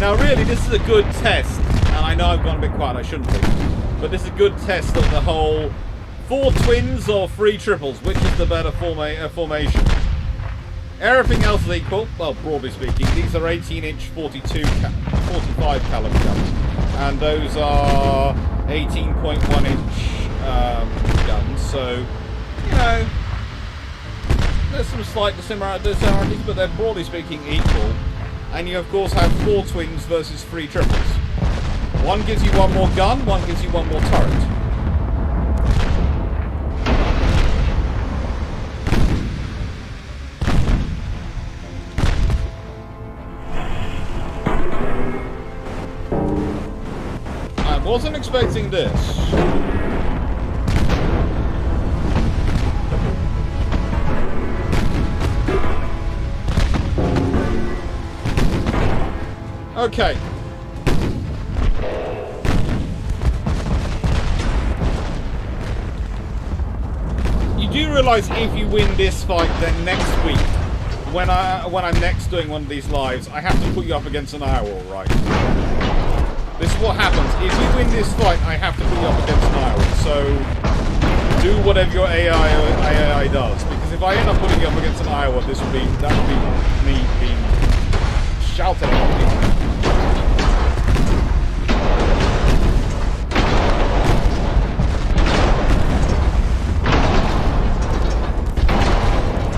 Now really, this is a good test, and I know I've gone a bit quiet, I shouldn't be, but this is a good test of the whole 4 twins or 3 triples, which is the better formation. Everything else is equal, well, broadly speaking. These are 18-inch 45 caliber guns, and those are 18.1-inch guns, so, you know, there's some slight dissimilarities, but they're broadly speaking equal. And you, of course, have 4 twins versus 3 triples. One gives you 1 more gun, one gives you 1 more turret. I wasn't expecting this. Okay. You do realise if you win this fight, then next week, when I'm next doing one of these lives, I have to put you up against an Iowa, right? This is what happens. If you win this fight, I have to put you up against an Iowa. So do whatever your AI does, because if I end up putting you up against an Iowa, that would be me being shouting at you.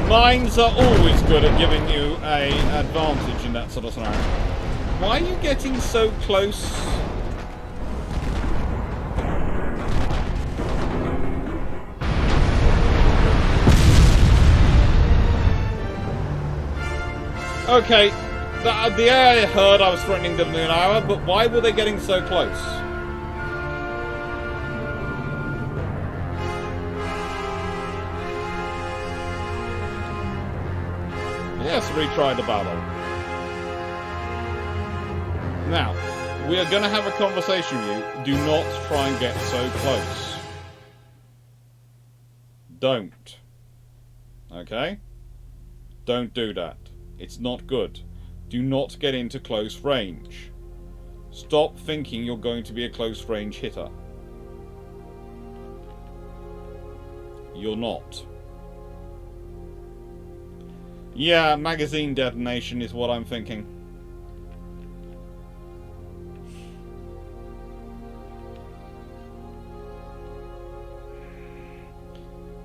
Mines are always good at giving you an advantage in that sort of scenario. Why are you getting so close? Okay, the AI heard I was threatening them in an hour, but why were they getting so close? Yes, retry the battle. Now, we are going to have a conversation with you. Do not try and get so close. Don't. Okay? Don't do that. It's not good. Do not get into close range. Stop thinking you're going to be a close range hitter. You're not. Yeah, magazine detonation is what I'm thinking.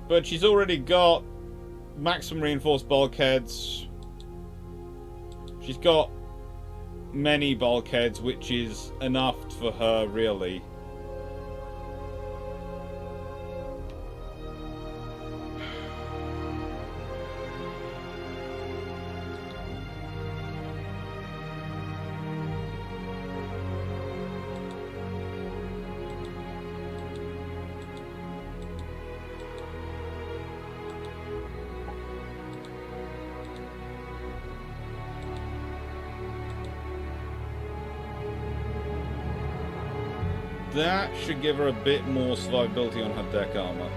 But she's already got maximum reinforced bulkheads. She's got many bulkheads, which is enough for her, really. That should give her a bit more survivability on her deck armor.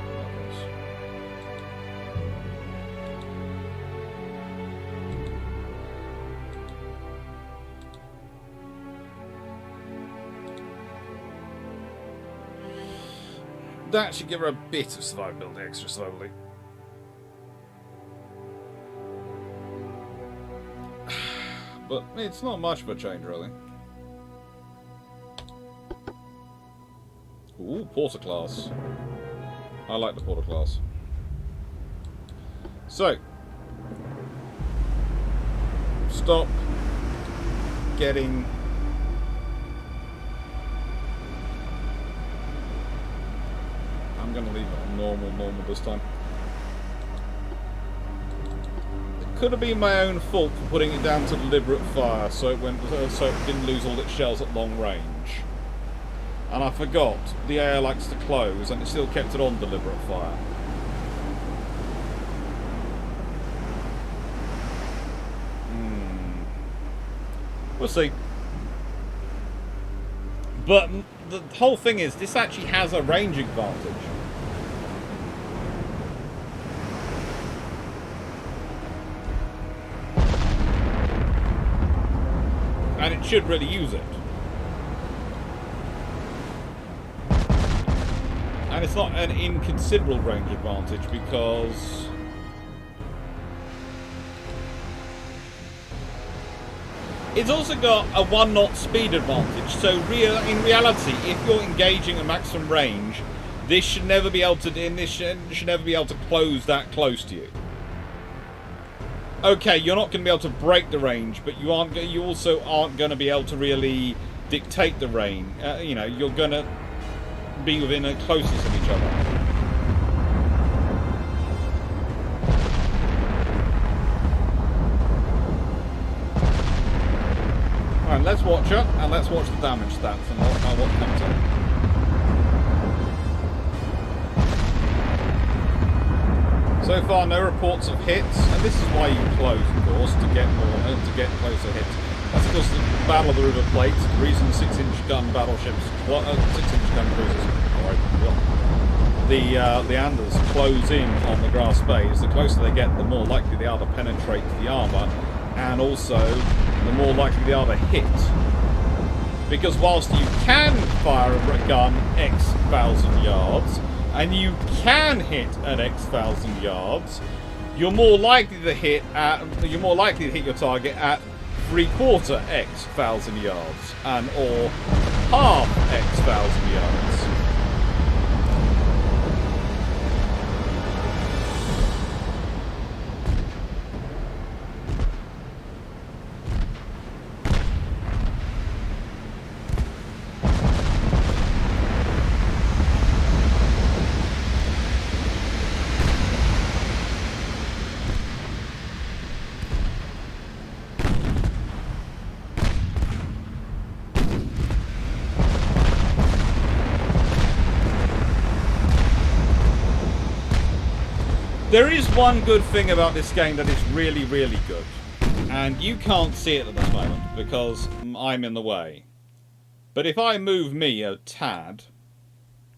That should give her a bit of survivability, extra survivability. But it's not much of a change, really. Ooh, Porter class. I like the Porter class. So, stop getting I'm going to leave it on normal this time. It could have been my own fault for putting it down to deliberate fire, so it didn't lose all its shells at long range. And I forgot, the air likes to close, and it still kept it on deliberate fire. We'll see. But the whole thing is, this actually has a range advantage. And it should really use it. And it's not an inconsiderable range advantage because it's also got a 1 knot speed advantage. So in reality, if you're engaging at maximum range, this should never be able to close that close to you. Okay, you're not going to be able to break the range, but you also aren't going to be able to really dictate the range. You know, you're going to be within a closeness of each other. Alright, let's watch her, and let's watch the damage stats and what comes in. So far, no reports of hits, and this is why you close, of course, to get closer hits. That's of course the Battle of the River Plate. The reason 6-inch gun battleships, 6-inch gun cruisers, the Anders close in on the grass bays. The closer they get, the more likely they are to penetrate the armour, and also the more likely they are to hit. Because whilst you can fire a gun X thousand yards, and you can hit at X thousand yards, you're more likely to hit your target at 3/4 X thousand yards, and or half X thousand yards. There is one good thing about this game that is really, really good. And you can't see it at this moment because I'm in the way. But if I move me a tad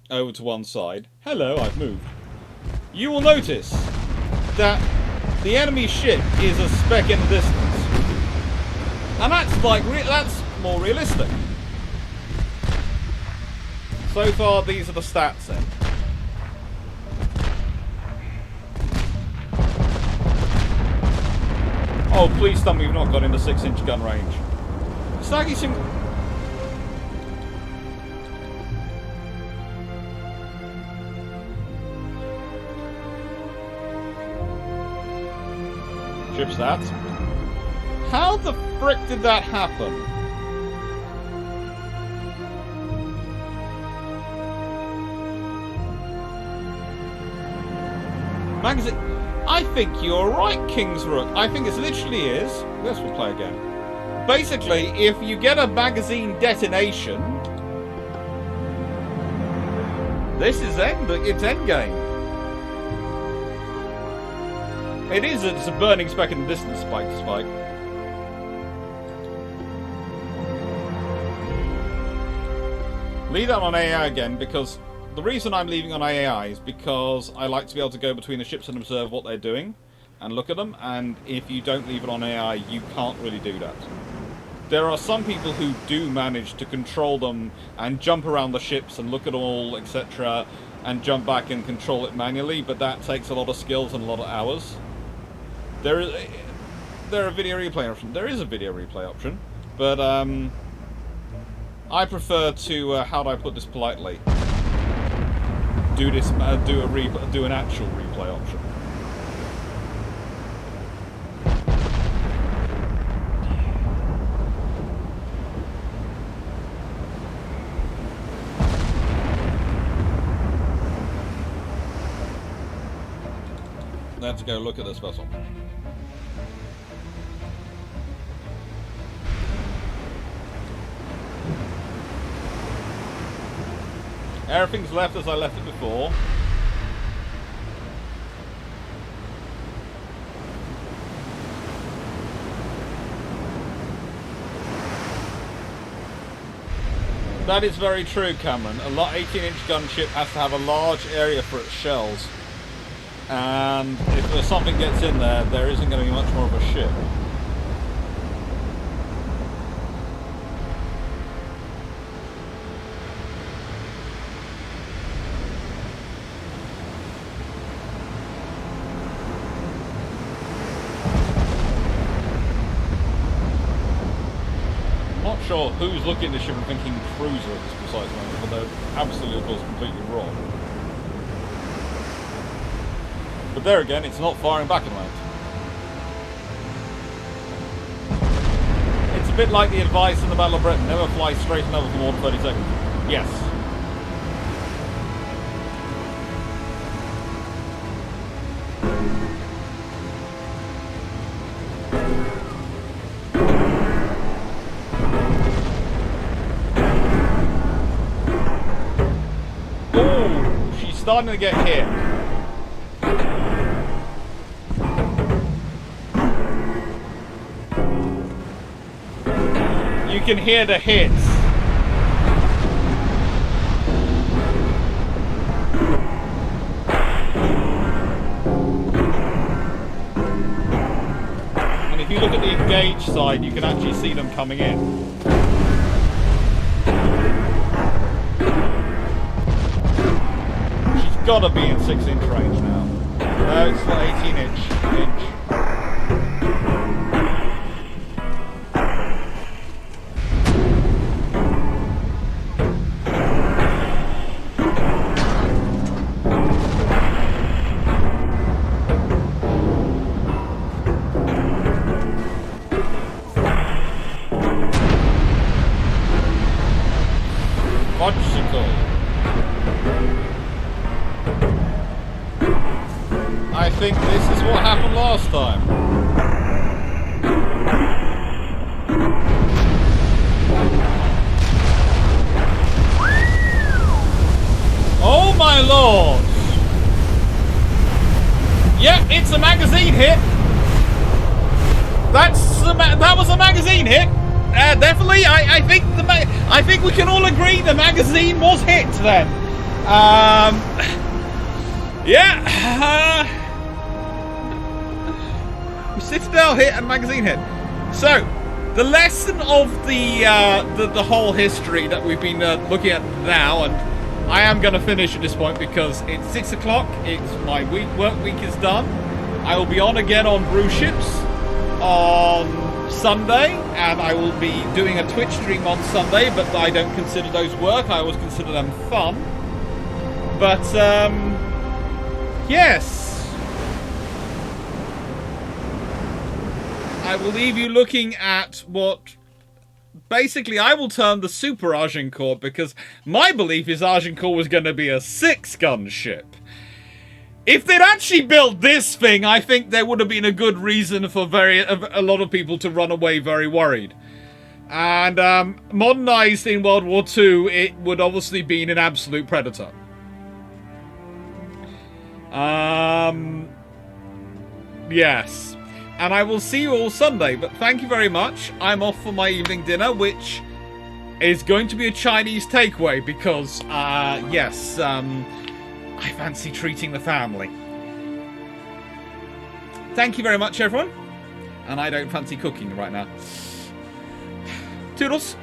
over to one side, hello, I've moved, you will notice that the enemy ship is a speck in the distance. And that's like, that's more realistic. So far, these are the stats then. Oh, please tell me you've not got into 6-inch gun range. Snaggy sim... Ship stats. How the frick did that happen? Magazine... I think you're right, King's Rook. I think it literally is. Yes, we'll play again. Basically, if you get a magazine detonation, this is it's endgame. It is. It's a burning speck in the distance, Spike. Leave that on AI again because. The reason I'm leaving on AI is because I like to be able to go between the ships and observe what they're doing and look at them, and if you don't leave it on AI, you can't really do that. There are some people who do manage to control them and jump around the ships and look at all, etc., and jump back and control it manually, but that takes a lot of skills and a lot of hours. There is a video replay option. There is a video replay option, but I prefer to, how do I put this politely? Do an actual replay option. Let's go look at this vessel. Everything's left as I left it before. That is very true, Cameron. A 18-inch gunship has to have a large area for its shells. And if something gets in there, there isn't going to be much more of a ship. Sure who's looking at the ship and thinking cruiser at this precise moment, but they're absolutely, of course, completely wrong. But there again, it's not firing back at the moment. It's a bit like the advice in the Battle of Britain: never fly straight and level for more than 30 seconds. Yes. Starting to get hit. You can hear the hits. And if you look at the engage side, you can actually see them coming in. Gotta be in 6-inch range now. No, it's not 18-inch. Fudgesicle. I think this is what happened last time. Oh my lord! Yeah, it's a magazine hit. That was a magazine hit. Definitely, I think we can all agree the magazine was hit then. Yeah. Citadel hit and magazine hit. So, the lesson of the whole history that we've been looking at now, and I am going to finish at this point because it's 6 o'clock. It's my work week is done. I will be on again on Brew Ships on Sunday, and I will be doing a Twitch stream on Sunday, but I don't consider those work. I always consider them fun. But yes, I will leave you looking at what basically I will term the Super Agincourt, because my belief is Agincourt was going to be a 6-gun ship. If they'd actually built this thing, I think there would have been a good reason for a lot of people to run away very worried. And modernized in World War II, it would obviously been an absolute predator. Yes. And I will see you all Sunday, but thank you very much. I'm off for my evening dinner, which is going to be a Chinese takeaway because, yes, I fancy treating the family. Thank you very much, everyone. And I don't fancy cooking right now. Toodles.